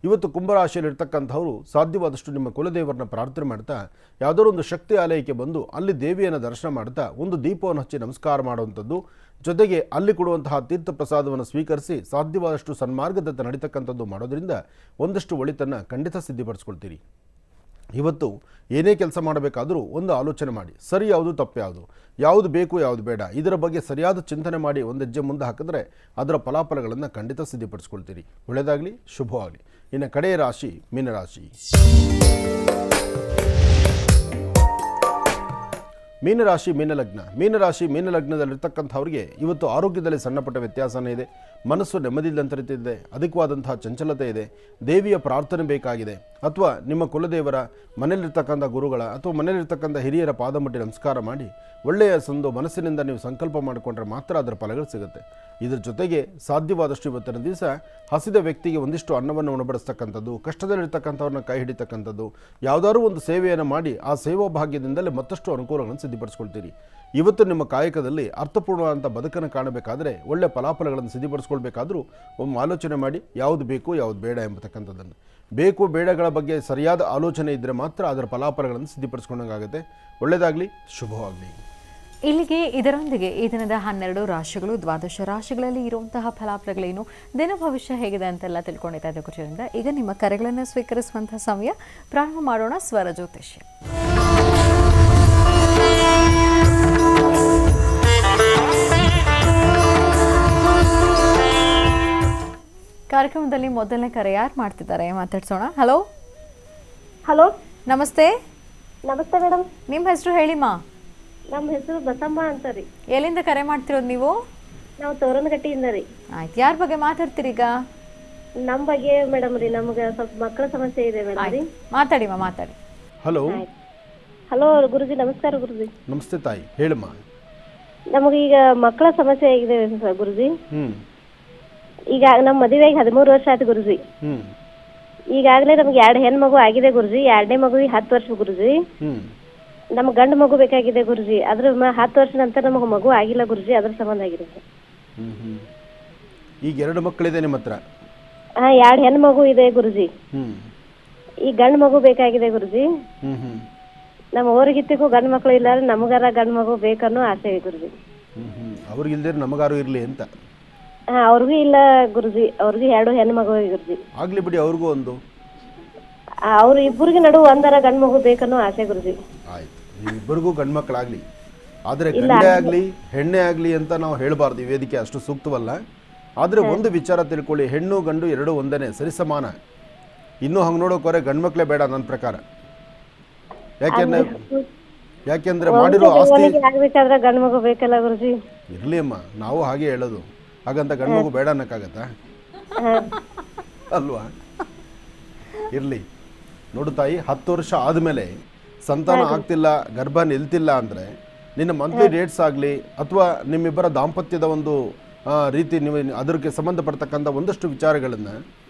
Speaker 6: ಇವತ್ತು ಕುಂಭರಾಶಿಯಲ್ಲಿರ್ತಕ್ಕಂಥವರು ಸಾಧ್ಯವಾದಷ್ಟು ನಿಮ್ಮ ಕುಲದೇವರನ್ನ ಪ್ರಾರ್ಥನೆ ಮಾಡ್ತಾ ಯಾವುದೋ ಒಂದು ಶಕ್ತಿ ಆಲಯಕ್ಕೆ ಬಂದು ಅಲ್ಲಿ ದೇವಿಯನ್ನು ದರ್ಶನ ಮಾಡ್ತಾ ಒಂದು ದೀಪವನ್ನು ಹಚ್ಚಿ ನಮಸ್ಕಾರ ಮಾಡುವಂಥದ್ದು, ಜೊತೆಗೆ ಅಲ್ಲಿ ಕೊಡುವಂತಹ ತೀರ್ಥ ಪ್ರಸಾದವನ್ನು ಸ್ವೀಕರಿಸಿ ಸಾಧ್ಯವಾದಷ್ಟು ಸನ್ಮಾರ್ಗದತ್ತ ನಡೀತಕ್ಕಂಥದ್ದು ಮಾಡೋದ್ರಿಂದ ಒಂದಷ್ಟು ಒಳಿತನ್ನು ಖಂಡಿತ ಸಿದ್ಧಿಪಡಿಸ್ಕೊಳ್ತೀರಿ. ಇವತ್ತು ಏನೇ ಕೆಲಸ ಮಾಡಬೇಕಾದರೂ ಒಂದು ಆಲೋಚನೆ ಮಾಡಿ, ಸರಿ ಯಾವುದು ತಪ್ಪು ಯಾವುದು, ಯಾವುದು ಬೇಕು ಯಾವುದು ಬೇಡ, ಇದರ ಬಗ್ಗೆ ಸರಿಯಾದ ಚಿಂತನೆ ಮಾಡಿ ಒಂದು ಹೆಜ್ಜೆ ಮುಂದೆ ಹಾಕಿದ್ರೆ ಅದರ ಫಲಾಫಲಗಳನ್ನು ಖಂಡಿತ ಸಿದ್ಧಿಪಡಿಸ್ಕೊಳ್ತೀರಿ. ಒಳ್ಳೆಯದಾಗಲಿ, ಶುಭವಾಗಲಿ. ಇನ್ನು ಕಡೆಯ ರಾಶಿ ಮೀನರಾಶಿ. ಮೀನಲಗ್ನದಲ್ಲಿರ್ತಕ್ಕಂಥವ್ರಿಗೆ ಇವತ್ತು ಆರೋಗ್ಯದಲ್ಲಿ ಸಣ್ಣಪುಟ್ಟ ವ್ಯತ್ಯಾಸನೇ ಇದೆ. ಮನಸ್ಸು ನೆಮ್ಮದಿಲ್ಲಂತರಿತಿದೆ, ಅಧಿಕವಾದಂತಹ ಚಂಚಲತೆ ಇದೆ. ದೇವಿಯ ಪ್ರಾರ್ಥನೆ ಬೇಕಾಗಿದೆ, ಅಥವಾ ನಿಮ್ಮ ಕುಲದೇವರ ಮನೆಯಲ್ಲಿರ್ತಕ್ಕಂಥ ಗುರುಗಳ ಅಥವಾ ಮನೆಯಲ್ಲಿರ್ತಕ್ಕಂಥ ಹಿರಿಯರ ಪಾದ ಮುಟ್ಟಿ ನಮಸ್ಕಾರ ಮಾಡಿ ಒಳ್ಳೆಯ ಮನಸ್ಸಿನಿಂದ ನೀವು ಸಂಕಲ್ಪ ಮಾಡಿಕೊಂಡ್ರೆ ಮಾತ್ರ ಅದರ ಫಲಗಳು ಸಿಗುತ್ತೆ. ಇದರ ಜೊತೆಗೆ ಸಾಧ್ಯವಾದಷ್ಟು ಇವತ್ತಿನ ದಿವಸ ಹಸಿದ ವ್ಯಕ್ತಿಗೆ ಒಂದಿಷ್ಟು ಅನ್ನವನ್ನು ಉಣಬಡಿಸ್ತಕ್ಕಂಥದ್ದು, ಕಷ್ಟದಲ್ಲಿರ್ತಕ್ಕಂಥವ್ರನ್ನ ಕೈ ಹಿಡಿತಕ್ಕಂಥದ್ದು, ಯಾವುದಾದ್ರೂ ಒಂದು ಸೇವೆಯನ್ನು ಮಾಡಿ ಆ ಸೇವಾ ಭಾಗ್ಯದಿಂದಲೇ ಮತ್ತಷ್ಟು ಅನುಕೂಲಗಳನ್ನು ಸಿದ್ಧಿಪಡಿಸ್ಕೊಳ್ತೀರಿ. ಇವತ್ತು ನಿಮ್ಮ ಕಾಯಕದಲ್ಲಿ ಅರ್ಥಪೂರ್ಣವಾದಂಥ ಬದುಕನ್ನು ಕಾಣಬೇಕಾದರೆ, ಒಳ್ಳೆ ಫಲಾಫಲಗಳನ್ನು ಸಿದ್ಧಿಪಡಿಸ್ಕೊಳ್ಬೇಕಾದ್ರೂ ಒಮ್ಮೆ ಆಲೋಚನೆ ಮಾಡಿ ಯಾವುದು ಬೇಕು ಯಾವುದು ಬೇಡ ಎಂಬತಕ್ಕಂಥದ್ದನ್ನು. ಬೇಕು ಬೇಡಗಳ ಬಗ್ಗೆ ಸರಿಯಾದ ಆಲೋಚನೆ ಇದ್ದರೆ ಮಾತ್ರ ಅದರ ಫಲಾಫಲಗಳನ್ನು ಸಿದ್ಧಿಪಡಿಸ್ಕೊಂಡಂಗಾಗುತ್ತೆ. ಒಳ್ಳೆಯದಾಗಲಿ, ಶುಭವಾಗಲಿ.
Speaker 5: ಇಲ್ಲಿಗೆ ಇದರೊಂದಿಗೆ ಈ ದಿನದ 12 ರಾಶಿಗಳು, ದ್ವಾದಶ ರಾಶಿಗಳಲ್ಲಿ ಇರುವಂತಹ ಫಲಾಫಲಗಳೇನು, ದಿನ ಭವಿಷ್ಯ ಹೇಗಿದೆ ಅಂತೆಲ್ಲ ತಿಳ್ಕೊಂಡಿದ್ದ ಕುರಿತಂತೆ ಈಗ ನಿಮ್ಮ ಕರೆಗಳನ್ನು ಸ್ವೀಕರಿಸುವಂತಹ ಸಮಯ. ಪ್ರಾರಂಭ ಮಾಡೋಣ ಸ್ವರ ಜ್ಯೋತಿಷ್ಯ. ಕಾರ್ಯಕ್ರಮದಲ್ಲಿ ಮೊದಲನೇ ಕರೆ ಯಾರು ಮಾಡ್ತಿದ್ದಾರೆ ಮಾತಾಡ್ಸೋಣ. ಹಲೋ
Speaker 7: ಹಲೋ,
Speaker 5: ನಮಸ್ತೆ.
Speaker 7: ನಮಸ್ತೆ ಮೇಡಮ್.
Speaker 5: ನಿಮ್ಮ ಹೆಸರು ಹೇಳಿಮ್ಮ.
Speaker 7: ನಮ್ಮ ಹೆಸರು ಬಸಮ್ಮ ಅಂತ ರೀ.
Speaker 5: ಎಲ್ಲಿಂದ ಕರೆ ಮಾಡ್ತಿರೋದು ನೀವು?
Speaker 7: ನಾವು ತೋರಣಗಟ್ಟಿಯಿಂದ ರೀ.
Speaker 5: ಆಯ್ತು, ಯಾರ ಬಗ್ಗೆ ಮಾತಾಡ್ತೀರಿ ಈಗ?
Speaker 7: ನಮ್ಮ ಬಗ್ಗೆ ಮೇಡಮ್ ರೀ, ನಮ್ಗೆ ಸ್ವಲ್ಪ ಮಕ್ಕಳ ಸಮಸ್ಯೆ ಇದೆ ಮೇಡಮ್ ರೀ.
Speaker 5: ಮಾತಾಡಿಮ್ಮ, ಮಾತಾಡಿ.
Speaker 6: ಹಲೋ
Speaker 7: ಹಲೋ ಗುರುಜಿ, ನಮಸ್ಕಾರ ಗುರುಜಿ.
Speaker 6: ನಮಸ್ತೆ ತಾಯಿ, ಹೇಳಮ್ಮ.
Speaker 7: ನಮಗೆ ಈಗ ಮಕ್ಕಳ ಸಮಸ್ಯೆ ಆಗಿದೆ ಗುರುಜಿ.
Speaker 6: ಹ್ಞೂ
Speaker 7: ಈಗ ನಮ್ಮ ಮದುವೆಗೆ 13 ವರ್ಷ ಆಯ್ತು ಗುರುಜಿ.
Speaker 6: ಹ್ಞೂ
Speaker 7: ಈಗಾಗಲೇ ನಮ್ಗೆ 2 ಹೆಣ್ಣು ಮಗು ಆಗಿದೆ ಗುರುಜಿ. 2ನೇ ಮಗುವಿಗೆ 10 ವರ್ಷ ಗುರುಜಿ.
Speaker 6: ಹ್ಞೂ
Speaker 7: ನಮ್ಗೆ ಗಂಡು ಮಗು ಬೇಕಾಗಿದೆ ಗುರುಜಿ. ಅದ್ರ 10 ವರ್ಷ ನಂತರ ನಮಗೆ ಮಗು ಆಗಿಲ್ಲ ಗುರುಜಿ, ಅದ್ರ ಸಂಬಂಧ ಆಗಿದೆ ಸರ್.
Speaker 6: ಹ್ಞೂ ಈಗ 2 ಮಕ್ಕಳಿದೆ ನಿಮ್ಮ ಹತ್ರ?
Speaker 7: ಹಾ, 2 ಹೆಣ್ಣು ಮಗು ಇದೆ ಗುರುಜಿ.
Speaker 6: ಹ್ಞೂ
Speaker 7: ಈ ಗಂಡು ಮಗು ಬೇಕಾಗಿದೆ ಗುರುಜಿ.
Speaker 6: ಹ್ಞೂ ಹ್ಞೂ
Speaker 7: ನಮ್ಮ ಊರಿಗಿತ್ತಿಗೂ ಗಂಡು ಮಕ್ಕಳು ಇಲ್ಲ, ನಮಗಾರ ಗಂಡು ಮಗು ಬೇಕನ್ನೋ ಆಸೆ ಇದೆ ಗುರುಜಿ.
Speaker 6: ಅವ್ರಿಗಿಲ್ದೇ ನಮಗಾರು ಇರಲಿ ಅಂತ?
Speaker 7: ಹಾ, ಅವ್ರಿಗೂ ಇಲ್ಲ ಗುರುಜಿ, ಅವ್ರಿಗೂ 2 ಹೆಣ್ಣು ಮಗು ಗುರುಜಿ.
Speaker 6: ಆಗಲಿ ಬಿಡಿ, ಅವ್ರಿಗೂ ಒಂದು.
Speaker 7: ಅವ್ರು ಇಬ್ಬರಿಗೆ ನಡುವೆ ಒಂದರ ಗಂಡು ಮಗು ಬೇಕನ್ನೋ ಆಸೆ ಗುರುಜಿ.
Speaker 6: ಆಯ್ತು, ಇಬ್ಬರಿಗೂ ಗಂಡು ಮಕ್ಕಳಾಗಲಿ. ಆದರೆ ಗಂಡೇ ಆಗಲಿ ಹೆಣ್ಣೆ ಆಗಲಿ ಅಂತ ನಾವು ಹೇಳಬಾರ್ದು, ಈ ವೇದಿಕೆ ಅಷ್ಟು ಸೂಕ್ತವಲ್ಲ. ಆದರೆ ಒಂದು ವಿಚಾರ ತಿಳ್ಕೊಳ್ಳಿ, ಹೆಣ್ಣು ಗಂಡು ಎರಡೂ ಒಂದೇ, ಸರಿಸಮಾನ. ಇನ್ನೂ ಹಂಗೆ ನೋಡೋಕೋರೆ ಗಂಡು ಮಕ್ಕಳೇ ಬೇಡ ನನ್ನ ಪ್ರಕಾರ. ಯಾಕೆಂದ್ರೆ ಮಾಡಿರೋ ಆಸ್ತಿ
Speaker 7: ಆಗ್ಬೇಕಾದ್ರೆ ಗಂಡು ಮಗು ಬೇಕಲ್ಲ ಗುರುಜಿ.
Speaker 6: ಇರ್ಲಿ ಅಮ್ಮ, ನಾವು ಹಾಗೆ ಹೇಳೋದು. ಹಾಗಂತ ಗಂಡು ಮಗು ಬೇಡ ಅನ್ನಕ್ಕಾಗತ್ತಾ? ಅಲ್ವಾ? ಇರ್ಲಿ ನೋಡು ತಾಯಿ, 10 ವರ್ಷ ಆದಮೇಲೆ ಸಂತಾನ ಆಗ್ತಿಲ್ಲ, ಗರ್ಭ ನಿಲ್ತಿಲ್ಲ ಅಂದರೆ ನಿನ್ನ ಮಂತ್ಲಿ ಡೇಟ್ಸ್ ಆಗಲಿ ಅಥವಾ ನಿಮ್ಮಿಬ್ಬರ ದಾಂಪತ್ಯದ ಒಂದು ರೀತಿ, ನೀವು ಅದಕ್ಕೆ ಸಂಬಂಧಪಡ್ತಕ್ಕಂಥ ಒಂದಷ್ಟು ವಿಚಾರಗಳನ್ನು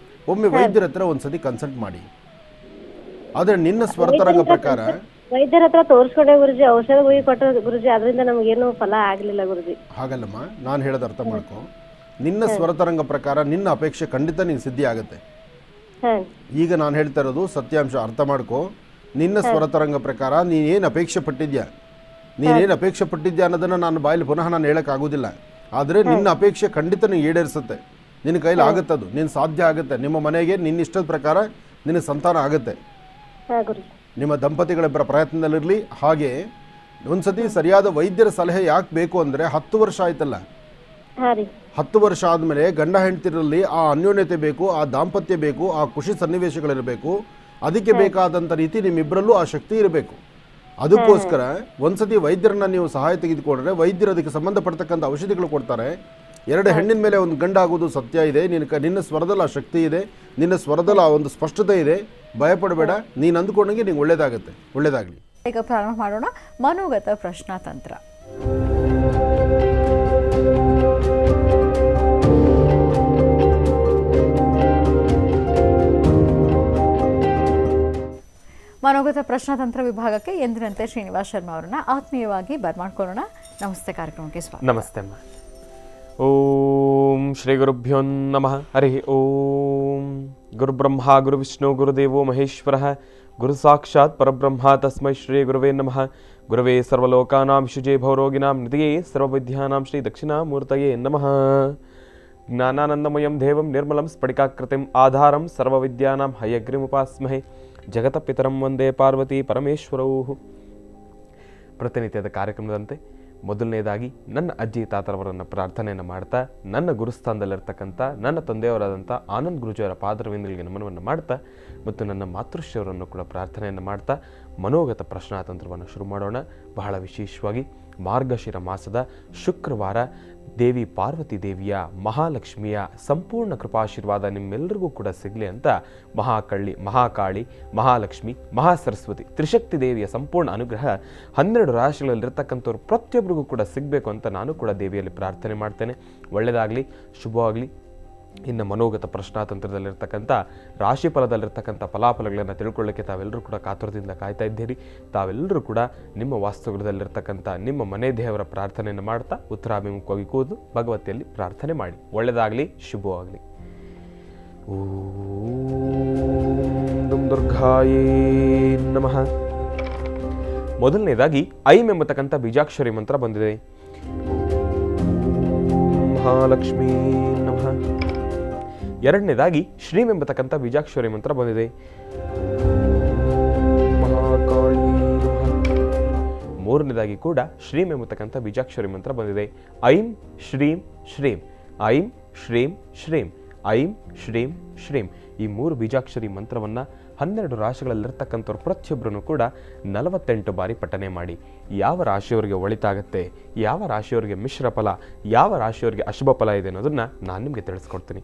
Speaker 6: ಒಮ್ಮೆ ವೈದ್ಯರ ಹತ್ರ ಒಂದ್ಸತಿ ಕನ್ಸಲ್ಟ್ ಮಾಡಿ. ಆದರೆ ನಿನ್ನ ಸ್ವರತರಂಗ ಪ್ರಕಾರ
Speaker 7: ವೈದ್ಯರ ಹತ್ರ ತೋರಿಸ್ಕೊಂಡೆ ಗುರುಜಿ, ಔಷಧ ಹೋಗಿ ಕೊಟ್ಟ ಗುರುಜಿ, ಅದರಿಂದ ನಮಗೇನು ಫಲ ಆಗಲಿಲ್ಲ ಗುರುಜಿ.
Speaker 6: ಹಾಗಲ್ಲಮ್ಮ, ನಾನು ಹೇಳೋದು ಅರ್ಥ ಮಾಡ್ಕೊ. ನಿನ್ನ ಸ್ವರತರಂಗ ಪ್ರಕಾರ ನಿನ್ನ ಅಪೇಕ್ಷೆ ಖಂಡಿತ ನೀನು ಸಿದ್ಧಿ ಆಗುತ್ತೆ. ಈಗ ನಾನು ಹೇಳ್ತಾ ಇರೋದು ಸತ್ಯಾಂಶ, ಅರ್ಥ ಮಾಡ್ಕೊ. ನಿನ್ನ ಸ್ವರತರಂಗ ಪ್ರಕಾರ ನೀನೇನು ಅಪೇಕ್ಷೆ ಪಟ್ಟಿದ್ಯಾ, ಅನ್ನೋದನ್ನು ನಾನು ಬಾಯಲ್ಲಿ ಪುನಃ ನಾನು ಹೇಳೋಕ್ಕಾಗೋದಿಲ್ಲ. ಆದರೆ ನಿನ್ನ ಅಪೇಕ್ಷೆ ಖಂಡಿತ ನೀನು ಈಡೇರಿಸುತ್ತೆ. ನಿನ್ನ ಕೈಲಿ ಆಗುತ್ತದು, ನಿನ್ನ ಸಾಧ್ಯ ಆಗುತ್ತೆ. ನಿಮ್ಮ ಮನೆಗೆ ನಿನ್ನ ಇಷ್ಟದ ಪ್ರಕಾರ ನಿನ್ನ ಸಂತಾನ ಆಗುತ್ತೆ. ನಿಮ್ಮ ದಂಪತಿಗಳಿಬ್ಬರ ಪ್ರಯತ್ನದಲ್ಲಿರಲಿ. ಹಾಗೆ ಒಂದ್ಸತಿ ಸರಿಯಾದ ವೈದ್ಯರ ಸಲಹೆ ಯಾಕೆ ಬೇಕು ಅಂದರೆ, 10 ವರ್ಷ ಆಯ್ತಲ್ಲ, 10 ವರ್ಷ ಆದಮೇಲೆ ಗಂಡ ಹೆಂಡತಿರಲ್ಲಿ ಆ ಅನ್ಯೋನ್ಯತೆ ಬೇಕು, ಆ ದಾಂಪತ್ಯ ಬೇಕು, ಆ ಖುಷಿ ಸನ್ನಿವೇಶಗಳಿರಬೇಕು. ಅದಕ್ಕೆ ಬೇಕಾದಂಥ ರೀತಿ ನಿಮ್ಮಿಬ್ಬರಲ್ಲೂ ಆ ಶಕ್ತಿ ಇರಬೇಕು. ಅದಕ್ಕೋಸ್ಕರ ಒಂದ್ಸತಿ ವೈದ್ಯರನ್ನ ನೀವು ಸಹಾಯ ತೆಗೆದುಕೊಂಡ್ರೆ ವೈದ್ಯರು ಅದಕ್ಕೆ ಸಂಬಂಧಪಡ್ತಕ್ಕಂಥ ಔಷಧಿಗಳು ಕೊಡ್ತಾರೆ. 2 ಹೆಣ್ಣಿನ ಮೇಲೆ ಒಂದು ಗಂಡಾಗೋದು ಸತ್ಯ ಇದೆ. ನಿನ್ನ ಸ್ವರದಲ್ಲಿ ಆ ಶಕ್ತಿ ಇದೆ, ನಿನ್ನ ಸ್ವರದಲ್ಲಿ ಆ ಒಂದು ಸ್ಪಷ್ಟತೆ ಇದೆ. ಭಯಪಡಬೇಡ, ನೀನು ಅಂದ್ಕೊಂಡಂಗೆ ನಿಂಗೆ ಒಳ್ಳೇದಾಗುತ್ತೆ. ಒಳ್ಳೇದಾಗಲಿ.
Speaker 5: ಈಗ ಪ್ರಾರಂಭ ಮಾಡೋಣ ಮನೋಗತ ಪ್ರಶ್ನಾತಂತ್ರ. ಮನೋಗತ ಪ್ರಶ್ನಾತಂತ್ರ ವಿಭಾಗಕ್ಕೆ ಎಂದಿನಂತೆ ಶ್ರೀನಿವಾಸ್ ಶರ್ಮಾ ಅವರನ್ನ ಆತ್ಮೀಯವಾಗಿ ಬರ್ಮಾಡ್ಕೊಳ್ಳೋಣ. ನಮಸ್ತೆ, ಕಾರ್ಯಕ್ರಮಕ್ಕೆ ಸ್ವಾಗತ.
Speaker 8: ನಮಸ್ತೆ ಅಮ್ಮ. ಓಂ ಶ್ರೀ ಗುರುಭ್ಯೋ ನಮಃ. ಹರಿ ಓಂ. ಗುರುಬ್ರಹ್ಮ ಗುರುವಿಷ್ಣು ಗುರುದೇವೋ ಮಹೇಶ್ವರ ಗುರು ಸಾಕ್ಷಾತ್ ಪರಬ್ರಹ್ಮ ತಸ್ಮೈ ಶ್ರೀ ಗುರುವೇ ನಮಃ. ಗುರುವೇ ಸರ್ವಲೋಕಾನಾಂ ಶುಜೇ ಭವರೋಗಿನಾಂ ನಿಧಿಯೇ ಸರ್ವವಿದ್ಯಾನಾಂ ಶ್ರೀ ದಕ್ಷಿಣಾಮೂರ್ತಯೇ ನಮಃ. ಜ್ಞಾನಾನಂದಮಯಂ ದೇವಂ ನಿರ್ಮಲಂ ಸ್ಫಟಿಕಾಕೃತಿಂ ಆಧಾರಂ ಸರ್ವವಿದ್ಯಾನಾಂ ಹಯಗ್ರೀಮುಪಾಸ್ಮಹೇ. ಜಗತಪಿತರಂ ವಂದೇ ಪಾರ್ವತಿ ಪರಮೇಶ್ವರೌ. ಪ್ರತಿನಿತ್ಯದ ಕಾರ್ಯಕ್ರಮದಂತೆ ಮೊದಲನೇದಾಗಿ ನನ್ನ ಅಜ್ಜಿ ತಾತರವರನ್ನು ಪ್ರಾರ್ಥನೆಯನ್ನು ಮಾಡ್ತಾ, ನನ್ನ ಗುರುಸ್ಥಾನದಲ್ಲಿರ್ತಕ್ಕಂಥ ನನ್ನ ತಂದೆಯವರಾದಂಥ ಆನಂದ್ ಗುರುಜಿಯವರ ಪಾದರವಿಂದಗಳಿಗೆ ನಮನವನ್ನು ಮಾಡ್ತಾ ಮತ್ತು ನನ್ನ ಮಾತೃಶ್ರೀಯವರನ್ನು ಕೂಡ ಪ್ರಾರ್ಥನೆಯನ್ನು ಮಾಡ್ತಾ ಮನೋಗತ ಪ್ರಶ್ನಾತಂತ್ರವನ್ನು ಶುರು ಮಾಡೋಣ. ಬಹಳ ವಿಶೇಷವಾಗಿ ಮಾರ್ಗಶಿರ ಮಾಸದ ಶುಕ್ರವಾರ ದೇವಿ ಪಾರ್ವತಿ ದೇವಿಯ ಮಹಾಲಕ್ಷ್ಮಿಯ ಸಂಪೂರ್ಣ ಕೃಪಾಶೀರ್ವಾದ ನಿಮ್ಮೆಲ್ಲರಿಗೂ ಕೂಡ ಸಿಗಲಿ ಅಂತ ಮಹಾಕಾಳಿ ಮಹಾಲಕ್ಷ್ಮಿ ಮಹಾಸರಸ್ವತಿ ತ್ರಿಶಕ್ತಿ ದೇವಿಯ ಸಂಪೂರ್ಣ ಅನುಗ್ರಹ 12 ರಾಶಿಗಳಲ್ಲಿರ್ತಕ್ಕಂಥವ್ರು ಪ್ರತಿಯೊಬ್ಬರಿಗೂ ಕೂಡ ಸಿಗಬೇಕು ಅಂತ ನಾನು ಕೂಡ ದೇವಿಯಲ್ಲಿ ಪ್ರಾರ್ಥನೆ ಮಾಡ್ತೇನೆ. ಒಳ್ಳೆಯದಾಗಲಿ, ಶುಭವಾಗಲಿ. ಇನ್ನು ಮನೋಗತ ಪ್ರಶ್ನಾತಂತ್ರದಲ್ಲಿರ್ತಕ್ಕಂಥ ರಾಶಿ ಫಲದಲ್ಲಿರ್ತಕ್ಕಂಥ ಫಲಾಫಲಗಳನ್ನು ತಿಳ್ಕೊಳ್ಳೋಕ್ಕೆ ತಾವೆಲ್ಲರೂ ಕೂಡ ಕಾತುರದಿಂದ ಕಾಯ್ತಾ ಇದ್ದೀರಿ. ತಾವೆಲ್ಲರೂ ಕೂಡ ನಿಮ್ಮ ವಾಸ್ತುಗೃಹದಲ್ಲಿರ್ತಕ್ಕಂಥ ನಿಮ್ಮ ಮನೆ ದೇವರ ಪ್ರಾರ್ಥನೆಯನ್ನು ಮಾಡ್ತಾ ಉತ್ತರಾಭಿಮುಖವಾಗಿ ಕೂದು ಭಗವತಿಯಲ್ಲಿ ಪ್ರಾರ್ಥನೆ ಮಾಡಿ. ಒಳ್ಳೆಯದಾಗಲಿ, ಶುಭವಾಗಲಿ. ಓಂ ದುರ್ಗಾಯೇ ನಮಃ. ಮೊದಲನೇದಾಗಿ ಐಂ ಎಂಬತಕ್ಕಂಥ ಬೀಜಾಕ್ಷರಿ ಮಂತ್ರ ಬಂದಿದೆ. ಮಹಾಲಕ್ಷ್ಮೀ ನಮಃ. ಎರಡನೇದಾಗಿ ಶ್ರೀಂ ಎಂಬತಕ್ಕಂಥ ಬೀಜಾಕ್ಷರಿ ಮಂತ್ರ ಬಂದಿದೆ. ಮಹಾಕಾಳಿ ನಮಃ. ಮೂರನೇದಾಗಿ ಕೂಡ ಶ್ರೀಂ ಎಂಬತಕ್ಕಂಥ ಬೀಜಾಕ್ಷರಿ ಮಂತ್ರ ಬಂದಿದೆ. ಐಂ ಶ್ರೀಂ ಶ್ರೀಂ, ಐಂ ಶ್ರೀಂ ಶ್ರೀಂ, ಐಂ ಶ್ರೀಂ ಶ್ರೀಂ. ಈ 3 ಬೀಜಾಕ್ಷರಿ ಮಂತ್ರವನ್ನು 12 ರಾಶಿಗಳಲ್ಲಿರ್ತಕ್ಕಂಥವ್ರು ಪ್ರತಿಯೊಬ್ಬರೂ ಕೂಡ 48 ಬಾರಿ ಪಠನೆ ಮಾಡಿ. ಯಾವ ರಾಶಿಯವರಿಗೆ ಒಳಿತಾಗತ್ತೆ, ಯಾವ ರಾಶಿಯವರಿಗೆ ಮಿಶ್ರ ಫಲ, ಯಾವ ರಾಶಿಯವರಿಗೆ ಅಶುಭ ಫಲ ಇದೆ ಅನ್ನೋದನ್ನು ನಾನು ನಿಮಗೆ ತಿಳಿಸ್ಕೊಡ್ತೀನಿ.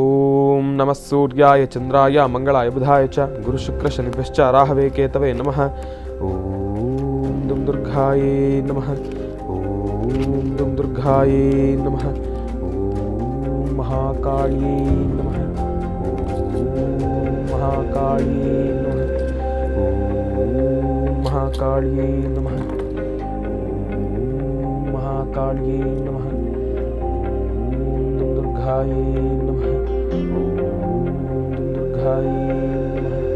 Speaker 8: ಓಂ ನಮಃ ಸೂರ್ಯಾಯ ಚಂದ್ರಾಯ ಮಂಗಳಾಯ ಬುಧಾಯ ಚ ಗುರು ಶುಕ್ರ ಶನಿಭ್ಯಶ್ಚ ರಾಹವೇ ಕೇತವೇ ನಮಃ. ಓಂ ದುಂ ದುರ್ಗಾಯೇ ನಮಃ. ಓಂ ದುಂ ದುರ್ಗಾಯೇ ನಮಃ. ಓಂ ಮಹಾಕಾಳ್ಯೇ ನಮಃ. ಓಂ ಮಹಾಕಾಳ್ಯೇ ನಮಃ. ಓಂ ಮಹಾಕಾಳ್ಯೇ ನಮಃ. ಓಂ ಮಹಾಕಾಳ್ಯೇ ನಮಃ. ಓಂ ದುಂ ದುರ್ಗಾಯೇ ನಮಃ. ಓಂ ದುಂ ದುರ್ಗಾಯೇ ನಮಃ.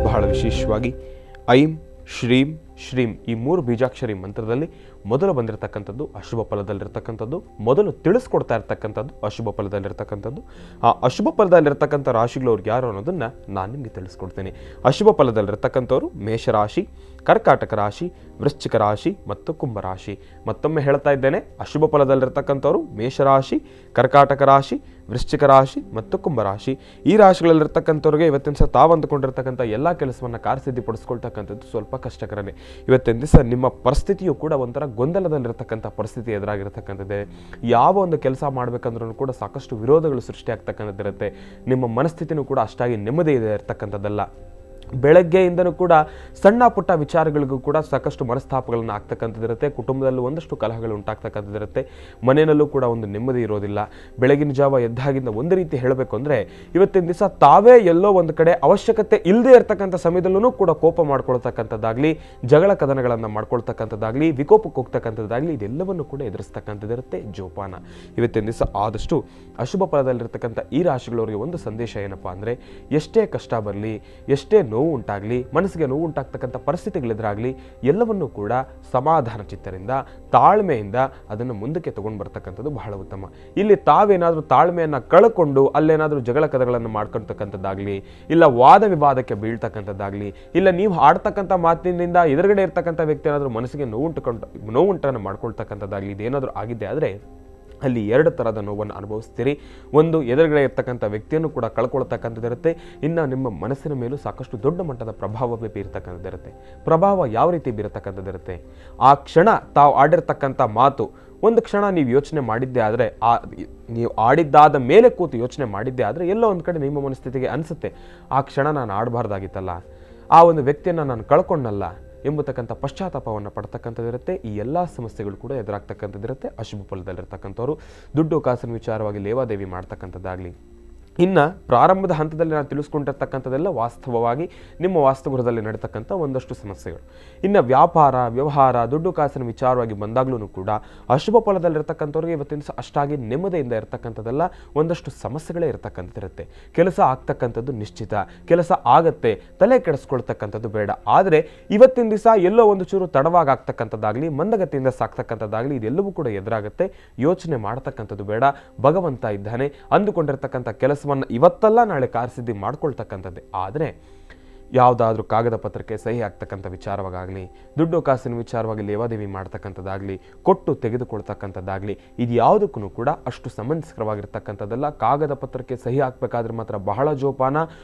Speaker 8: ಬಹಳ ವಿಶೇಷವಾಗಿ ಐಂ ಶ್ರೀಂ ಶ್ರೀಂ ಈ 3 ಬೀಜಾಕ್ಷರಿ ಮಂತ್ರದಲ್ಲಿ ಮೊದಲು ಬಂದಿರತಕ್ಕಂಥದ್ದು ಅಶುಭ ಫಲದಲ್ಲಿರ್ತಕ್ಕಂಥದ್ದು, ಮೊದಲು ತಿಳಿಸ್ಕೊಡ್ತಾ ಇರ್ತಕ್ಕಂಥದ್ದು ಅಶುಭ ಫಲದಲ್ಲಿರ್ತಕ್ಕಂಥದ್ದು. ಆ ಅಶುಭ ಫಲದಲ್ಲಿರ್ತಕ್ಕಂಥ ರಾಶಿಗಳವ್ರಿಗೆ ಯಾರು ಅನ್ನೋದನ್ನು ನಾನು ನಿಮಗೆ ತಿಳಿಸ್ಕೊಡ್ತೀನಿ. ಅಶುಭ ಫಲದಲ್ಲಿರ್ತಕ್ಕಂಥವ್ರು ಮೇಷರಾಶಿ, ಕರ್ಕಾಟಕ ರಾಶಿ, ವೃಶ್ಚಿಕ ರಾಶಿ ಮತ್ತು ಕುಂಭರಾಶಿ. ಮತ್ತೊಮ್ಮೆ ಹೇಳ್ತಾ ಇದ್ದೇನೆ, ಅಶುಭ ಫಲದಲ್ಲಿರ್ತಕ್ಕಂಥವ್ರು ಮೇಷರಾಶಿ, ಕರ್ಕಾಟಕ ರಾಶಿ, ವೃಶ್ಚಿಕ ರಾಶಿ ಮತ್ತು ಕುಂಭರಾಶಿ. ಈ ರಾಶಿಗಳಲ್ಲಿರ್ತಕ್ಕಂಥವ್ರಿಗೆ ಇವತ್ತಿನ ದಿವಸ ತಾವು ಅಂದುಕೊಂಡಿರ್ತಕ್ಕಂಥ ಎಲ್ಲ ಕೆಲಸವನ್ನು ಕಾರ್ಯಸಿದ್ಧಿಪಡಿಸ್ಕೊಳ್ತಕ್ಕಂಥದ್ದು ಸ್ವಲ್ಪ ಕಷ್ಟಕರನೇ. ಇವತ್ತಿನ ದಿವಸ ನಿಮ್ಮ ಪರಿಸ್ಥಿತಿಯು ಕೂಡ ಒಂಥರ ಗೊಂದಲದಲ್ಲಿರ್ತಕ್ಕಂಥ ಪರಿಸ್ಥಿತಿ ಎದುರಾಗಿರ್ತಕ್ಕಂಥದ್ದೇ. ಯಾವ ಒಂದು ಕೆಲಸ ಮಾಡಬೇಕಂದ್ರೂ ಕೂಡ ಸಾಕಷ್ಟು ವಿರೋಧಗಳು ಸೃಷ್ಟಿಯಾಗ್ತಕ್ಕಂಥದ್ದಿರುತ್ತೆ. ನಿಮ್ಮ ಮನಸ್ಥಿತಿನೂ ಕೂಡ ಅಷ್ಟಾಗಿ ನೆಮ್ಮದಿ ಇದೆ ಇರ್ತಕ್ಕಂಥದ್ದಲ್ಲ. ಬೆಳಗ್ಗೆಯಿಂದನೂ ಕೂಡ ಸಣ್ಣ ಪುಟ್ಟ ವಿಚಾರಗಳಿಗೂ ಕೂಡ ಸಾಕಷ್ಟು ಮನಸ್ತಾಪಗಳನ್ನು ಆಗ್ತಕ್ಕಂಥದ್ದಿರುತ್ತೆ. ಕುಟುಂಬದಲ್ಲೂ ಒಂದಷ್ಟು ಕಲಹಗಳು ಉಂಟಾಗ್ತಕ್ಕಂಥದ್ದಿರುತ್ತೆ. ಮನೆಯಲ್ಲೂ ಕೂಡ ಒಂದು ನೆಮ್ಮದಿ ಇರೋದಿಲ್ಲ. ಬೆಳಗಿನ ಜಾವ ಎದ್ದಾಗಿಂದ ಒಂದು ರೀತಿ ಹೇಳಬೇಕು ಅಂದರೆ ಇವತ್ತಿನ ದಿವಸ ತಾವೇ ಎಲ್ಲೋ ಒಂದು ಕಡೆ ಅವಶ್ಯಕತೆ ಇಲ್ಲದೆ ಇರತಕ್ಕಂಥ ಸಮಯದಲ್ಲೂ ಕೂಡ ಕೋಪ ಮಾಡ್ಕೊಳ್ತಕ್ಕಂಥದ್ದಾಗಲಿ, ಜಗಳ ಕದನಗಳನ್ನು ಮಾಡ್ಕೊಳ್ತಕ್ಕಂಥದ್ದಾಗಲಿ, ವಿಕೋಪಕ್ಕೆ ಹೋಗ್ತಕ್ಕಂಥದ್ದಾಗಲಿ, ಇದೆಲ್ಲವನ್ನು ಕೂಡ ಎದುರಿಸ್ತಕ್ಕಂಥದ್ದಿರುತ್ತೆ ಜೋಪಾನ. ಇವತ್ತಿನ ದಿವಸ ಆದಷ್ಟು ಅಶುಭ ಫಲದಲ್ಲಿರ್ತಕ್ಕಂಥ ಈ ರಾಶಿಗಳವರಿಗೆ ಒಂದು ಸಂದೇಶ ಏನಪ್ಪ ಅಂದರೆ, ಎಷ್ಟೇ ಕಷ್ಟ ಬರಲಿ, ಎಷ್ಟೇ ನೋವು ಉಂಟಾಗಲಿ, ಮನಸ್ಸಿಗೆ ನೋವು ಉಂಟಾಗ್ತಕ್ಕಂಥ ಪರಿಸ್ಥಿತಿಗಳಿದ್ರಾಗಲಿ ಎಲ್ಲವನ್ನೂ ಕೂಡ ಸಮಾಧಾನ ಚಿತ್ತರಿಂದ ತಾಳ್ಮೆಯಿಂದ ಅದನ್ನು ಮುಂದಕ್ಕೆ ತಗೊಂಡು ಬರ್ತಕ್ಕಂಥದ್ದು ಬಹಳ ಉತ್ತಮ. ಇಲ್ಲಿ ತಾವೇನಾದರೂ ತಾಳ್ಮೆಯನ್ನು ಕಳ್ಕೊಂಡು ಅಲ್ಲೇನಾದರೂ ಜಗಳ ಕದಗಳನ್ನು ಮಾಡ್ಕೊಳ್ತಕ್ಕಂಥದ್ದಾಗಲಿ, ಇಲ್ಲ ವಾದ ವಿವಾದಕ್ಕೆ ಬೀಳ್ತಕ್ಕಂಥದ್ದಾಗಲಿ, ಇಲ್ಲ ನೀವು ಆಡ್ತಕ್ಕಂಥ ಮಾತಿನಿಂದ ಎದುರುಗಡೆ ಇರ್ತಕ್ಕಂಥ ವ್ಯಕ್ತಿ ಏನಾದರೂ ಮನಸ್ಸಿಗೆ ನೋವುಂಟನ್ನು ಮಾಡ್ಕೊಳ್ತಕ್ಕಂಥದ್ದಾಗಲಿ, ಇದೇನಾದರೂ ಆಗಿದ್ದೆ ಆದರೆ ಅಲ್ಲಿ 2 ಥರದ ನೋವನ್ನು ಅನುಭವಿಸ್ತೀರಿ. ಒಂದು, ಎದುರುಗಡೆ ಇರ್ತಕ್ಕಂಥ ವ್ಯಕ್ತಿಯನ್ನು ಕೂಡ ಕಳ್ಕೊಳ್ತಕ್ಕಂಥದ್ದಿರುತ್ತೆ. ಇನ್ನು ನಿಮ್ಮ ಮನಸ್ಸಿನ ಮೇಲೂ ಸಾಕಷ್ಟು ದೊಡ್ಡ ಮಟ್ಟದ ಪ್ರಭಾವವೇ ಬೀರ್ತಕ್ಕಂಥದ್ದಿರುತ್ತೆ. ಪ್ರಭಾವ ಯಾವ ರೀತಿ ಬೀರತಕ್ಕಂಥದ್ದಿರುತ್ತೆ, ಆ ಕ್ಷಣ ತಾವು ಆಡಿರ್ತಕ್ಕಂಥ ಮಾತು ಒಂದು ಕ್ಷಣ ನೀವು ಯೋಚನೆ ಮಾಡಿದ್ದೆ ಆದರೆ, ನೀವು ಆಡಿದ್ದಾದ ಮೇಲೆ ಕೂತು ಯೋಚನೆ ಮಾಡಿದ್ದೆ ಆದರೆ ಎಲ್ಲೋ ಒಂದು ಕಡೆ ನಿಮ್ಮ ಮನಸ್ಥಿತಿಗೆ ಅನಿಸುತ್ತೆ, ಆ ಕ್ಷಣ ನಾನು ಆಡಬಾರ್ದಾಗಿತ್ತಲ್ಲ, ಆ ಒಂದು ವ್ಯಕ್ತಿಯನ್ನು ನಾನು ಕಳ್ಕೊಂಡಲ್ಲ ಎಂಬತಕ್ಕಂಥ ಪಶ್ಚಾತ್ತಾಪವನ್ನು ಪಡ್ತಕ್ಕಂಥದ್ದಿರುತ್ತೆ. ಈ ಎಲ್ಲ ಸಮಸ್ಯೆಗಳು ಕೂಡ ಎದುರಾಗ್ತಕ್ಕಂಥದ್ದಿರುತ್ತೆ. ಅಶುಭ ಫಲದಲ್ಲಿರ್ತಕ್ಕಂಥವ್ರು ದುಡ್ಡು ಕಾಸಿನ ವಿಚಾರವಾಗಿ ಲೇವಾದೇವಿ ಮಾಡ್ತಕ್ಕಂಥದ್ದಾಗಲಿ, ಇನ್ನು ಪ್ರಾರಂಭದ ಹಂತದಲ್ಲಿ ನಾನು ತಿಳಿಸ್ಕೊಂಡಿರ್ತಕ್ಕಂಥದ್ದೆಲ್ಲ ವಾಸ್ತವವಾಗಿ ನಿಮ್ಮ ವಾಸ್ತುಗೃಹದಲ್ಲಿ ನಡೀತಕ್ಕಂಥ ಒಂದಷ್ಟು ಸಮಸ್ಯೆಗಳು. ಇನ್ನು ವ್ಯಾಪಾರ ವ್ಯವಹಾರ ದುಡ್ಡು ಕಾಸಿನ ವಿಚಾರವಾಗಿ ಬಂದಾಗ್ಲೂ ಕೂಡ ಅಶುಭ ಫಲದಲ್ಲಿರ್ತಕ್ಕಂಥವ್ರಿಗೆ ಇವತ್ತಿನ ಅಷ್ಟಾಗಿ ನೆಮ್ಮದಿಯಿಂದ ಇರ್ತಕ್ಕಂಥದ್ದೆಲ್ಲ ಒಂದಷ್ಟು ಸಮಸ್ಯೆಗಳೇ ಇರ್ತಕ್ಕಂಥದ್ದಿರುತ್ತೆ. ಕೆಲಸ ಆಗ್ತಕ್ಕಂಥದ್ದು ನಿಶ್ಚಿತ, ಕೆಲಸ ಆಗತ್ತೆ, ತಲೆ ಕೆಡಿಸ್ಕೊಳ್ತಕ್ಕಂಥದ್ದು ಬೇಡ. ಆದರೆ ಇವತ್ತಿನ ದಿವಸ ಎಲ್ಲೋ ಒಂದು ಚೂರು ತಡವಾಗಿ ಆಗ್ತಕ್ಕಂಥದ್ದಾಗಲಿ, ಮಂದಗತಿಯಿಂದ ಸಾಕ್ತಕ್ಕಂಥದ್ದಾಗಲಿ, ಇದೆಲ್ಲವೂ ಕೂಡ ಎದುರಾಗುತ್ತೆ. ಯೋಚನೆ ಮಾಡ್ತಕ್ಕಂಥದ್ದು ಬೇಡ. ಭಗವಂತ ಇದ್ದಾನೆ. ಅಂದುಕೊಂಡಿರ್ತಕ್ಕಂಥ ಕೆಲಸ ಇವತ್ತಲ್ಲ ನಾಳೆ ಕಾರ್ಯಸಿದ್ಧಿ ಮಾಡ್ಕೊಳ್ತಕ್ಕಂಥದ್ದೇ. ಆದರೆ ಯಾವುದಾದ್ರೂ ಕಾಗದ ಪತ್ರಕ್ಕೆ ಸಹಿ ಆಗ್ತಕ್ಕಂಥ ವಿಚಾರವಾಗಲಿ, ದುಡ್ಡು ಕಾಸಿನ ವಿಚಾರವಾಗಿ ಲೇವಾದೇವಿ ಮಾಡ್ತಕ್ಕಂಥದ್ದಾಗಲಿ, ಕೊಟ್ಟು ತೆಗೆದುಕೊಳ್ತಕ್ಕಂಥದ್ದಾಗಲಿ, ಇದು ಯಾವುದಕ್ಕೂ ಕೂಡ ಅಷ್ಟು ಸಮಂಜಸಕರವಾಗಿರ್ತಕ್ಕಂಥದ್ದಲ್ಲ. ಕಾಗದ ಪತ್ರಕ್ಕೆ ಸಹಿ ಹಾಕಬೇಕಾದ್ರೆ ಮಾತ್ರ ಬಹಳ ಜೋಪಾನ.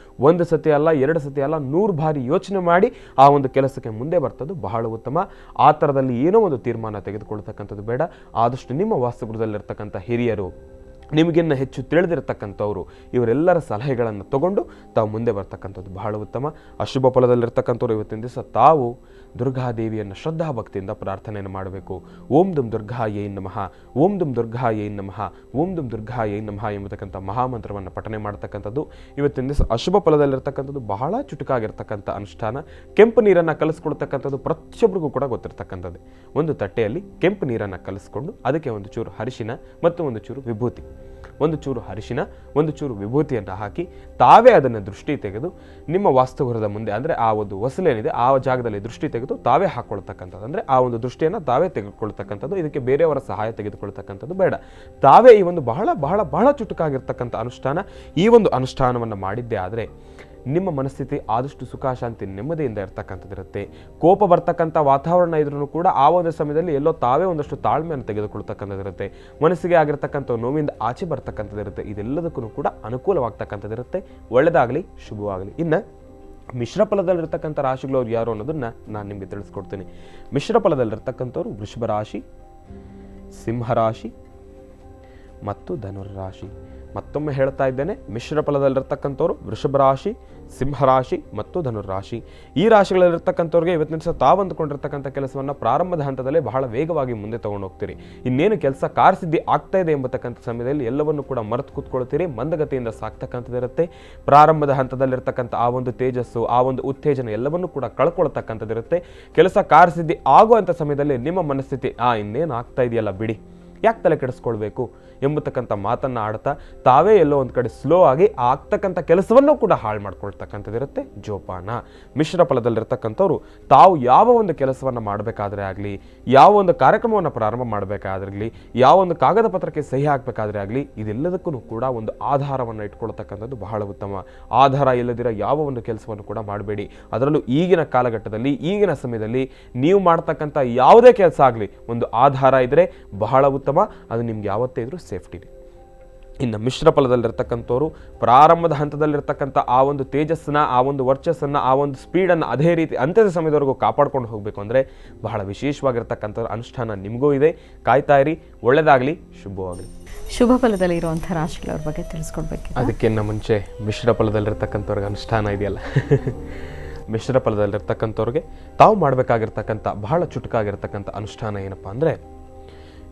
Speaker 8: 1 ಸತಿ ಅಲ್ಲ, 2 ಸತಿ ಅಲ್ಲ, 100 ಬಾರಿ ಯೋಚನೆ ಮಾಡಿ ಆ ಒಂದು ಕೆಲಸಕ್ಕೆ ಮುಂದೆ ಬರ್ತದ್ದು ಬಹಳ ಉತ್ತಮ. ಆ ಥರದಲ್ಲಿ ಏನೋ ಒಂದು ತೀರ್ಮಾನ ತೆಗೆದುಕೊಳ್ತಕ್ಕಂಥದ್ದು ಬೇಡ. ಆದಷ್ಟು ನಿಮ್ಮ ವಾಸ್ತುಗೃಹದಲ್ಲಿರ್ತಕ್ಕಂಥ ಹಿರಿಯರು, ನಿಮಗಿನ್ನ ಹೆಚ್ಚು ತಿಳಿದಿರ್ತಕ್ಕಂಥವ್ರು, ಇವರೆಲ್ಲರ ಸಲಹೆಗಳನ್ನು ತಗೊಂಡು ತಾವು ಮುಂದೆ ಬರ್ತಕ್ಕಂಥದ್ದು ಬಹಳ ಉತ್ತಮ. ಅಶುಭ ಫಲದಲ್ಲಿರ್ತಕ್ಕಂಥವ್ರು ಇವತ್ತಿನ ದಿವಸ ತಾವು ದುರ್ಗಾದೇವಿಯನ್ನು ಶ್ರದ್ಧಾಭಕ್ತಿಯಿಂದ ಪ್ರಾರ್ಥನೆಯನ್ನು ಮಾಡಬೇಕು. ಓಂ ದುಂ ದುರ್ಗಾಯೈ ನಮಃ, ಓಂ ದುಂ ದುರ್ಗಾಯೈ ನಮಃ, ಓಂ ದುಂ ದುರ್ಗಾಯೈ ನಮಃ ಎಂಬತಕ್ಕಂಥ ಮಹಾಮಂತ್ರವನ್ನು ಪಠನೆ ಮಾಡ್ತಕ್ಕಂಥದ್ದು ಇವತ್ತಿನ ದಿವಸ ಅಶುಭ ಫಲದಲ್ಲಿರ್ತಕ್ಕಂಥದ್ದು ಬಹಳ ಚುಟುಕಾಗಿರ್ತಕ್ಕಂಥ ಅನುಷ್ಠಾನ. ಕೆಂಪು ನೀರನ್ನು ಕಲಿಸ್ಕೊಳ್ತಕ್ಕಂಥದ್ದು ಪ್ರತಿಯೊಬ್ಬರಿಗೂ ಕೂಡ ಗೊತ್ತಿರ್ತಕ್ಕಂಥದ್ದು. ಒಂದು ತಟ್ಟೆಯಲ್ಲಿ ಕೆಂಪು ನೀರನ್ನು ಕಲಿಸ್ಕೊಂಡು ಅದಕ್ಕೆ ಒಂದು ಚೂರು ಅರಿಶಿನ ಮತ್ತು ಒಂದು ಚೂರು ವಿಭೂತಿ, ಒಂದು ಚೂರು ಅರಿಶಿನ, ಒಂದು ಚೂರು ವಿಭೂತಿಯನ್ನು ಹಾಕಿ ತಾವೇ ಅದನ್ನು ದೃಷ್ಟಿ ತೆಗೆದು ನಿಮ್ಮ ವಾಸ್ತುಗೃಹದ ಮುಂದೆ, ಅಂದರೆ ಆ ಒಂದು ಹೊಸಲೇನಿದೆ ಆ ಜಾಗದಲ್ಲಿ ದೃಷ್ಟಿ ತೆಗೆದು ತಾವೇ ಹಾಕ್ಕೊಳ್ತಕ್ಕಂಥದ್ದು, ಅಂದರೆ ಆ ಒಂದು ದೃಷ್ಟಿಯನ್ನು ತಾವೇ ತೆಗೆದುಕೊಳ್ತಕ್ಕಂಥದ್ದು. ಇದಕ್ಕೆ ಬೇರೆಯವರ ಸಹಾಯ ತೆಗೆದುಕೊಳ್ತಕ್ಕಂಥದ್ದು ಬೇಡ. ತಾವೇ ಈ ಒಂದು ಬಹಳ ಬಹಳ ಬಹಳ ಚುಟುಕಾಗಿರ್ತಕ್ಕಂಥ ಅನುಷ್ಠಾನ, ಈ ಒಂದು ಅನುಷ್ಠಾನವನ್ನು ಮಾಡಿದ್ದೇ ಆದರೆ ನಿಮ್ಮ ಮನಸ್ಥಿತಿ ಆದಷ್ಟು ಸುಖ ಶಾಂತಿ ನೆಮ್ಮದಿಯಿಂದ ಇರ್ತಕ್ಕಂಥದ್ದಿರುತ್ತೆ. ಕೋಪ ಬರ್ತಕ್ಕಂಥ ವಾತಾವರಣ ಇದ್ರೂ ಕೂಡ ಆ ಒಂದು ಸಮಯದಲ್ಲಿ ಎಲ್ಲೋ ತಾವೇ ಒಂದಷ್ಟು ತಾಳ್ಮೆಯನ್ನು ತೆಗೆದುಕೊಳ್ತಕ್ಕಂಥದ್ದಿರುತ್ತೆ. ಮನಸ್ಸಿಗೆ ಆಗಿರ್ತಕ್ಕಂಥ ನೋವಿಂದ ಆಚೆ ಬರ್ತಕ್ಕಂಥದ್ದಿರುತ್ತೆ. ಇದೆಲ್ಲದಕ್ಕೂ ಕೂಡ ಅನುಕೂಲವಾಗ್ತಕ್ಕಂಥದ್ದಿರುತ್ತೆ. ಒಳ್ಳೆಯದಾಗಲಿ, ಶುಭವಾಗಲಿ. ಇನ್ನು ಮಿಶ್ರ ಫಲದಲ್ಲಿರ್ತಕ್ಕಂಥ ರಾಶಿಗಳವ್ರು ಯಾರು ಅನ್ನೋದನ್ನು ನಾನು ನಿಮಗೆ ತಿಳಿಸ್ಕೊಡ್ತೀನಿ. ಮಿಶ್ರ ಫಲದಲ್ಲಿರ್ತಕ್ಕಂಥವ್ರು ವೃಷಭ ರಾಶಿ, ಸಿಂಹರಾಶಿ ಮತ್ತು ಧನುರ್ರಾಶಿ. ಮತ್ತೊಮ್ಮೆ ಹೇಳ್ತಾ ಇದ್ದೇನೆ, ಮಿಶ್ರ ಫಲದಲ್ಲಿರ್ತಕ್ಕಂಥವ್ರು ವೃಷಭ ರಾಶಿ, ಸಿಂಹರಾಶಿ ಮತ್ತು ಧನುರ್ರಾಶಿ. ಈ ರಾಶಿಗಳಲ್ಲಿರ್ತಕ್ಕಂಥವ್ರಿಗೆ ಇವತ್ತಿನ ದಿವಸ ತಾವು ಅಂದುಕೊಂಡಿರ್ತಕ್ಕಂಥ ಕೆಲಸವನ್ನು ಪ್ರಾರಂಭದ ಹಂತದಲ್ಲೇ ಬಹಳ ವೇಗವಾಗಿ ಮುಂದೆ ತಗೊಂಡು ಹೋಗ್ತೀರಿ. ಇನ್ನೇನು ಕೆಲಸ ಕಾರ್ಯಸಿದ್ಧಿ ಆಗ್ತಾ ಇದೆ ಎಂಬತಕ್ಕಂಥ ಸಮಯದಲ್ಲಿ ಎಲ್ಲವನ್ನು ಕೂಡ ಮರೆತು ಕೂತ್ಕೊಳ್ತೀರಿ. ಮಂದಗತಿಯಿಂದ ಸಾಕ್ತಕ್ಕಂಥದ್ದಿರುತ್ತೆ. ಪ್ರಾರಂಭದ ಹಂತದಲ್ಲಿರ್ತಕ್ಕಂಥ ಆ ಒಂದು ತೇಜಸ್ಸು, ಆ ಒಂದು ಉತ್ತೇಜನ ಎಲ್ಲವನ್ನೂ ಕೂಡ ಕಳ್ಕೊಳ್ತಕ್ಕಂಥದ್ದಿರುತ್ತೆ. ಕೆಲಸ ಕಾರ್ಯಸಿದ್ಧಿ ಆಗುವಂಥ ಸಮಯದಲ್ಲಿ ನಿಮ್ಮ ಮನಸ್ಥಿತಿ ಇನ್ನೇನು ಆಗ್ತಾ ಇದೆಯಲ್ಲ ಬಿಡಿ, ಯಾಕೆ ತಲೆ ಕೆಡಿಸ್ಕೊಳ್ಬೇಕು ಎಂಬತಕ್ಕಂಥ ಮಾತನ್ನು ಆಡ್ತಾ ತಾವೇ ಎಲ್ಲೋ ಒಂದು ಕಡೆ ಸ್ಲೋ ಆಗಿ ಆಗ್ತಕ್ಕಂಥ ಕೆಲಸವನ್ನು ಕೂಡ ಹಾಳು ಮಾಡ್ಕೊಳ್ತಕ್ಕಂಥದ್ದಿರುತ್ತೆ ಜೋಪಾನ. ಮಿಶ್ರ ಫಲದಲ್ಲಿರ್ತಕ್ಕಂಥವ್ರು ತಾವು ಯಾವ ಒಂದು ಕೆಲಸವನ್ನು ಮಾಡಬೇಕಾದ್ರೆ ಆಗಲಿ, ಯಾವ ಒಂದು ಕಾರ್ಯಕ್ರಮವನ್ನು ಪ್ರಾರಂಭ ಮಾಡಬೇಕಾದ್ರಾಗಲಿ, ಯಾವ ಒಂದು ಕಾಗದ ಪತ್ರಕ್ಕೆ ಸಹಿ ಹಾಕಬೇಕಾದ್ರೆ ಆಗಲಿ, ಇದೆಲ್ಲದಕ್ಕೂ ಕೂಡ ಒಂದು ಆಧಾರವನ್ನು ಇಟ್ಕೊಳ್ತಕ್ಕಂಥದ್ದು ಬಹಳ ಉತ್ತಮ. ಆಧಾರ ಇಲ್ಲದಿರೋ ಯಾವ ಒಂದು ಕೆಲಸವನ್ನು ಕೂಡ ಮಾಡಬೇಡಿ. ಅದರಲ್ಲೂ ಈಗಿನ ಕಾಲಘಟ್ಟದಲ್ಲಿ, ಈಗಿನ ಸಮಯದಲ್ಲಿ ನೀವು ಮಾಡ್ತಕ್ಕಂಥ ಯಾವುದೇ ಕೆಲಸ ಆಗಲಿ ಒಂದು ಆಧಾರ ಇದ್ದರೆ ಬಹಳ ಉತ್ತಮ. ಅದು ನಿಮ್ಗೆ ಯಾವತ್ತೇ ಇದ್ರೂ ಸೇಫ್ಟಿ. ಇನ್ನು ಮಿಶ್ರ ಫಲದಲ್ಲಿರ್ತಕ್ಕಂಥವ್ರು ಪ್ರಾರಂಭದ ಹಂತದಲ್ಲಿರ್ತಕ್ಕಂಥ ಆ ಒಂದು ತೇಜಸ್ಸನ್ನ, ಆ ಒಂದು ವರ್ಚಸ್ಸನ್ನು, ಆ ಒಂದು ಸ್ಪೀಡನ್ನು ಅದೇ ರೀತಿ ಅಂತ್ಯದ ಸಮಯದವರೆಗೂ ಕಾಪಾಡ್ಕೊಂಡು ಹೋಗಬೇಕು ಅಂದರೆ ಬಹಳ ವಿಶೇಷವಾಗಿರ್ತಕ್ಕಂಥ ಅನುಷ್ಠಾನ ನಿಮಗೂ ಇದೆ. ಕಾಯ್ತಾ ಇರಿ. ಒಳ್ಳೆಯದಾಗಲಿ, ಶುಭವಾಗಲಿ.
Speaker 5: ಶುಭ ಫಲದಲ್ಲಿ ಇರುವಂಥ ರಾಶಿಗಳವ್ರ ಬಗ್ಗೆ ತಿಳಿಸ್ಕೊಡ್ಬೇಕು.
Speaker 8: ಅದಕ್ಕಿಂತ ಮುಂಚೆ ಮಿಶ್ರ ಫಲದಲ್ಲಿರ್ತಕ್ಕಂಥವ್ರಿಗೆ ಅನುಷ್ಠಾನ ಇದೆಯಲ್ಲ, ಮಿಶ್ರ ಫಲದಲ್ಲಿರ್ತಕ್ಕಂಥವ್ರಿಗೆ ತಾವು ಮಾಡಬೇಕಾಗಿರ್ತಕ್ಕಂಥ ಬಹಳ ಚುಟುಕಾಗಿರ್ತಕ್ಕಂಥ ಅನುಷ್ಠಾನ ಏನಪ್ಪ ಅಂದರೆ,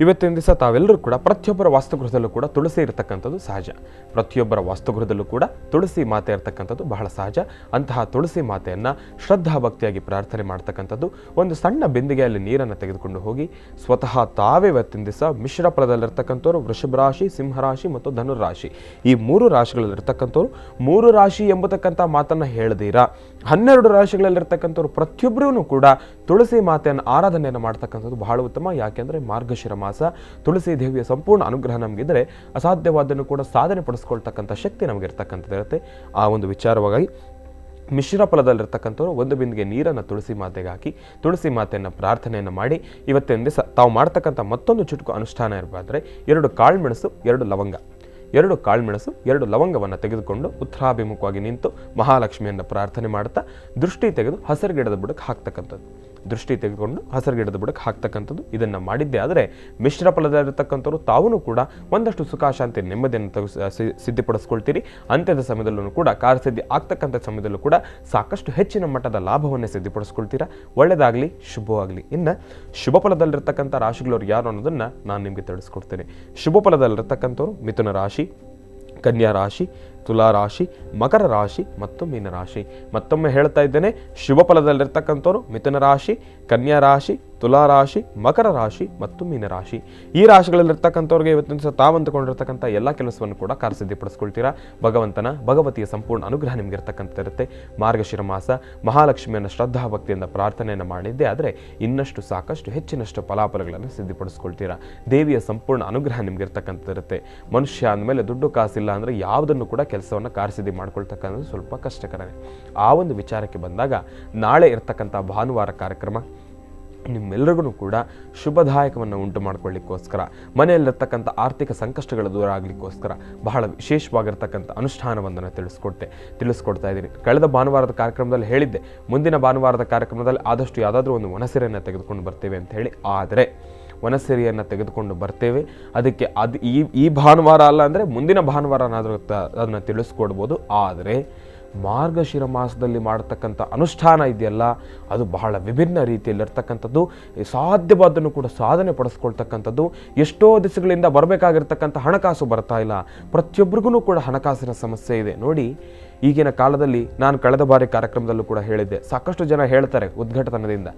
Speaker 8: ಇವತ್ತಿನ ದಿವಸ ತಾವೆಲ್ಲರೂ ಕೂಡ ಪ್ರತಿಯೊಬ್ಬರ ವಾಸ್ತುಗೃಹದಲ್ಲೂ ಕೂಡ ತುಳಸಿ ಇರತಕ್ಕಂಥದ್ದು ಸಹಜ. ಪ್ರತಿಯೊಬ್ಬರ ವಾಸ್ತುಗೃಹದಲ್ಲೂ ಕೂಡ ತುಳಸಿ ಮಾತೆ ಇರತಕ್ಕಂಥದ್ದು ಬಹಳ ಸಹಜ. ಅಂತಹ ತುಳಸಿ ಮಾತೆಯನ್ನು ಶ್ರದ್ಧಾ ಭಕ್ತಿಯಾಗಿ ಪ್ರಾರ್ಥನೆ ಮಾಡ್ತಕ್ಕಂಥದ್ದು. ಒಂದು ಸಣ್ಣ ಬಿಂದಿಗೆಯಲ್ಲಿ ನೀರನ್ನು ತೆಗೆದುಕೊಂಡು ಹೋಗಿ ಸ್ವತಃ ತಾವೇ ಇವತ್ತಿನ ದಿವಸ ಮಿಶ್ರ ಫಲದಲ್ಲಿರ್ತಕ್ಕಂಥವ್ರು ವೃಷಭ ರಾಶಿ, ಸಿಂಹರಾಶಿ ಮತ್ತು ಧನುರಾಶಿ, ಈ 3 ರಾಶಿಗಳಲ್ಲಿರ್ತಕ್ಕಂಥವ್ರು 3 ರಾಶಿ ಎಂಬತಕ್ಕಂಥ ಮಾತನ್ನು ಹೇಳದಿರಾ 12 ರಾಶಿಗಳಲ್ಲಿರ್ತಕ್ಕಂಥವ್ರು ಪ್ರತಿಯೊಬ್ಬರೂ ಕೂಡ ತುಳಸಿ ಮಾತೆಯನ್ನು ಆರಾಧನೆಯನ್ನು ಮಾಡ್ತಕ್ಕಂಥದ್ದು ಬಹಳ ಉತ್ತಮ. ಯಾಕೆಂದರೆ ಮಾರ್ಗಶಿರ ಮಾಸ, ತುಳಸಿ ದೇವಿಯ ಸಂಪೂರ್ಣ ಅನುಗ್ರಹ ನಮಗಿದ್ರೆ ಅಸಾಧ್ಯವಾದನ್ನು ಕೂಡ ಸಾಧನೆ ಪಡಿಸ್ಕೊಳ್ತಕ್ಕಂಥ ಶಕ್ತಿ ನಮಗಿರ್ತಕ್ಕಂಥದ್ದಿರುತ್ತೆ. ಆ ಒಂದು ವಿಚಾರವಾಗಿ ಮಿಶ್ರ ಫಲದಲ್ಲಿರ್ತಕ್ಕಂಥವ್ರು ಒಂದು ಬಿಂದಿಗೆ ನೀರನ್ನು ತುಳಸಿ ಮಾತೆಗೆ ಹಾಕಿ ತುಳಸಿ ಮಾತೆಯನ್ನು ಪ್ರಾರ್ಥನೆಯನ್ನು ಮಾಡಿ ಇವತ್ತಿನ ದಿವಸ ತಾವು ಮಾಡ್ತಕ್ಕಂಥ ಮತ್ತೊಂದು ಚುಟುಕು ಅನುಷ್ಠಾನ ಇರಬೇಕಾದ್ರೆ 2 ಕಾಳುಮೆಣಸು, 2 ಲವಂಗ, 2 ಕಾಳುಮೆಣಸು, 2 ಲವಂಗವನ್ನು ತೆಗೆದುಕೊಂಡು ಉತ್ತರಾಭಿಮುಖವಾಗಿ ನಿಂತು ಮಹಾಲಕ್ಷ್ಮಿಯನ್ನು ಪ್ರಾರ್ಥನೆ ಮಾಡ್ತಾ ದೃಷ್ಟಿ ತೆಗೆದು ಹಸಿರು ಗಿಡದ ಬುಡಕ್ಕೆ ಹಾಕ್ತಕ್ಕಂಥದ್ದು. ದೃಷ್ಟಿ ತೆಗೆದುಕೊಂಡು ಹಸಿರು ಗಿಡದ ಬುಡಕ್ಕೆ ಹಾಕ್ತಕ್ಕಂಥದ್ದು. ಇದನ್ನು ಮಾಡಿದ್ದೆ ಆದರೆ ಮಿಶ್ರ ಫಲದಲ್ಲಿರ್ತಕ್ಕಂಥವ್ರು ತಾವೂ ಕೂಡ ಒಂದಷ್ಟು ಸುಖ ಶಾಂತಿ ನೆಮ್ಮದಿಯನ್ನು ಸಿದ್ಧಿಪಡಿಸ್ಕೊಳ್ತೀರಿ. ಅಂತ್ಯದ ಸಮಯದಲ್ಲೂ ಕೂಡ ಕಾರ್ಯಸಿದ್ಧಿ ಆಗ್ತಕ್ಕಂಥ ಸಮಯದಲ್ಲೂ ಕೂಡ ಸಾಕಷ್ಟು ಹೆಚ್ಚಿನ ಮಟ್ಟದ ಲಾಭವನ್ನೇ ಸಿದ್ಧಿಪಡಿಸ್ಕೊಳ್ತೀರಾ. ಒಳ್ಳೆಯದಾಗಲಿ, ಶುಭವಾಗಲಿ. ಇನ್ನು ಶುಭ ಫಲದಲ್ಲಿರ್ತಕ್ಕಂಥ ರಾಶಿಗಳವ್ರು ಯಾರು ಅನ್ನೋದನ್ನು ನಾನು ನಿಮಗೆ ತಿಳಿಸ್ಕೊಡ್ತೇನೆ. ಶುಭ ಫಲದಲ್ಲಿರ್ತಕ್ಕಂಥವ್ರು ಮಿಥುನ ರಾಶಿ, ಕನ್ಯಾ ರಾಶಿ, ತುಲಾ ರಾಶಿ, ಮಕರ ರಾಶಿ ಮತ್ತು ಮೀನರಾಶಿ. ಮತ್ತೊಮ್ಮೆ ಹೇಳ್ತಾ ಇದ್ದೇನೆ, ಶುಭ ಫಲದಲ್ಲಿರ್ತಕ್ಕಂಥವ್ರು ಮಿಥುನ ರಾಶಿ, ಕನ್ಯಾ ರಾಶಿ, ತುಲಾ ರಾಶಿ, ಮಕರ ರಾಶಿ ಮತ್ತು ಮೀನರಾಶಿ. ಈ ರಾಶಿಗಳಲ್ಲಿರ್ತಕ್ಕಂಥವ್ರಿಗೆ ಇವತ್ತಿನ ದಿವಸ ತಾವಂತುಕೊಂಡಿರ್ತಕ್ಕಂಥ ಎಲ್ಲ ಕೆಲಸವನ್ನು ಕೂಡ ಕಾರ್ಯಸಿದ್ಧಿಪಡಿಸ್ಕೊಳ್ತೀರಾ. ಭಗವತಿಯ ಸಂಪೂರ್ಣ ಅನುಗ್ರಹ ನಿಮ್ಗೆ ಇರ್ತಕ್ಕಂಥದ್ದಿರುತ್ತೆ. ಮಾರ್ಗಶಿರ ಮಾಸ ಮಹಾಲಕ್ಷ್ಮಿಯನ್ನು ಶ್ರದ್ಧಾ ಭಕ್ತಿಯಿಂದ ಪ್ರಾರ್ಥನೆಯನ್ನು ಮಾಡಿದ್ದೆ ಆದರೆ ಇನ್ನಷ್ಟು ಸಾಕಷ್ಟು ಹೆಚ್ಚಿನಷ್ಟು ಫಲಾಫಲಗಳನ್ನು ಸಿದ್ಧಿಪಡಿಸ್ಕೊಳ್ತೀರಾ. ದೇವಿಯ ಸಂಪೂರ್ಣ ಅನುಗ್ರಹ ನಿಮ್ಗೆ ಇರ್ತಕ್ಕಂಥದ್ದಿರುತ್ತೆ. ಮನುಷ್ಯ ಅಂದಮೇಲೆ ದುಡ್ಡು ಕಾಸಿಲ್ಲ ಅಂದರೆ ಯಾವುದನ್ನು ಕೂಡ ಕೆಲಸವನ್ನು ಕಾರ್ಯಸಿದ್ಧಿ ಮಾಡ್ಕೊಳ್ತಕ್ಕಂಥದ್ದು ಸ್ವಲ್ಪ ಕಷ್ಟಕರನೇ. ಆ ಒಂದು ವಿಚಾರಕ್ಕೆ ಬಂದಾಗ ನಾಳೆ ಇರ್ತಕ್ಕಂಥ ಭಾನುವಾರ ಕಾರ್ಯಕ್ರಮ ನಿಮ್ಮೆಲ್ಲರಿಗೂ ಕೂಡ ಶುಭದಾಯಕವನ್ನು ಉಂಟು ಮಾಡಿಕೊಳ್ಳಿಕ್ಕೋಸ್ಕರ, ಮನೆಯಲ್ಲಿರ್ತಕ್ಕಂಥ ಆರ್ಥಿಕ ಸಂಕಷ್ಟಗಳು ದೂರ ಆಗಲಿಕ್ಕೋಸ್ಕರ ಬಹಳ ವಿಶೇಷವಾಗಿರ್ತಕ್ಕಂಥ ಅನುಷ್ಠಾನವನ್ನು ತಿಳಿಸ್ಕೊಡ್ತಾ ಇದ್ದೀನಿ. ಕಳೆದ ಭಾನುವಾರದ ಕಾರ್ಯಕ್ರಮದಲ್ಲಿ ಹೇಳಿದ್ದೆ, ಮುಂದಿನ ಭಾನುವಾರದ ಕಾರ್ಯಕ್ರಮದಲ್ಲಿ ಆದಷ್ಟು ಯಾವುದಾದ್ರೂ ಒಂದು ವನಸಿರಿಯನ್ನು ತೆಗೆದುಕೊಂಡು ಬರ್ತೇವೆ ಅಂತ ಹೇಳಿ. ಆದರೆ ವನಸಿರಿಯನ್ನು ತೆಗೆದುಕೊಂಡು ಬರ್ತೇವೆ, ಅದಕ್ಕೆ ಈ ಭಾನುವಾರ ಅಲ್ಲ ಅಂದರೆ ಮುಂದಿನ ಭಾನುವಾರನಾದರೂ ಅದನ್ನು ತಿಳಿಸ್ಕೊಡ್ಬೋದು. ಆದರೆ ಮಾರ್ಗಶಿರ ಮಾಸದಲ್ಲಿ ಮಾಡತಕ್ಕಂಥ ಅನುಷ್ಠಾನ ಇದೆಯಲ್ಲ, ಅದು ಬಹಳ ವಿಭಿನ್ನ ರೀತಿಯಲ್ಲಿರ್ತಕ್ಕಂಥದ್ದು. ಸಾಧ್ಯವಾದನ್ನು ಕೂಡ ಸಾಧನೆ ಪಡಿಸ್ಕೊಳ್ತಕ್ಕಂಥದ್ದು. ಎಷ್ಟೋ ದಿವಸಗಳಿಂದ ಬರಬೇಕಾಗಿರ್ತಕ್ಕಂಥ ಹಣಕಾಸು ಬರ್ತಾ ಇಲ್ಲ. ಪ್ರತಿಯೊಬ್ಬರಿಗೂ ಕೂಡ ಹಣಕಾಸಿನ ಸಮಸ್ಯೆ ಇದೆ. ನೋಡಿ, ಈಗಿನ ಕಾಲದಲ್ಲಿ ನಾನು ಕಳೆದ ಬಾರಿ ಕಾರ್ಯಕ್ರಮದಲ್ಲೂ ಕೂಡ ಹೇಳಿದ್ದೆ, ಸಾಕಷ್ಟು ಜನ ಹೇಳ್ತಾರೆ ಉದ್ಘಾಟನದಿಂದ,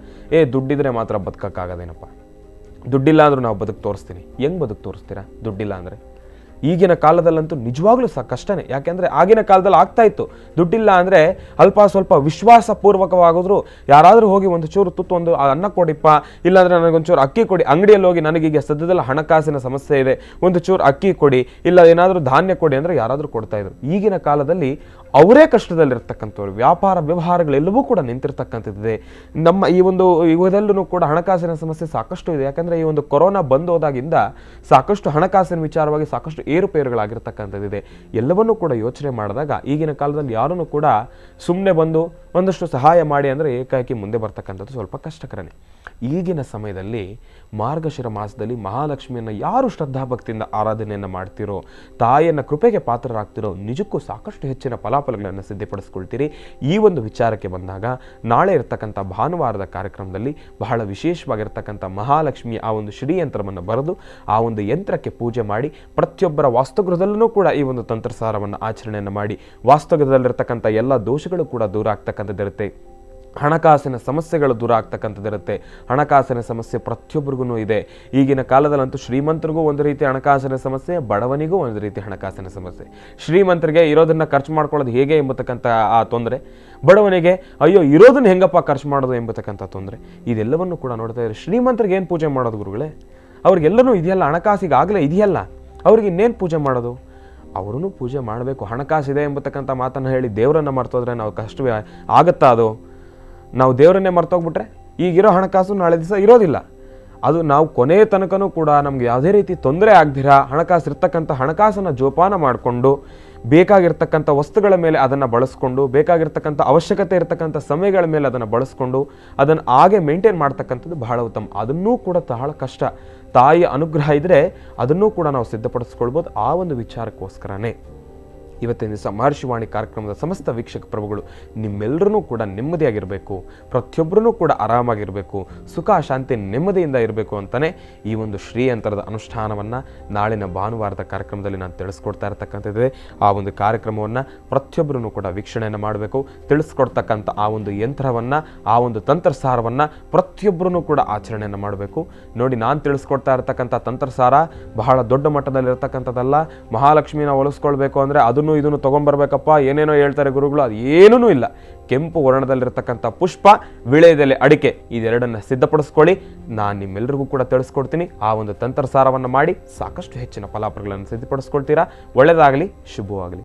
Speaker 8: ದುಡ್ಡಿದ್ರೆ ಮಾತ್ರ ಬದುಕೋಕ್ಕಾಗದೇನಪ್ಪ, ದುಡ್ಡಿಲ್ಲ ಅಂದರೂ ನಾವು ಬದುಕು ತೋರಿಸ್ತೀನಿ. ಹೆಂಗೆ ಬದುಕು ತೋರಿಸ್ತೀರಾ ದುಡ್ಡಿಲ್ಲ ಅಂದರೆ? ಈಗಿನ ಕಾಲದಲ್ಲಂತೂ ನಿಜವಾಗ್ಲೂ ಕಷ್ಟನೇ. ಯಾಕೆಂದರೆ ಆಗಿನ ಕಾಲದಲ್ಲಿ ಆಗ್ತಾ ಇತ್ತು, ದುಡ್ಡಿಲ್ಲ ಅಂದರೆ ಅಲ್ಪ ಸ್ವಲ್ಪ ವಿಶ್ವಾಸಪೂರ್ವಕವಾಗೋದ್ರು ಯಾರಾದರೂ ಹೋಗಿ ಒಂದು ಚೂರು ತುತ್ತು ಒಂದು ಅನ್ನ ಕೊಡಿಪ್ಪ, ಇಲ್ಲಾಂದರೆ ನನಗೊಂಚೂರು ಅಕ್ಕಿ ಕೊಡಿ, ಅಂಗಡಿಯಲ್ಲಿ ಹೋಗಿ ನನಗೀಗ ಸದ್ಯದಲ್ಲಿ ಹಣಕಾಸಿನ ಸಮಸ್ಯೆ ಇದೆ, ಒಂದು ಚೂರು ಅಕ್ಕಿ ಕೊಡಿ, ಇಲ್ಲ ಏನಾದರೂ ಧಾನ್ಯ ಕೊಡಿ ಅಂದರೆ ಯಾರಾದರೂ ಕೊಡ್ತಾ ಇದ್ರು. ಈಗಿನ ಕಾಲದಲ್ಲಿ ಅವರೇ ಕಷ್ಟದಲ್ಲಿರ್ತಕ್ಕಂಥವ್ರು, ವ್ಯಾಪಾರ ವ್ಯವಹಾರಗಳೆಲ್ಲವೂ ಕೂಡ ನಿಂತಿರ್ತಕ್ಕಂಥದ್ದಿದೆ. ನಮ್ಮ ಈ ಒಂದು ಯುಗದಲ್ಲೂ ಕೂಡ ಹಣಕಾಸಿನ ಸಮಸ್ಯೆ ಸಾಕಷ್ಟು ಇದೆ. ಯಾಕಂದರೆ ಈ ಒಂದು ಕೊರೋನಾ ಬಂದು ಹೋದಾಗಿಂದ ಸಾಕಷ್ಟು ಹಣಕಾಸಿನ ವಿಚಾರವಾಗಿ ಸಾಕಷ್ಟು ಏರುಪೇರುಗಳಾಗಿರ್ತಕ್ಕಂಥದ್ದಿದೆ. ಎಲ್ಲವನ್ನೂ ಕೂಡ ಯೋಚನೆ ಮಾಡಿದಾಗ ಈಗಿನ ಕಾಲದಲ್ಲಿ ಯಾರನ್ನು ಕೂಡ ಸುಮ್ಮನೆ ಬಂದು ಒಂದಷ್ಟು ಸಹಾಯ ಮಾಡಿ ಅಂದರೆ ಏಕಾಏಕಿ ಮುಂದೆ ಬರ್ತಕ್ಕಂಥದ್ದು ಸ್ವಲ್ಪ ಕಷ್ಟಕರನೇ. ಈಗಿನ ಸಮಯದಲ್ಲಿ ಮಾರ್ಗಶಿರ ಮಾಸದಲ್ಲಿ ಮಹಾಲಕ್ಷ್ಮಿಯನ್ನು ಯಾರು ಶ್ರದ್ಧಾಭಕ್ತಿಯಿಂದ ಆರಾಧನೆಯನ್ನು ಮಾಡ್ತಿರೋ, ತಾಯಿಯನ್ನು ಕೃಪೆಗೆ ಪಾತ್ರರಾಗ್ತಿರೋ, ನಿಜಕ್ಕೂ ಸಾಕಷ್ಟು ಹೆಚ್ಚಿನ ಫಲಾಫಲಗಳನ್ನು ಸಿದ್ಧಪಡಿಸ್ಕೊಳ್ತೀರಿ. ಈ ಒಂದು ವಿಚಾರಕ್ಕೆ ಬಂದಾಗ ನಾಳೆ ಇರತಕ್ಕಂಥ ಭಾನುವಾರದ ಕಾರ್ಯಕ್ರಮದಲ್ಲಿ ಬಹಳ ವಿಶೇಷವಾಗಿರ್ತಕ್ಕಂಥ ಮಹಾಲಕ್ಷ್ಮಿಯ ಆ ಒಂದು ಶ್ರೀಯಂತ್ರವನ್ನು ಬರೆದು ಆ ಒಂದು ಯಂತ್ರಕ್ಕೆ ಪೂಜೆ ಮಾಡಿ ಪ್ರತಿಯೊಬ್ಬರ ವಾಸ್ತುಗೃಹದಲ್ಲೂ ಕೂಡ ಈ ಒಂದು ತಂತ್ರಸಾರವನ್ನು ಆಚರಣೆಯನ್ನು ಮಾಡಿ ವಾಸ್ತುಗೃಹದಲ್ಲಿರ್ತಕ್ಕಂಥ ಎಲ್ಲ ದೋಷಗಳು ಕೂಡ ದೂರ ಆಗ್ತಕ್ಕಂಥದ್ದಿರುತ್ತೆ. ಹಣಕಾಸಿನ ಸಮಸ್ಯೆಗಳು ದೂರ ಆಗ್ತಕ್ಕಂಥದ್ದಿರುತ್ತೆ. ಹಣಕಾಸಿನ ಸಮಸ್ಯೆ ಪ್ರತಿಯೊಬ್ಬರಿಗೂ ಇದೆ. ಈಗಿನ ಕಾಲದಲ್ಲಂತೂ ಶ್ರೀಮಂತರಿಗೂ ಒಂದು ರೀತಿ ಹಣಕಾಸಿನ ಸಮಸ್ಯೆ, ಬಡವನಿಗೂ ಒಂದು ರೀತಿ ಹಣಕಾಸಿನ ಸಮಸ್ಯೆ. ಶ್ರೀಮಂತರಿಗೆ ಇರೋದನ್ನು ಖರ್ಚು ಮಾಡ್ಕೊಳ್ಳೋದು ಹೇಗೆ ಎಂಬತಕ್ಕಂಥ ಆ ತೊಂದರೆ, ಬಡವನಿಗೆ ಅಯ್ಯೋ ಇರೋದನ್ನ ಹೆಂಗಪ್ಪ ಖರ್ಚು ಮಾಡೋದು ಎಂಬತಕ್ಕಂಥ ತೊಂದರೆ. ಇದೆಲ್ಲವನ್ನು ಕೂಡ ನೋಡ್ತಾ ಇದ್ದಾರೆ. ಶ್ರೀಮಂತರಿಗೆ ಏನು ಪೂಜೆ ಮಾಡೋದು ಗುರುಗಳೇ? ಅವ್ರಿಗೆಲ್ಲನೂ ಇದೆಯಲ್ಲ, ಹಣಕಾಸಿಗಾಗಲೇ ಇದೆಯಲ್ಲ, ಅವ್ರಿಗೆ ಇನ್ನೇನು ಪೂಜೆ ಮಾಡೋದು? ಅವರೂ ಪೂಜೆ ಮಾಡಬೇಕು. ಹಣಕಾಸಿದೆ ಎಂಬತಕ್ಕಂಥ ಮಾತನ್ನು ಹೇಳಿ ದೇವರನ್ನು ಮರ್ತೋದ್ರೆ ನಾವು ಕಷ್ಟವೇ ಆಗುತ್ತಾ? ಅದು ನಾವು ದೇವರನ್ನೇ ಮರ್ತೋಗ್ಬಿಟ್ರೆ ಈಗಿರೋ ಹಣಕಾಸು ನಾಳೆ ದಿವಸ ಇರೋದಿಲ್ಲ. ಅದು ನಾವು ಕೊನೆಯ ತನಕನೂ ಕೂಡ ನಮ್ಗೆ ಯಾವುದೇ ರೀತಿ ತೊಂದರೆ ಆಗ್ದಿರಾ ಹಣಕಾಸು ಇರ್ತಕ್ಕಂಥ ಹಣಕಾಸನ್ನು ಜೋಪಾನ ಮಾಡಿಕೊಂಡು ಬೇಕಾಗಿರ್ತಕ್ಕಂಥ ವಸ್ತುಗಳ ಮೇಲೆ ಅದನ್ನು ಬಳಸ್ಕೊಂಡು, ಬೇಕಾಗಿರ್ತಕ್ಕಂಥ ಅವಶ್ಯಕತೆ ಇರತಕ್ಕಂಥ ಸಮಯಗಳ ಮೇಲೆ ಅದನ್ನು ಬಳಸ್ಕೊಂಡು ಅದನ್ನು ಹಾಗೆ ಮೇಂಟೈನ್ ಮಾಡ್ತಕ್ಕಂಥದ್ದು ಬಹಳ ಉತ್ತಮ. ಅದನ್ನೂ ಕೂಡ ಬಹಳ ಕಷ್ಟ. ತಾಯಿಯ ಅನುಗ್ರಹ ಇದ್ದರೆ ಅದನ್ನೂ ಕೂಡ ನಾವು ಸಿದ್ಧಪಡಿಸ್ಕೊಳ್ಬೋದು. ಆ ಒಂದು ವಿಚಾರಕ್ಕೋಸ್ಕರನೇ ಇವತ್ತಿನ ದಿವಸ ಮಹರ್ಷಿವಾಣಿ ಕಾರ್ಯಕ್ರಮದ ಸಮಸ್ತ ವೀಕ್ಷಕ ಪ್ರಭುಗಳು ನಿಮ್ಮೆಲ್ಲರೂ ಕೂಡ ನೆಮ್ಮದಿಯಾಗಿರಬೇಕು, ಪ್ರತಿಯೊಬ್ಬರೂ ಕೂಡ ಆರಾಮಾಗಿರಬೇಕು, ಸುಖ ಶಾಂತಿ ನೆಮ್ಮದಿಯಿಂದ ಇರಬೇಕು ಅಂತಲೇ ಈ ಒಂದು ಶ್ರೀಯಂತ್ರದ ಅನುಷ್ಠಾನವನ್ನು ನಾಳಿನ ಭಾನುವಾರದ ಕಾರ್ಯಕ್ರಮದಲ್ಲಿ ನಾನು ತಿಳಿಸ್ಕೊಡ್ತಾ ಇರತಕ್ಕಂಥದ್ದಿದೆ. ಆ ಒಂದು ಕಾರ್ಯಕ್ರಮವನ್ನು ಪ್ರತಿಯೊಬ್ಬರೂ ಕೂಡ ವೀಕ್ಷಣೆಯನ್ನು ಮಾಡಬೇಕು. ತಿಳಿಸ್ಕೊಡ್ತಕ್ಕಂಥ ಆ ಒಂದು ಯಂತ್ರವನ್ನು, ಆ ಒಂದು ತಂತ್ರಸಾರವನ್ನು ಪ್ರತಿಯೊಬ್ಬರೂ ಕೂಡ ಆಚರಣೆಯನ್ನು ಮಾಡಬೇಕು. ನೋಡಿ, ನಾನು ತಿಳಿಸ್ಕೊಡ್ತಾ ಇರತಕ್ಕಂಥ ತಂತ್ರಸಾರ ಬಹಳ ದೊಡ್ಡ ಮಟ್ಟದಲ್ಲಿರ್ತಕ್ಕಂಥದ್ದಲ್ಲ. ಮಹಾಲಕ್ಷ್ಮಿನ ಒಲಿಸ್ಕೊಳ್ಬೇಕು ಅಂದರೆ ಅದನ್ನು ಇದನ್ನು ತೊಗೊಂಡ್ಬರ್ಬೇಕಪ್ಪ ಏನೇನೋ ಹೇಳ್ತಾರೆ ಗುರುಗಳು, ಅದು ಏನೂ ಇಲ್ಲ. ಕೆಂಪು ವರ್ಣದಲ್ಲಿರ್ತಕ್ಕಂಥ ಪುಷ್ಪ, ವಿಳೆಯದಲ್ಲಿ ಅಡಿಕೆ, ಇದೆರಡನ್ನು ಸಿದ್ಧಪಡಿಸ್ಕೊಳ್ಳಿ. ನಾನು ನಿಮ್ಮೆಲ್ಲರಿಗೂ ಕೂಡ ತಿಳಿಸ್ಕೊಡ್ತೀನಿ. ಆ ಒಂದು ತಂತ್ರಸಾರವನ್ನು ಮಾಡಿ ಸಾಕಷ್ಟು ಹೆಚ್ಚಿನ ಫಲಾಫಲಗಳನ್ನು ಸಿದ್ಧಪಡಿಸ್ಕೊಳ್ತೀರಾ. ಒಳ್ಳೆಯದಾಗಲಿ, ಶುಭವಾಗಲಿ.